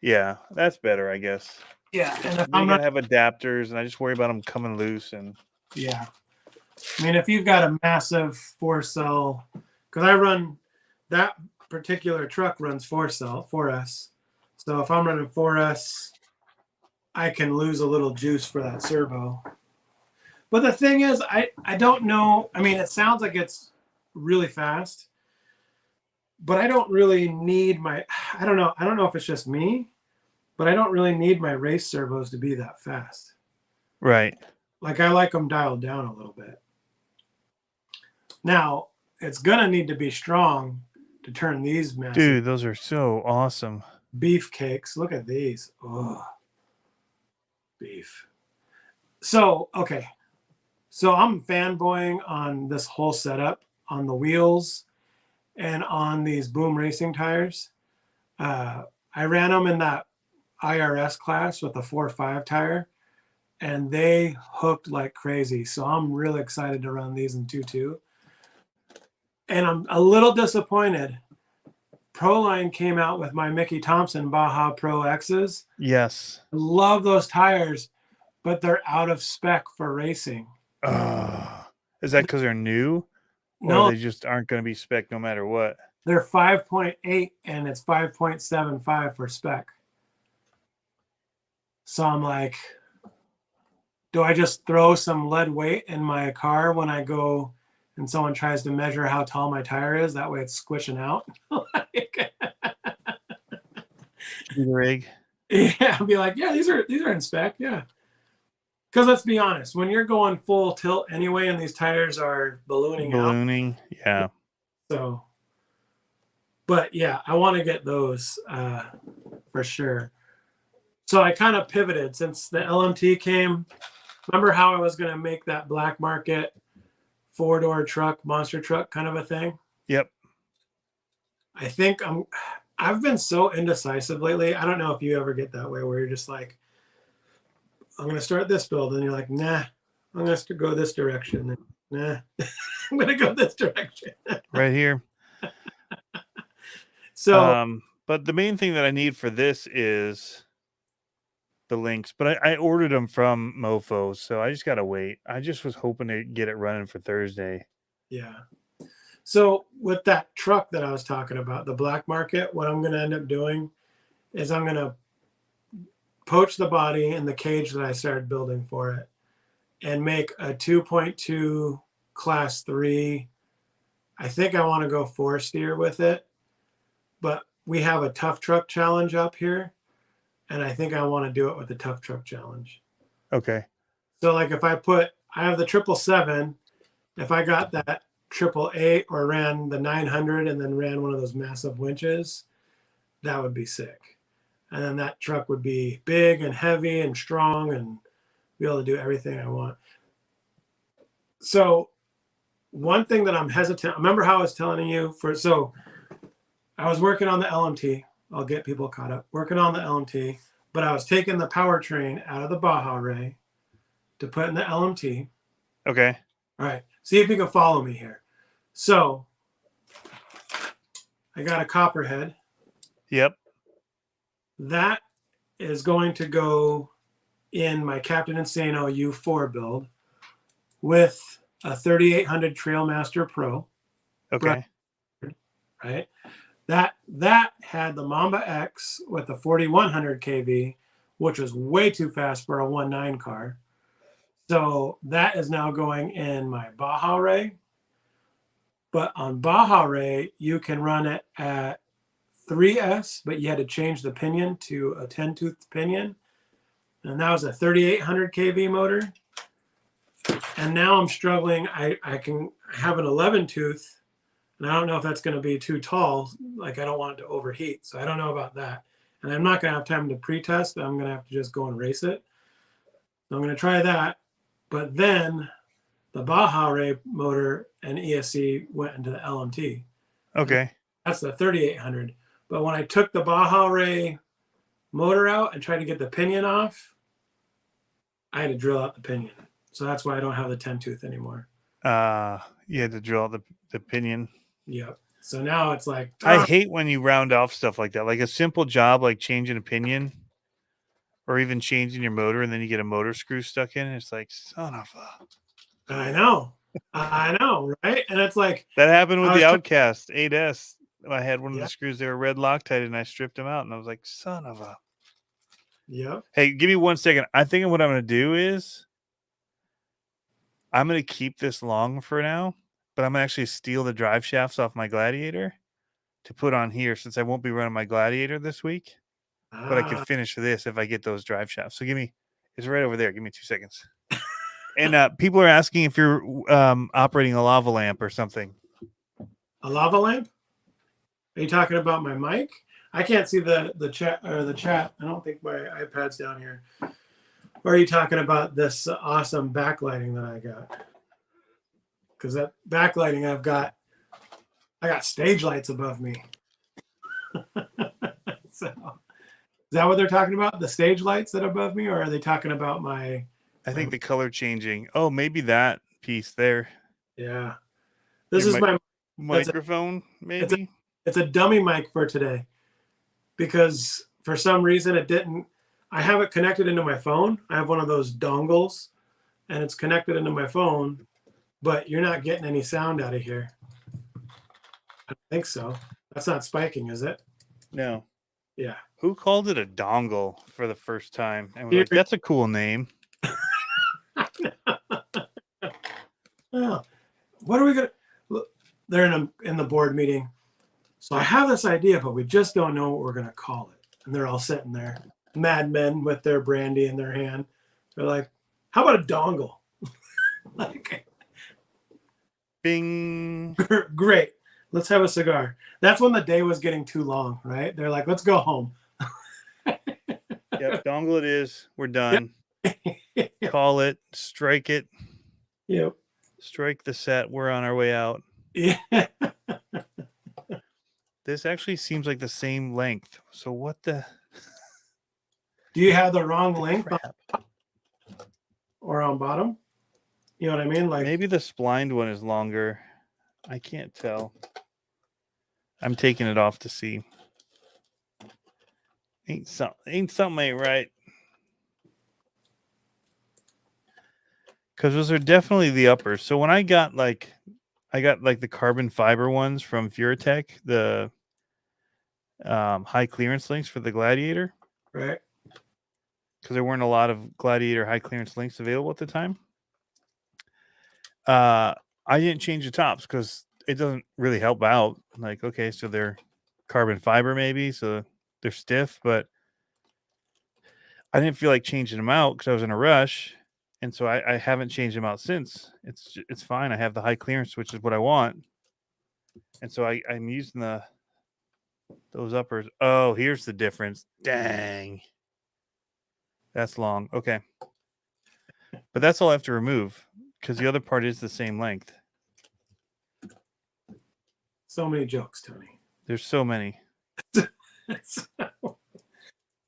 Yeah, that's better, I guess. Yeah, and if I'm gonna have adapters, and I just worry about them coming loose. And yeah, I mean, if you've got a massive 4-cell, because I run that particular truck runs 4S. So if I'm running 4S, I can lose a little juice for that servo. But the thing is, I don't know. I mean, it sounds like it's really fast, but I don't really need my, I don't know if it's just me, but I don't really need my race servos to be that fast. Right. Like I like them dialed down a little bit. Now, it's going to need to be strong to turn these massive. Dude, those are so awesome. Beefcakes. Look at these. Oh, beef. So, okay. So I'm fanboying on this whole setup, on the wheels and on these Boom Racing tires. I ran them in that IRS class with a 4.5 tire, and they hooked like crazy. So I'm really excited to run these in 2.2. And I'm a little disappointed. Proline came out with my Mickey Thompson Baja Pro X's. Yes. I love those tires, but they're out of spec for racing. Is that because they're new? No, or they just aren't going to be spec no matter what? They're 5.8 and it's 5.75 for spec. So I'm like, do I just throw some lead weight in my car when I go and someone tries to measure how tall my tire is? That way it's squishing out. Rig. Yeah, I'll be like, yeah, these are in spec, yeah. Because let's be honest, when you're going full tilt anyway, and these tires are ballooning out. Yeah. So, but yeah, I want to get those for sure. So I kind of pivoted since the LMT came. Remember how I was going to make that black market 4-door truck, monster truck kind of a thing? Yep. I think I've been so indecisive lately. I don't know if you ever get that way where you're just like, I'm going to start this build. And you're like, nah, I'm going to go this direction. Nah, I'm going to go this direction. Right here. So, but the main thing that I need for this is the links, but I ordered them from Mofo, so I just got to wait. I just was hoping to get it running for Thursday. Yeah. So with that truck that I was talking about, the black market, what I'm going to end up doing is I'm going to poach the body and the cage that I started building for it and make a 2.2 class 3. I think I want to go 4-steer with it, but we have a tough truck challenge up here, and I think I want to do it with the tough truck challenge. Okay. So like if I have the 777, if I got that 888 or ran the 900 and then ran one of those massive winches, that would be sick. And then that truck would be big and heavy and strong and be able to do everything I want. So one thing that I'm hesitant, remember how I was telling you so I was working on the LMT. I'll get people caught up. Working on the LMT, but I was taking the powertrain out of the Baja Ray to put in the LMT. Okay. All right. See if you can follow me here. So I got a copperhead. Yep. That is going to go in my Captain Insano U4 build with a 3800 Trailmaster Pro. Okay. Right. That had the Mamba X with a 4100 kV, which was way too fast for a 1.9 car. So that is now going in my Baja Ray. But on Baja Ray, you can run it at 3S, but you had to change the pinion to a 10-tooth pinion. And that was a 3800 kV motor. And now I'm struggling. I have an 11-tooth, and I don't know if that's going to be too tall. Like, I don't want it to overheat. So I don't know about that. And I'm not going to have time to pre-test. I'm going to have to just go and race it. So I'm going to try that. But then the Baja Ray motor and ESC went into the LMT. Okay. That's the 3800. But when I took the Baja Ray motor out and tried to get the pinion off, I had to drill out the pinion. So that's why I don't have the 10-tooth anymore. You had to drill out the pinion. Yep. So now it's like, I hate when you round off stuff like that. Like a simple job like changing a pinion or even changing your motor and then you get a motor screw stuck in. It's like, son of a... I know, right? And it's like... That happened with the Outcast 8S. I had one of the screws, they were red Loctite, and I stripped them out, and I was like, son of a... Yep. Hey, give me 1 second. I think what I'm going to do is I'm going to keep this long for now, but I'm going to actually steal the drive shafts off my Gladiator. to put on here since I won't be running my Gladiator this week. But I could finish this if I get those drive shafts. So it's right over there. Give me 2 seconds. And people are asking if you're operating a lava lamp or something. A lava lamp? Are you talking about my mic? I can't see the chat or the chat. I don't think my iPad's down here. Or are you talking about this awesome backlighting that I got? Because that backlighting I got stage lights above me. So is that what they're talking about? The stage lights that are above me, or are they talking about my? I think the color changing. Oh, maybe that piece there. Yeah, this Your is my microphone. Maybe it's a dummy mic for today because for some reason it didn't. I have it connected into my phone. I have one of those dongles, and it's connected into my phone, but you're not getting any sound out of here. I don't think so. That's not spiking, is it? No. Yeah. Who called it a dongle for the first time? And we're like, that's a cool name. Oh, what are we gonna? Look, they're in the board meeting. So I have this idea, but we just don't know what we're gonna call it. And they're all sitting there, madmen with their brandy in their hand. They're like, "How about a dongle?" Like, bing. Great. Let's have a cigar. That's when the day was getting too long, right? They're like, let's go home. Yep, dongle it is. We're done. Yep. Call it. Strike it. Yep. Strike the set. We're on our way out. Yeah. This actually seems like the same length. So what the? Do you have the wrong length crap? Or on bottom? You know what I mean? Like maybe the splined one is longer. I can't tell. I'm taking it off to see. Ain't something ain't right. Because those are definitely the uppers. So when I got like the carbon fiber ones from Furatech, the high clearance links for the Gladiator. right. Because there weren't a lot of Gladiator high clearance links available at the time. I didn't change the tops because it doesn't really help out. Like, okay, so they're carbon fiber maybe, so they're stiff, but I didn't feel like changing them out because I was in a rush, and so I haven't changed them out since. It's fine. I have the high clearance, which is what I want, and so I'm using those uppers. Oh, here's the difference. Dang, that's long. Okay, but that's all I have to remove because the other part is the same length. So many jokes, Tony. There's so many.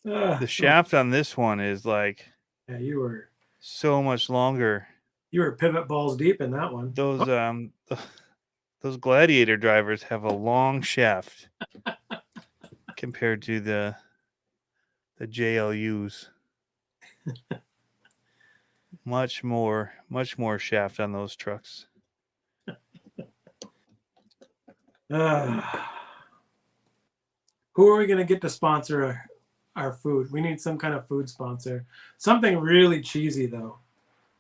The shaft on this one is like you were so much longer. You were pivot balls deep in that one. Those Gladiator drivers have a long shaft compared to the JLUs. much more shaft on those trucks. Who are we going to get to sponsor our food? We need some kind of food sponsor. Something really cheesy, though.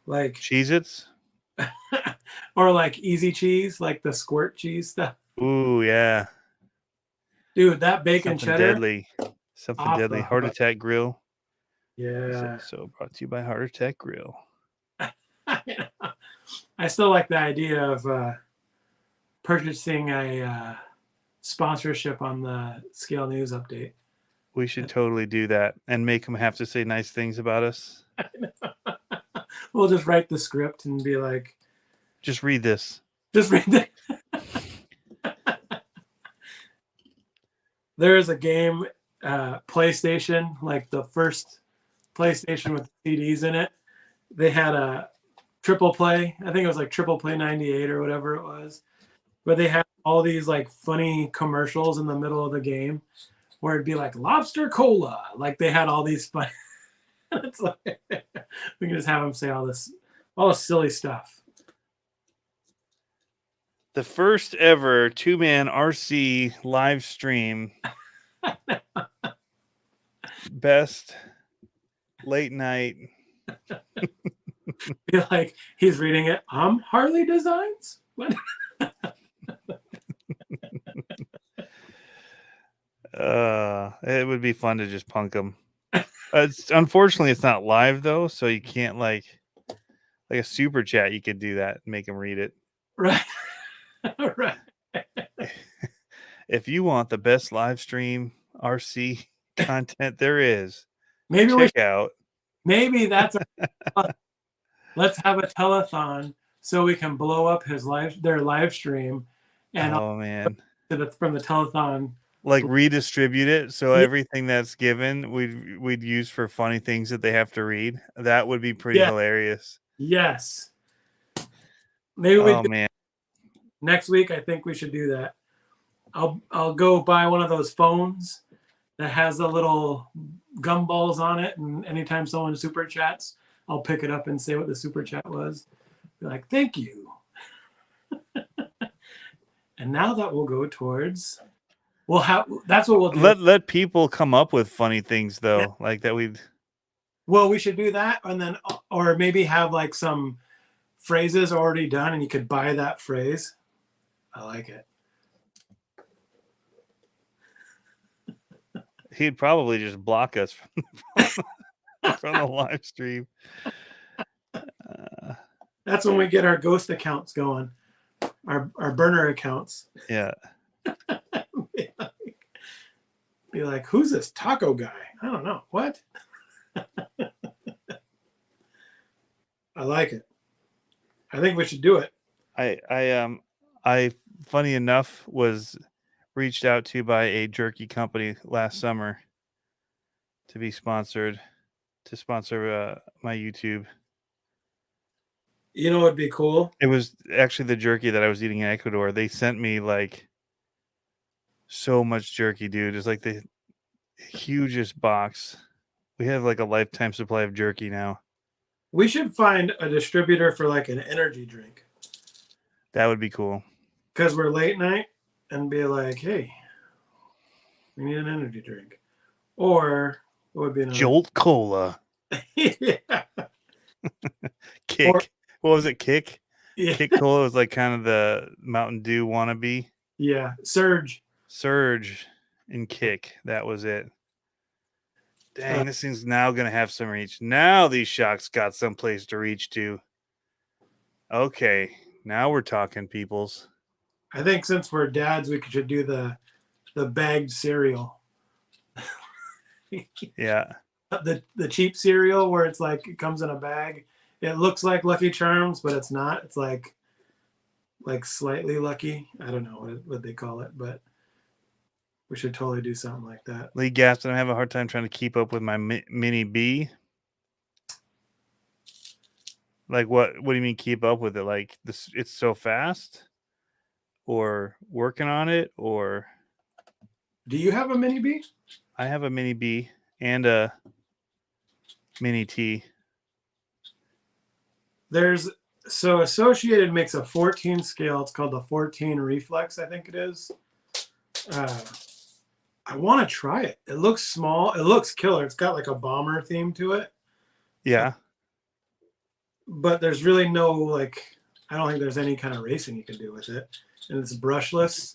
Like Cheez-Its? Or like Easy Cheese, like the squirt cheese stuff. Ooh, yeah. Dude, that bacon cheddar. Something deadly. Heart Attack Grill. Yeah. So brought to you by Heart Attack Grill. I still like the idea of purchasing a sponsorship on the Scale News update. We should totally do that and make them have to say nice things about us. We'll just write the script and be like, just read this. Just read it. There is a game, PlayStation, like the first PlayStation with CDs in it. They had a triple play. I think it was like triple play 98 or whatever it was. But they had all these like funny commercials in the middle of the game where it'd be like lobster cola. Like they had all these fun. It's like we can just have them say all this silly stuff. The first ever 2-man RC live stream. Best late night. Be like he's reading it. Harley Designs. What? It would be fun to just punk them. Unfortunately, it's not live though, so you can't like a super chat. You could do that and make them read it. Right. Right. If you want the best live stream RC content there is, Maybe check out. maybe that's let's have a telethon so we can blow up their live stream, and Oh man, from the telethon, like redistribute it so yeah, everything that's given we'd use for funny things that they have to read. That would be pretty yeah, hilarious. yes. Maybe Oh man, next week. I think we should do that. I'll go buy one of those phones that has the little gumballs on it, and anytime someone super chats, I'll pick it up and say what the super chat was. Be like, thank you. And now that will go towards. That's what we'll do. let people come up with funny things though, Yeah. like that we'd. Well, we should do that, and then or maybe have like some phrases already done, and you could buy that phrase. I like it. He'd probably just block us from the live stream. That's when we get our ghost accounts going, our burner accounts. Yeah. Be like, who's this taco guy? I don't know. What? I like it. I think we should do it. I funny enough was reached out to by a jerky company last summer to sponsor my YouTube. You know what'd be cool? It was actually the jerky that I was eating in Ecuador. They sent me like so much jerky, dude. It's like the hugest box. We have like a lifetime supply of jerky now. We should find a distributor for like an energy drink. That would be cool. Because we're late night, and be like, hey, we need an energy drink. Or what would be another? Jolt Cola. Yeah. Kick. What was it? Kick? Yeah. Kick Cola was like kind of the Mountain Dew wannabe. Yeah. Surge and Kick. That was it. Dang, this thing's now going to have some reach. Now these shocks got someplace to reach to. Okay, now we're talking, peoples. I think since we're dads, we should do the bagged cereal. Yeah. The cheap cereal where it's like it comes in a bag. It looks like Lucky Charms, but it's not. It's like slightly lucky. I don't know what they call it, but we should totally do something like that. Lee Gaston, I have a hard time trying to keep up with my mini B. Like what do you mean keep up with it? Like this, it's so fast, or working on it, or do you have a mini B? I have a mini B and a mini T. So Associated makes a 14 scale. It's called the 14 Reflex, I think it is. I want to try it. It looks small. It looks killer. It's got like a bomber theme to it. Yeah. But there's really no I don't think there's any kind of racing you can do with it. And it's brushless.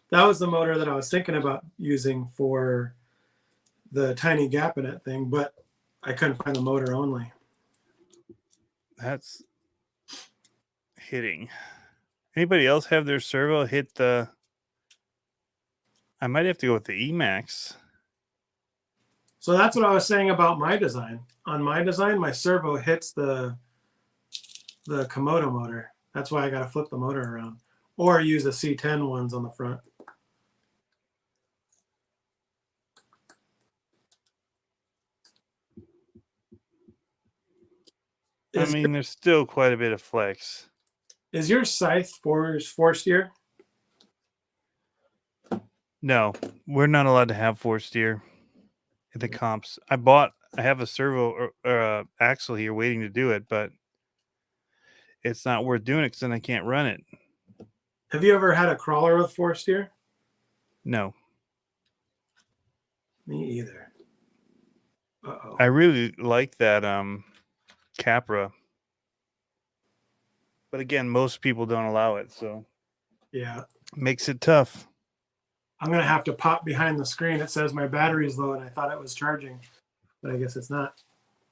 That was the motor that I was thinking about using for the tiny gap in it thing, but I couldn't find the motor only. That's hitting. Anybody else have their servo hit the... I might have to go with the Emax. So that's what I was saying about my design. On my design, my servo hits the Komodo motor. That's why I got to flip the motor around. Or use the C10 ones on the front. I mean, there's still quite a bit of flex. Is your scythe four steer? No, we're not allowed to have 4-steer at the comps. I have a servo or axle here waiting to do it, but it's not worth doing it because then I can't run it. Have you ever had a crawler with 4-steer? No. Me either. Uh-oh. I really like that Capra. But again, most people don't allow it, so yeah, makes it tough. I'm going to have to pop behind the screen. It says my battery's low, and I thought it was charging, but I guess it's not.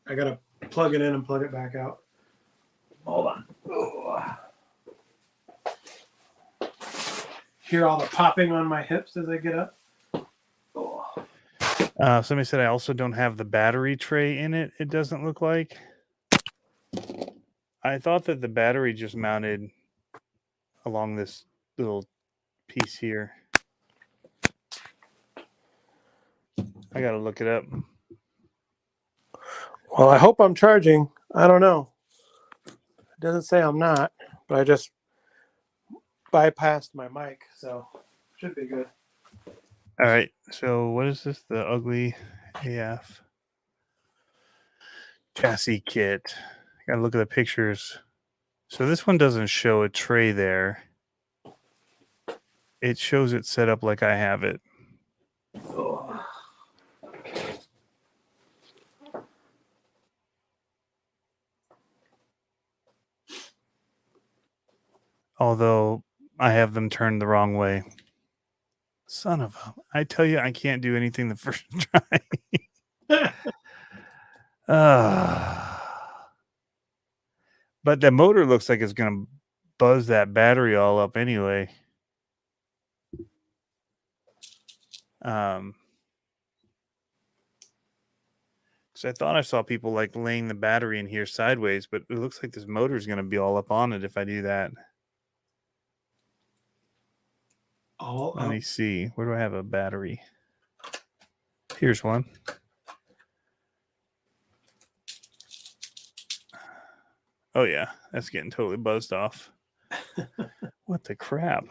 I got to plug it in and plug it back out. Hold on. Oh. Hear all the popping on my hips as I get up. Oh. Somebody said I also don't have the battery tray in it. It doesn't look like. I thought that the battery just mounted along this little piece here. I gotta look it up. Well, I hope I'm charging. I don't know. It doesn't say I'm not, but I just bypassed my mic, so should be good. All right. So what is this? The ugly AF chassis kit. Gotta look at the pictures. So this one doesn't show a tray there. It shows it set up like I have it. Oh. Although I have them turned the wrong way. Son of a... I tell you, I can't do anything the first try. But the motor looks like it's going to buzz that battery all up anyway. So I thought I saw people like laying the battery in here sideways, but it looks like this motor is going to be all up on it if I do that. Let me see. Where do I have a battery? Here's one. Oh, yeah. That's getting totally buzzed off. What the crap?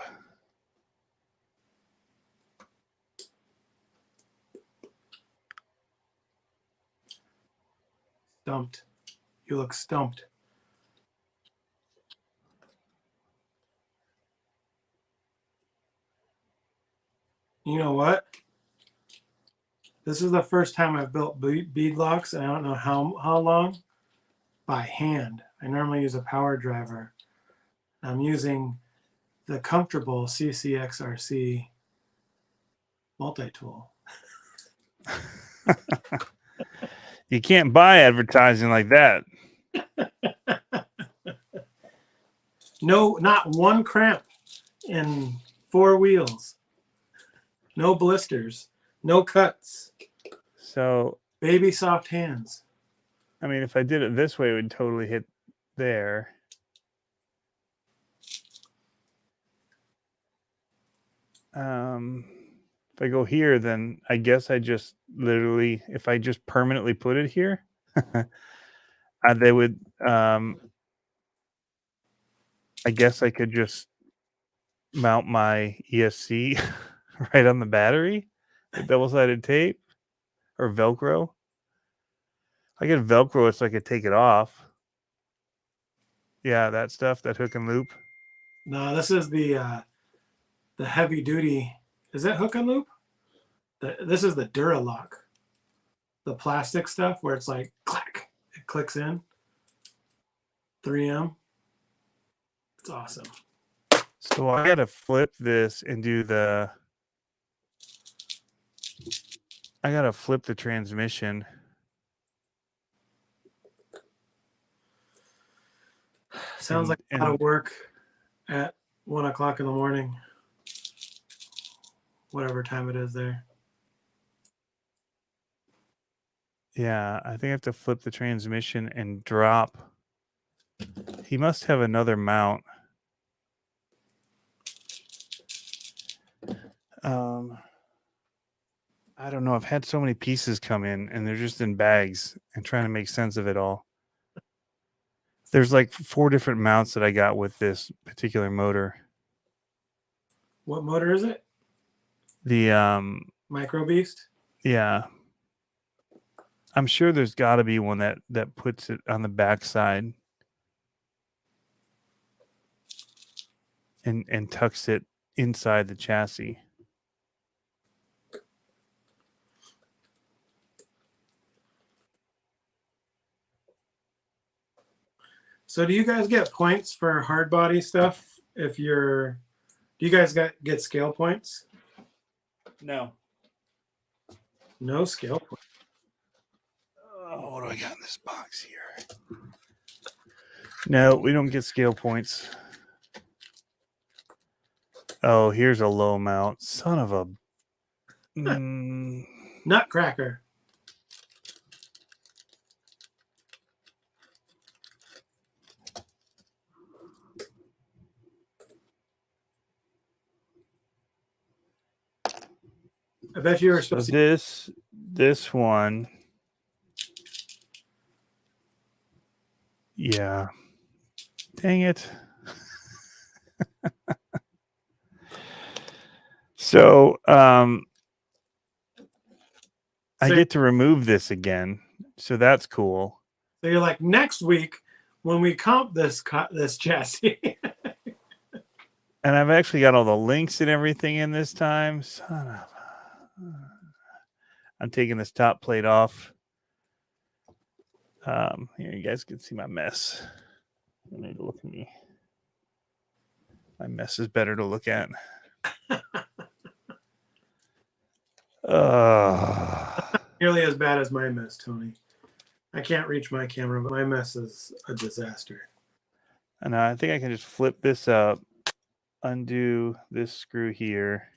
Stumped. You look stumped. You know what? This is the first time I've built bead locks, and I don't know how long, by hand. I normally use a power driver. I'm using the comfortable CCXRC multi-tool. You can't buy advertising like that. No, not one cramp in 4 wheels. No blisters. No cuts. So, baby soft hands. I mean, if I did it this way, it would totally hit there. If I go here, then I guess I just literally, if I just permanently put it here, they would, I guess I could just mount my ESC right on the battery with double-sided tape or Velcro. I could Velcro it so I could take it off. Yeah, that stuff, that hook and loop. No, this is the heavy duty. Is that hook and loop? This is the Duralock. The plastic stuff where it's like clack, it clicks in. 3M. It's awesome. So I gotta flip this and do the. I gotta flip the transmission. Sounds like a lot of work at 1 o'clock in the morning. Whatever time it is there. Yeah, I think I have to flip the transmission and drop. He must have another mount. I don't know. I've had so many pieces come in and they're just in bags and trying to make sense of it all. There's like 4 different mounts that I got with this particular motor. What motor is it? The Micro Beast? Yeah. I'm sure there's got to be one that puts it on the backside and tucks it inside the chassis. So do you guys get points for hard body stuff? Do you guys get scale points? No. No scale point. Oh, what do I got in this box here? No, we don't get scale points. Oh, here's a low mount. Son of a... Nutcracker. I bet you were So supposed to. this one... Yeah. Dang it. So, I get to remove this again. So that's cool. So you're like, next week when we comp this chassis. And I've actually got all the links and everything in this time. Son of... I'm taking this top plate off. Here, you guys can see my mess. You need to look at me. My mess is better to look at. Nearly as bad as my mess, Tony. I can't reach my camera, but my mess is a disaster. And I think I can just flip this up, undo this screw here.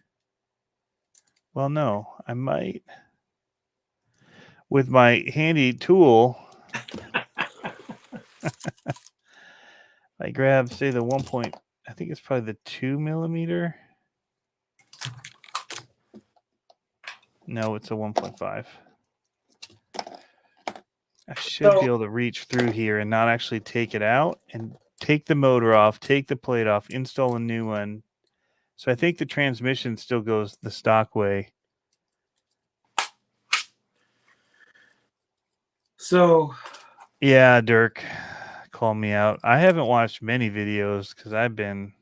Well, no, I might. With my handy tool, I grab, say, the 1 point, I think it's probably the 2 millimeter. No, it's a 1.5. I should be able to reach through here and not actually take it out and take the motor off, take the plate off, install a new one. So I think the transmission still goes the stock way. So, yeah, Dirk, call me out. I haven't watched many videos because I've been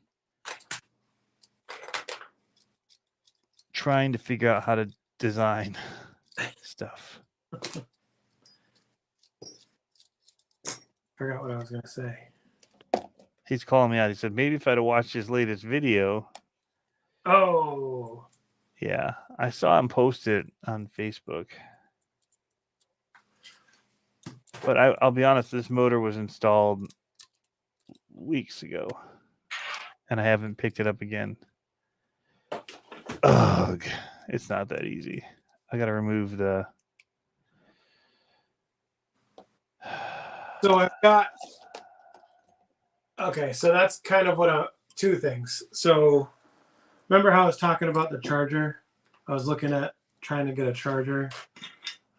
trying to figure out how to design stuff. Forgot what I was going to say. He's calling me out. He said, maybe if I'd have watched his latest video. Oh. Yeah, I saw him post it on Facebook. But I'll be honest, this motor was installed weeks ago, and I haven't picked it up again. Ugh, it's not that easy. I got to remove the... So I've got... Okay, so that's kind of what two things. So remember how I was talking about the charger? I was looking at trying to get a charger.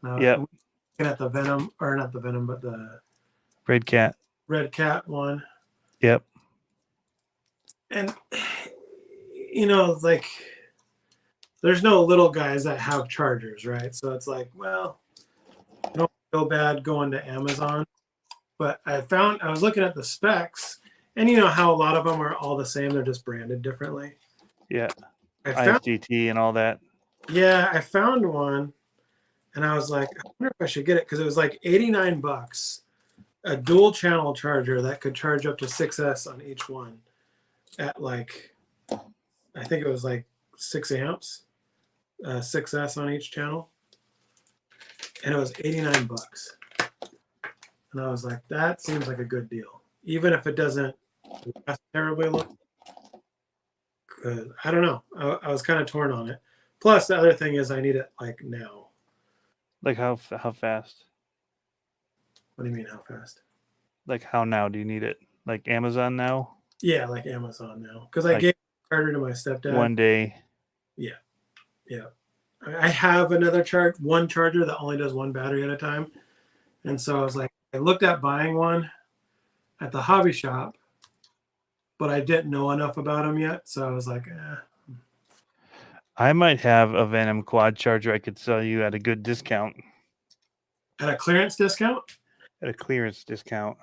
Yep. Looking at the Venom, or not the Venom, but the Red Cat one. Yep. And you know, like, there's no little guys that have chargers, right? So it's like, well, I don't feel bad going to Amazon. But I was looking at the specs, and you know how a lot of them are all the same, they're just branded differently. Yeah. ISDT and all that. Yeah, I found one, and I was like, I wonder if I should get it, because it was like $89, a dual channel charger that could charge up to 6S on each one at like, I think it was like 6 amps, 6S on each channel, and it was $89. And I was like, that seems like a good deal, even if it doesn't last terribly long. Because I don't know, I was kind of torn on it. Plus, the other thing is I need it like now. Like how fast? What do you mean how fast? Like how now do you need it? Like Amazon now? Yeah, like Amazon now. Because I gave the charger to my stepdad. One day. Yeah. Yeah. I have one charger that only does one battery at a time. And so I was like, I looked at buying one at the hobby shop, but I didn't know enough about them yet. So I was like, I might have a Venom quad charger I could sell you at a good discount. At a clearance discount? At a clearance discount.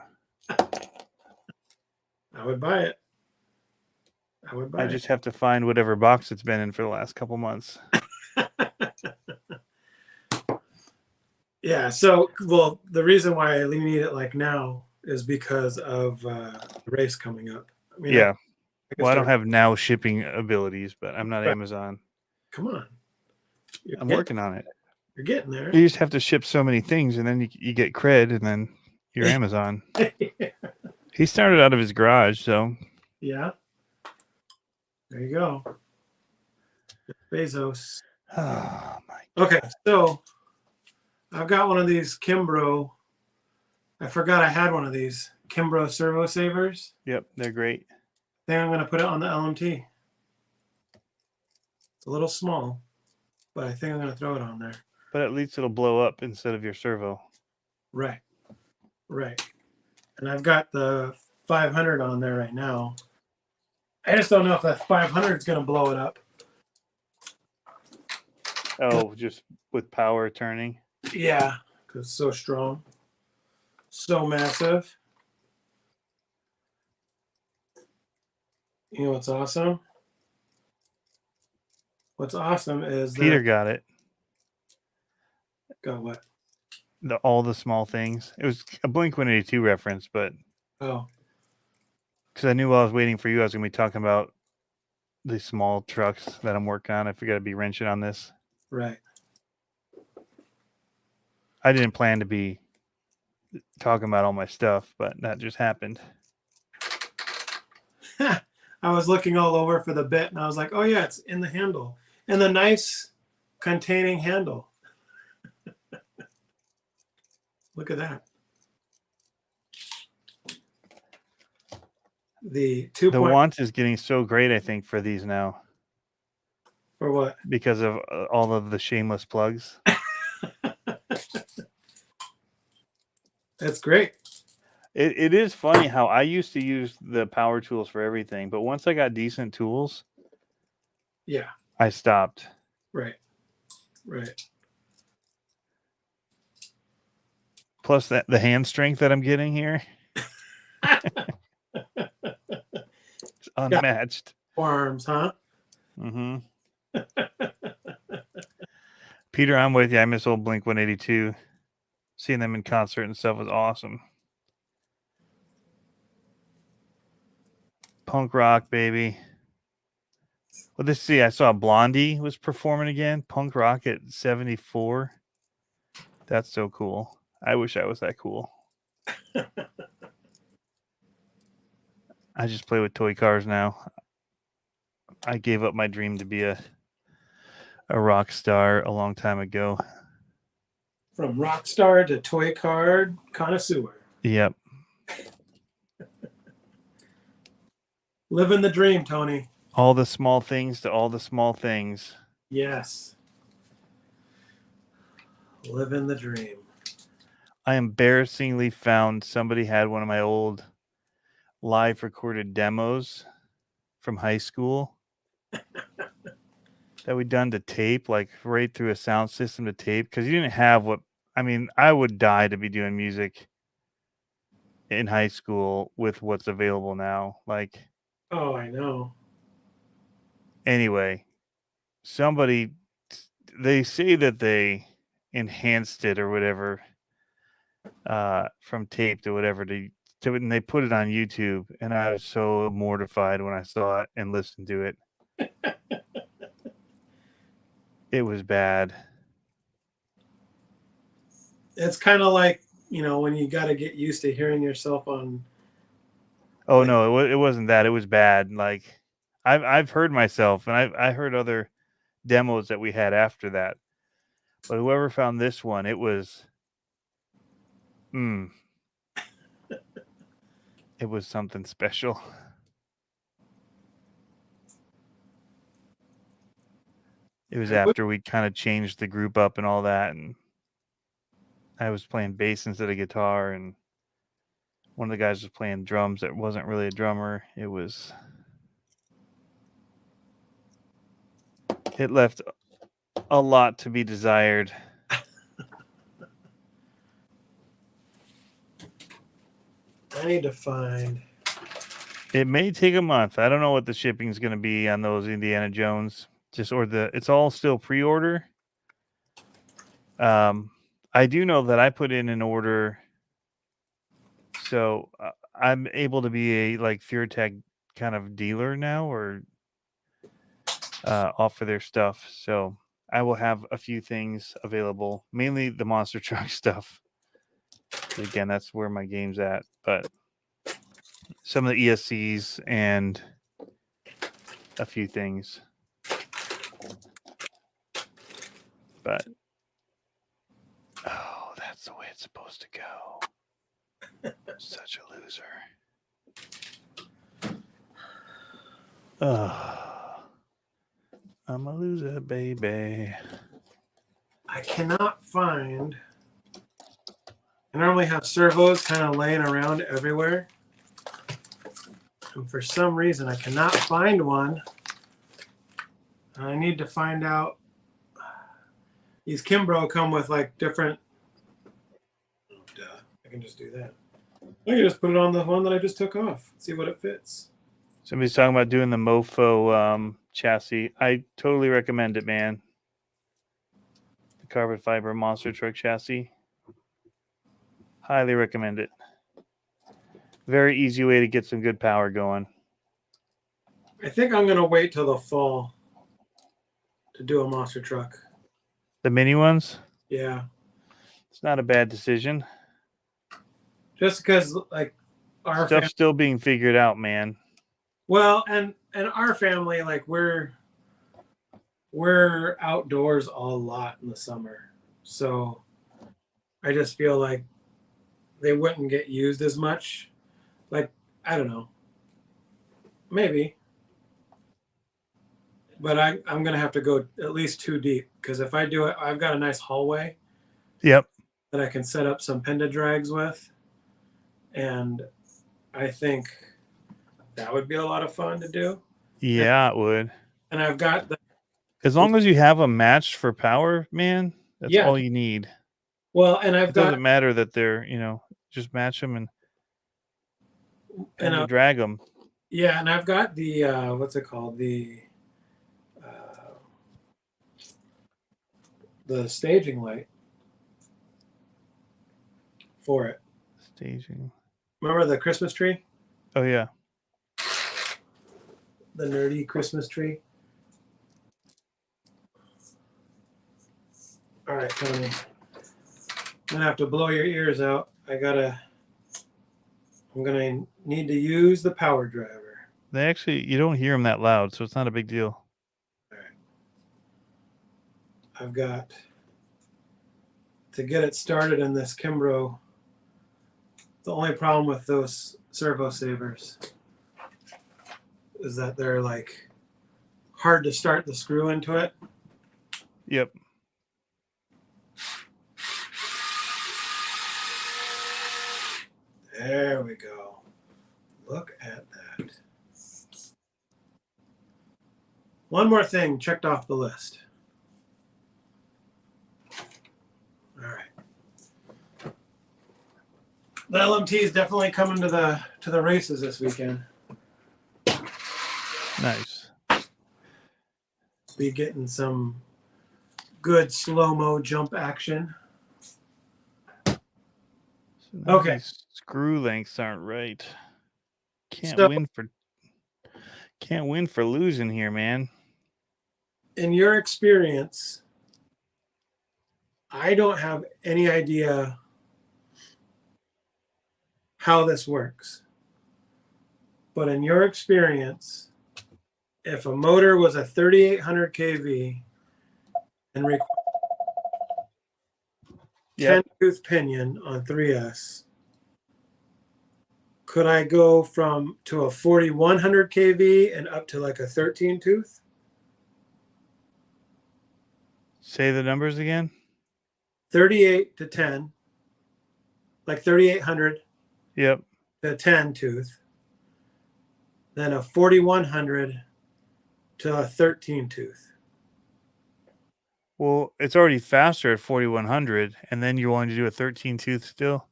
I would buy it. I just have to find whatever box it's been in for the last couple months. Yeah, so, well, the reason why I need it like now is because of the race coming up. I mean, I don't have now shipping abilities, but I'm not Amazon. Come on. I'm working on it. You're getting there. You just have to ship so many things, and then you get cred, and then you're Amazon. He started out of his garage, so yeah. There you go. Bezos. oh my. Okay, so I've got one of these Kimbrough. I forgot I had one of these Kimbrough servo savers. Yep, they're great. I think I'm going to put it on the LMT. It's a little small, but I think I'm going to throw it on there. But at least it'll blow up instead of your servo. Right. Right. And I've got the 500 on there right now. I just don't know if that 500 is going to blow it up. Oh, just with power turning? Yeah, because it's so strong. So massive. You know what's awesome? What's awesome is that Peter got it. Got what? All the small things. It was a Blink-182 reference, but oh, because I knew while I was waiting for you, I was going to be talking about the small trucks that I'm working on. I forgot to be wrenching on this. Right. I didn't plan to be talking about all my stuff, but that just happened. I was looking all over for the bit, and I was like, oh yeah, it's in the handle. And the nice containing handle. Look at that. The 2. The want is getting so great, I think, for these now. For what? Because of all of the shameless plugs. That's great. It is funny how I used to use the power tools for everything, but once I got decent tools, yeah, I stopped. Right. Right. Plus that the hand strength that I'm getting here. It's unmatched. Forearms, huh? Mm-hmm. Peter, I'm with you. I miss old Blink-182. Seeing them in concert and stuff was awesome. Punk rock, baby. Well, let's see. I saw Blondie was performing again. Punk rock at 74. That's so cool. I wish I was that cool. I just play with toy cars now. I gave up my dream to be a rock star a long time ago. From rock star to toy card connoisseur. Yep. Living the dream, Tony. All the small things to all the small things. Yes. Living the dream. I embarrassingly found somebody had one of my old live recorded demos from high school that we'd done to tape, like right through a sound system to tape, because you didn't have what I mean. I would die to be doing music in high school with what's available now. Like, oh, I know. Anyway, they say that they enhanced it or whatever from tape to whatever and they put it on YouTube, and I was so mortified when I saw it and listened to it. It was bad. It's kind of like, when you got to get used to hearing yourself on. Oh no, it wasn't that. It was bad. Like I've heard myself, and I heard other demos that we had after that. But whoever found this one, it was it was something special. It was after we kind of changed the group up and all that, and I was playing bass instead of guitar, and one of the guys was playing drums that wasn't really a drummer. It left a lot to be desired. I need to find. It may take a month. I don't know what the shipping is going to be on those Indiana Jones. It's all still pre-order. I do know that I put in an order, so I'm able to be a FureTech kind of dealer now, or offer their stuff. So I will have a few things available, mainly the monster truck stuff. Again, that's where my game's at. But some of the ESCs and a few things. But oh, that's the way it's supposed to go. Such a loser. I'm a loser, baby. I cannot find. I normally have servos kind of laying around everywhere. And for some reason, I cannot find one. I need to find out. These Kimbro come with like different. Oh, duh. I can just do that. I can just put it on the one that I just took off. See what it fits. Somebody's talking about doing the Mofo chassis. I totally recommend it, man. The carbon fiber monster truck chassis. Highly recommend it. Very easy way to get some good power going. I think I'm going to wait till the fall to do a monster truck. The mini ones? Yeah. It's not a bad decision. Just because, like, our stuff's still being figured out, man. Well, and our family, like, we're outdoors a lot in the summer. So I just feel like they wouldn't get used as much. Like, I don't know. Maybe. But I'm going to have to go at least 2 deep, because if I do it, I've got a nice hallway. Yep. That I can set up some Pendadrags with. And I think that would be a lot of fun to do. Yeah, it would. And I've got the. As long as you have them matched for power, man, that's all you need. Well, and it doesn't matter that they're, just match them and drag them. Yeah, and I've got the what's it called? The staging light for it. Staging. Remember the Christmas tree? Oh yeah. The nerdy Christmas tree. All right, Tony. I'm gonna have to blow your ears out. I'm gonna need to use the power driver. You don't hear them that loud, so it's not a big deal. All right. I've got to get it started in this Kimbro. The only problem with those servo savers is that they're like hard to start the screw into it. Yep. There we go. Look at that. One more thing checked off the list. All right. The LMT is definitely coming to the races this weekend. Nice. Be getting some good slow-mo jump action. Okay. Screw lengths aren't right. Can't win for losing here, man. In your experience, I don't have any idea how this works. But in your experience, if a motor was a 3800 kV and required 10-tooth pinion on 3S, could I go to a 4100 kV and up to like a 13-tooth? Say the numbers again. 38 to 10, like 3800. Yep. To 10-tooth. Then a 4100 to a 13-tooth. Well, it's already faster at 4100, and then you're wanting to do a 13-tooth still?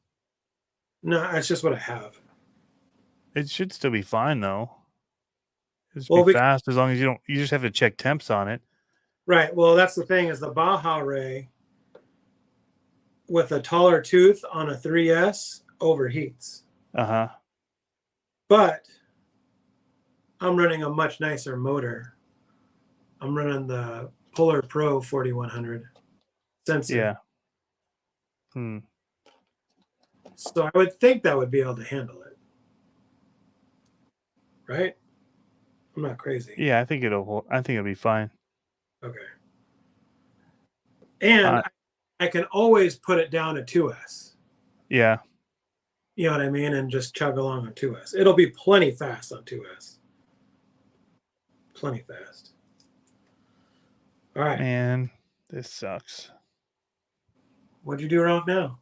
No, that's just what I have. It should still be fine, though. It'll be fast as long as you just have to check temps on it. Right. Well, that's the thing is the Baja Ray with a taller tooth on a 3S overheats. Uh-huh. But I'm running a much nicer motor. I'm running the Polar Pro 4100 sensor. Yeah. So I would think that would be able to handle it. Right? I'm not crazy. Yeah, I think it'll be fine. Okay. And I can always put it down to 2S. Yeah. You know what I mean? And just chug along on 2S. It'll be plenty fast on 2S. Plenty fast. All right. Man, this sucks. What'd you do wrong now?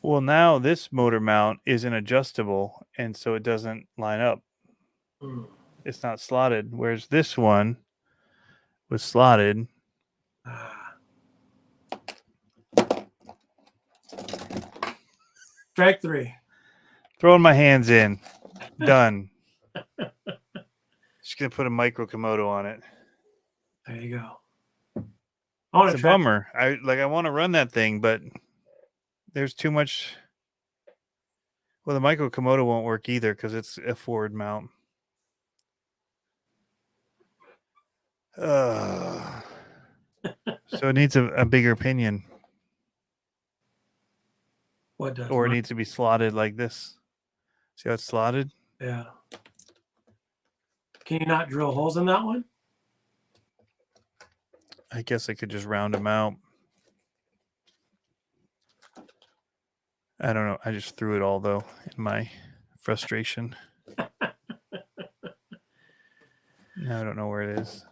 Well, now this motor mount isn't adjustable, and so it doesn't line up. It's not slotted, whereas this one was slotted. Strike 3. Throwing my hands in. Done. Just gonna put a micro Komodo on it. There you go. It's a bummer. I want to run that thing, but there's too much. Well, the micro Komodo won't work either because it's a forward mount. So it needs a bigger pinion. What does? Or it needs to be slotted like this. See how it's slotted? Yeah. Can you not drill holes in that one? I guess I could just round them out. I don't know. I just threw it all, though, in my frustration. Now I don't know where it is.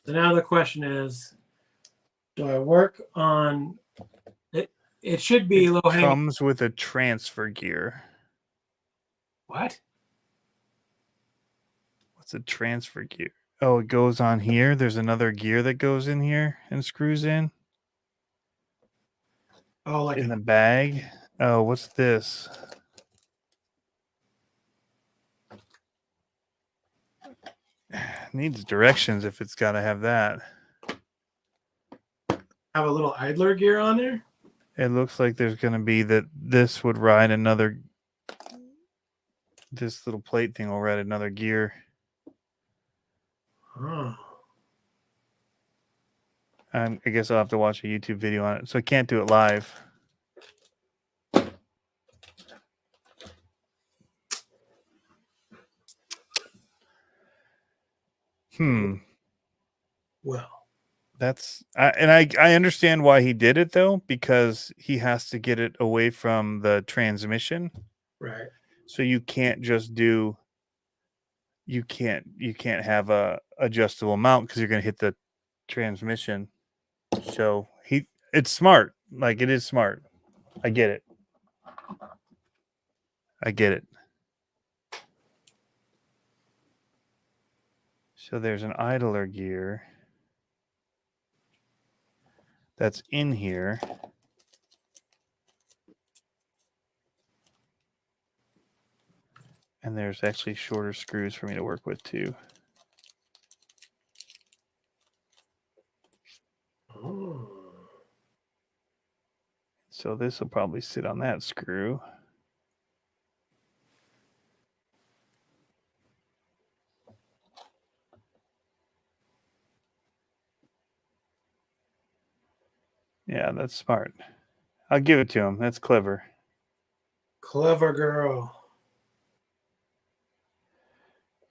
So now the question is, do I work on it? It should be low hanging. Comes with a transfer gear. What? What's a transfer gear? Oh, it goes on here. There's another gear that goes in here and screws in. Oh, like in the bag. Oh, what's this? Needs directions if it's got to have that. Have a little idler gear on there? It looks like there's going to be that this would ride another. This little plate thing will ride another gear. Oh. I guess I'll have to watch a YouTube video on it. So I can't do it live. Well, that's I understand why he did it though, because he has to get it away from the transmission. Right. So you can't just do. You can't have a adjustable mount because you're going to hit the transmission. So it's smart. Like, it is smart. I get it. So there's an idler gear that's in here. And there's actually shorter screws for me to work with too. Oh. So this will probably sit on that screw. Yeah, that's smart. I'll give it to him. That's clever. Clever girl.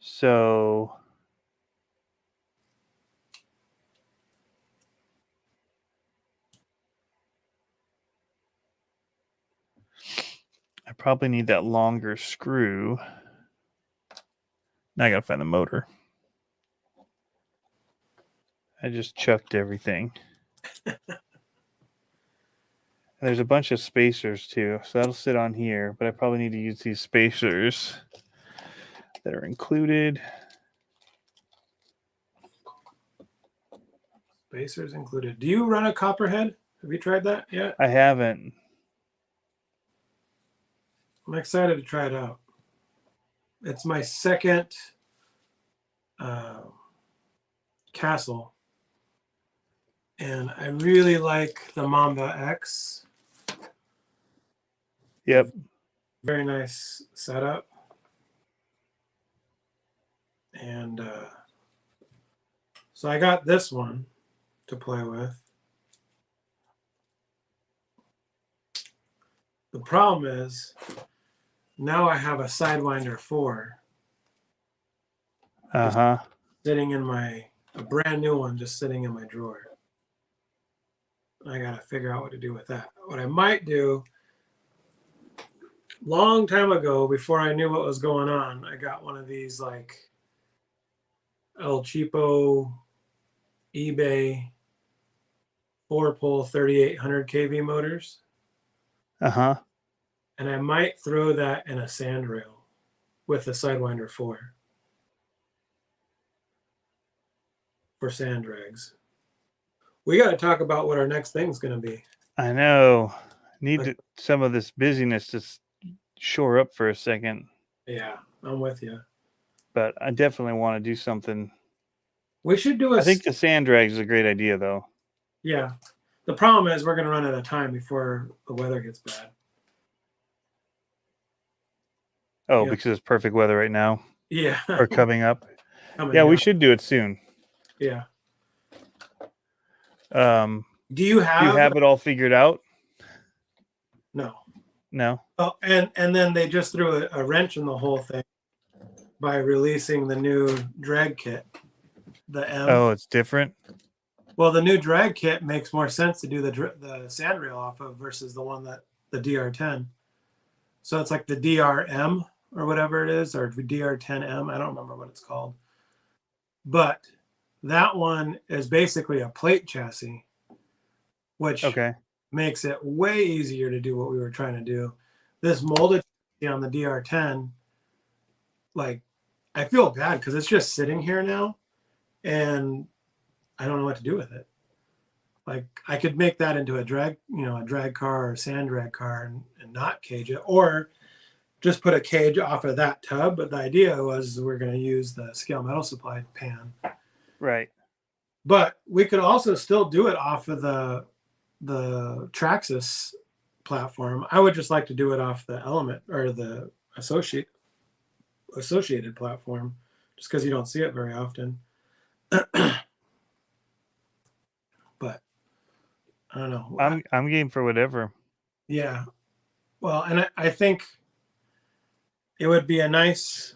So I probably need that longer screw. Now I gotta find the motor. I just chucked everything. And there's a bunch of spacers too, so that'll sit on here, but I probably need to use these spacers that are included. Spacers included. Do you run a copperhead? Have you tried that yet? I haven't. I'm excited to try it out. It's my second Castle, and I really like the Mamba X. Yep. Very nice setup. And so I got this one to play with. The problem is now I have a Sidewinder 4 sitting in a brand new one just sitting in my drawer. I got to figure out what to do with that. What I might do, long time ago, before I knew what was going on, I got one of these like El Cheapo eBay 4-pole 3800 kV motors. And I might throw that in a sand rail with the Sidewinder 4 for sand drags. We got to talk about what our next thing's going to be. I know. Need some of this busyness to shore up for a second. Yeah, I'm with you. But I definitely want to do something. We should do I think the sand drags is a great idea, though. Yeah. The problem is we're going to run out of time before the weather gets bad. Oh, because it's perfect weather right now? Yeah. Or coming up? We should do it soon. Yeah. Do you have it all figured out? No. Oh, and then they just threw a wrench in the whole thing by releasing the new drag kit, the M. Oh, it's different? Well, the new drag kit makes more sense to do the sand rail off of versus the one that the DR10. So it's like the DRM or whatever it is, or DR10M. I don't remember what it's called. But that one is basically a plate chassis, which makes it way easier to do what we were trying to do. This molded on the DR10, like, I feel bad because it's just sitting here now, and I don't know what to do with it. Like, I could make that into a drag car or a sand drag car and not cage it, or just put a cage off of that tub. But the idea was we're going to use the scale metal supply pan. Right. But we could also still do it off of the Traxxas platform. I would just like to do it off the Element or the associated platform, just because you don't see it very often. But I don't know. I'm game for whatever. Yeah. Well, and I think it would be a nice.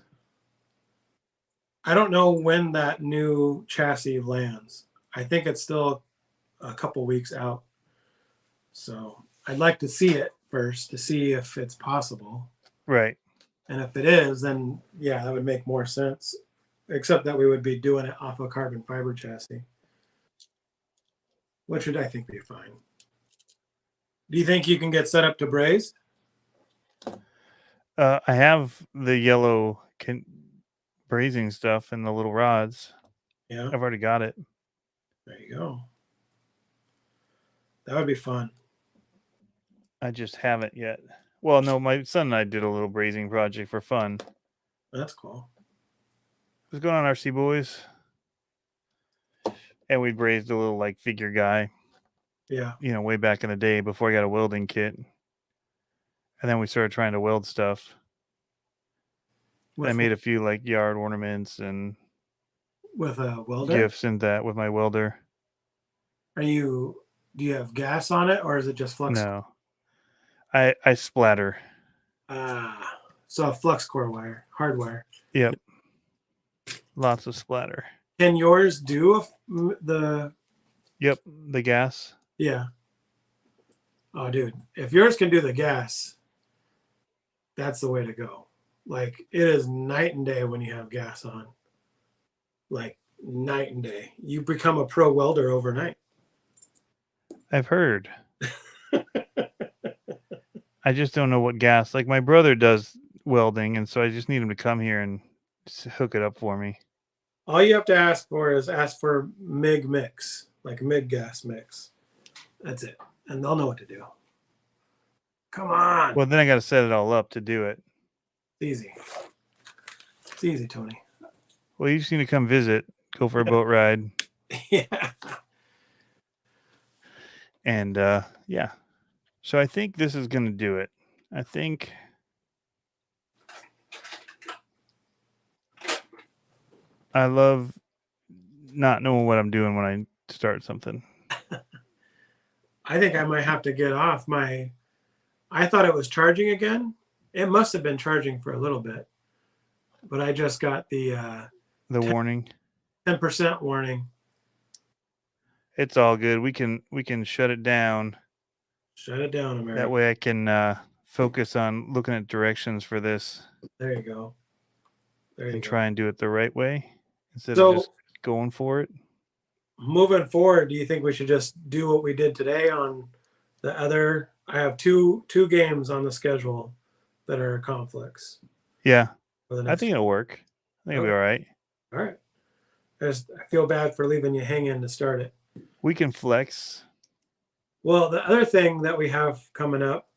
I don't know when that new chassis lands. I think it's still a couple weeks out. So I'd like to see it first to see if it's possible. Right. And if it is, then yeah, that would make more sense. Except that we would be doing it off a carbon fiber chassis, which would, I think, be fine. Do you think you can get set up to braze? I have the yellow brazing stuff and the little rods. Yeah. I've already got it. There you go. That would be fun. I just haven't yet. Well, no, my son and I did a little brazing project for fun. That's cool. It was going on RC Boys. And we brazed a little like figure guy. Yeah. You know, way back in the day before I got a welding kit. And then we started trying to weld stuff. I made a few like yard ornaments and with a welder gifts and that with my welder. Do you have gas on it or is it just flux? No. I splatter. So a flux core wire, hardwire. Yep. Lots of splatter. Can yours do the gas? Yeah. Oh, dude, if yours can do the gas, that's the way to go. Like, it is night and day when you have gas on. Like, night and day. You become a pro welder overnight. I've heard. I just don't know what gas. Like, my brother does welding, and so I just need him to come here and hook it up for me. All you have to ask for MIG mix, like MIG gas mix. That's it. And they'll know what to do. Come on. Well, then I got to set it all up to do it. Easy. It's easy, Tony. Well, you just need to come visit, go for a boat ride. Yeah. And, yeah. So I think this is going to do it. I think I love not knowing what I'm doing when I start something. I think I might have to get off my. I thought it was charging again. It must have been charging for a little bit, but I just got the warning. 10% warning. It's all good. We can shut it down. Shut it down, America. That way I can focus on looking at directions for this. There you go. There you and go. try and do it the right way instead So- of just going for it. Moving forward, do you think we should just do what we did today on the other? I have two games on the schedule that are conflicts. Yeah, For the I next think it'll work. I think it'll be all right. All right. I feel bad for leaving you hanging to start it. We can flex. Well, the other thing that we have coming up,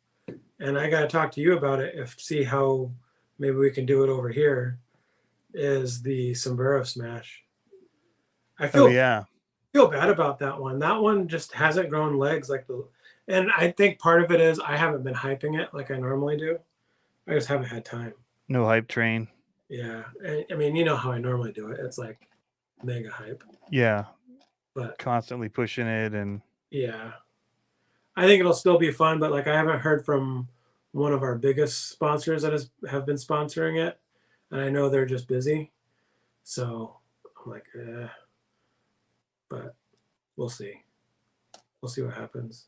and I got to talk to you about it, see how maybe we can do it over here, is the sombrero smash. I feel bad about that one. That one just hasn't grown legs and I think part of it is I haven't been hyping it like I normally do. I just haven't had time. No hype train. Yeah. I mean, you know how I normally do it. It's like mega hype. Yeah. But constantly pushing it and yeah. I think it'll still be fun, but like I haven't heard from one of our biggest sponsors that have been sponsoring it. And I know they're just busy. So I'm like, but we'll see. We'll see what happens.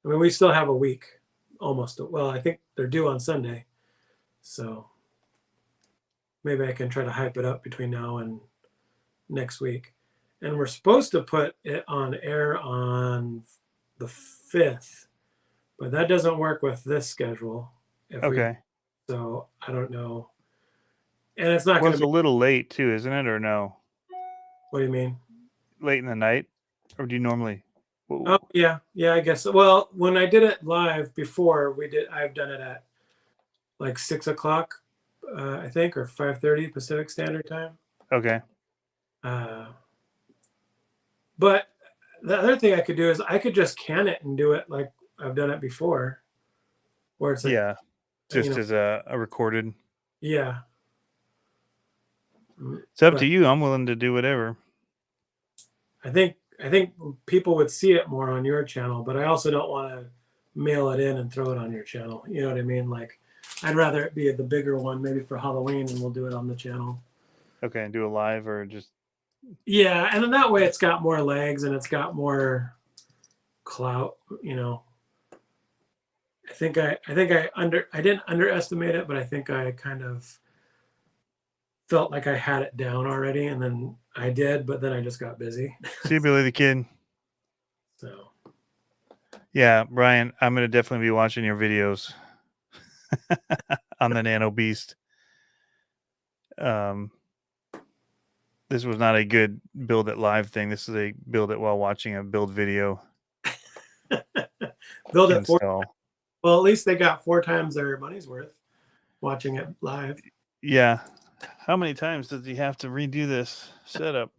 I mean, we still have a week almost. Well, I think they're due on Sunday. So maybe I can try to hype it up between now and next week. And we're supposed to put it on air on the 5th, but that doesn't work with this schedule. So I don't know. And it's not going to be a little late too, isn't it? Or no? What do you mean? Late in the night? Or do you normally? Oh yeah, I guess. Well, when I did it live before, I've done it at like 6 o'clock, I think, or 5:30 Pacific Standard Time. Okay. But the other thing I could do is I could just can it and do it like I've done it before, where it's like, just as a recorded. Yeah. It's up to you. I'm willing to do whatever. I think people would see it more on your channel, but I also don't want to mail it in and throw it on your channel. You know what I mean? Like, I'd rather it be the bigger one, maybe for Halloween, and we'll do it on the channel. Okay, and do a live or just. Yeah, and then that way it's got more legs and it's got more clout. You know, I didn't underestimate it, but I think I kind of felt like I had it down already, and then I did, but then I just got busy. See you, Billy the Kid. So. Yeah, Brian, I'm going to definitely be watching your videos on the Nano Beast. This was not a good build it live thing. This is a build it while watching a build video. Build it well, at least they got 4 times their money's worth watching it live. Yeah. How many times does he have to redo this setup?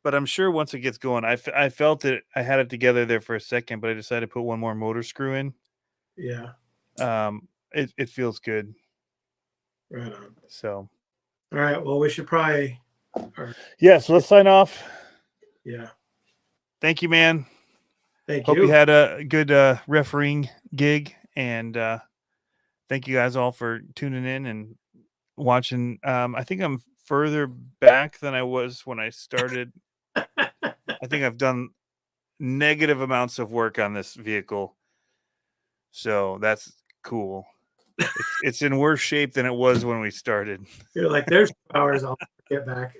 But I'm sure once it gets going, I felt that I had it together there for a second, but I decided to put one more motor screw in. Yeah. It feels good. Right on. So. All right. Well, we should probably. Yeah. So let's sign off. Yeah. Thank you, man. Thank you. Hope you had a good refereeing gig, and thank you guys all for tuning in and watching. I think I'm further back than I was when I started. I think I've done negative amounts of work on this vehicle, so that's cool. It's in worse shape than it was when we started. You're like, there's 2 hours I'll get back.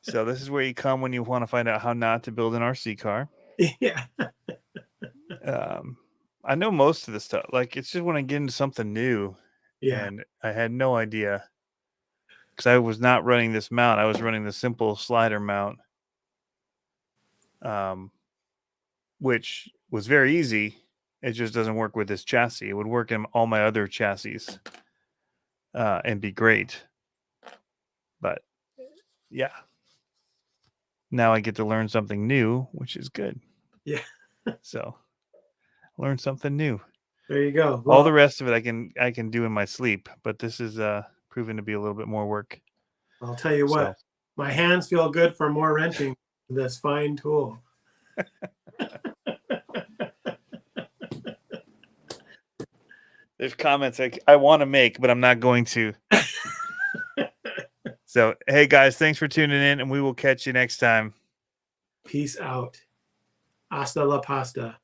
So this is where you come when you want to find out how not to build an RC car. Yeah. I know most of the stuff. Like, it's just when I get into something new. Yeah. And I had no idea. Because I was not running this mount. I was running the simple slider mount. Which was very easy. It just doesn't work with this chassis. It would work in all my other chassis. And be great. But, yeah. Now I get to learn something new, which is good. Yeah. So, learn something new. There you go. Well, all the rest of it I can do in my sleep, but this is proven to be a little bit more work. I'll tell you what, my hands feel good for more wrenching with this fine tool. There's comments I want to make, but I'm not going to. So, hey guys, thanks for tuning in, and we will catch you next time. Peace out. Hasta la pasta.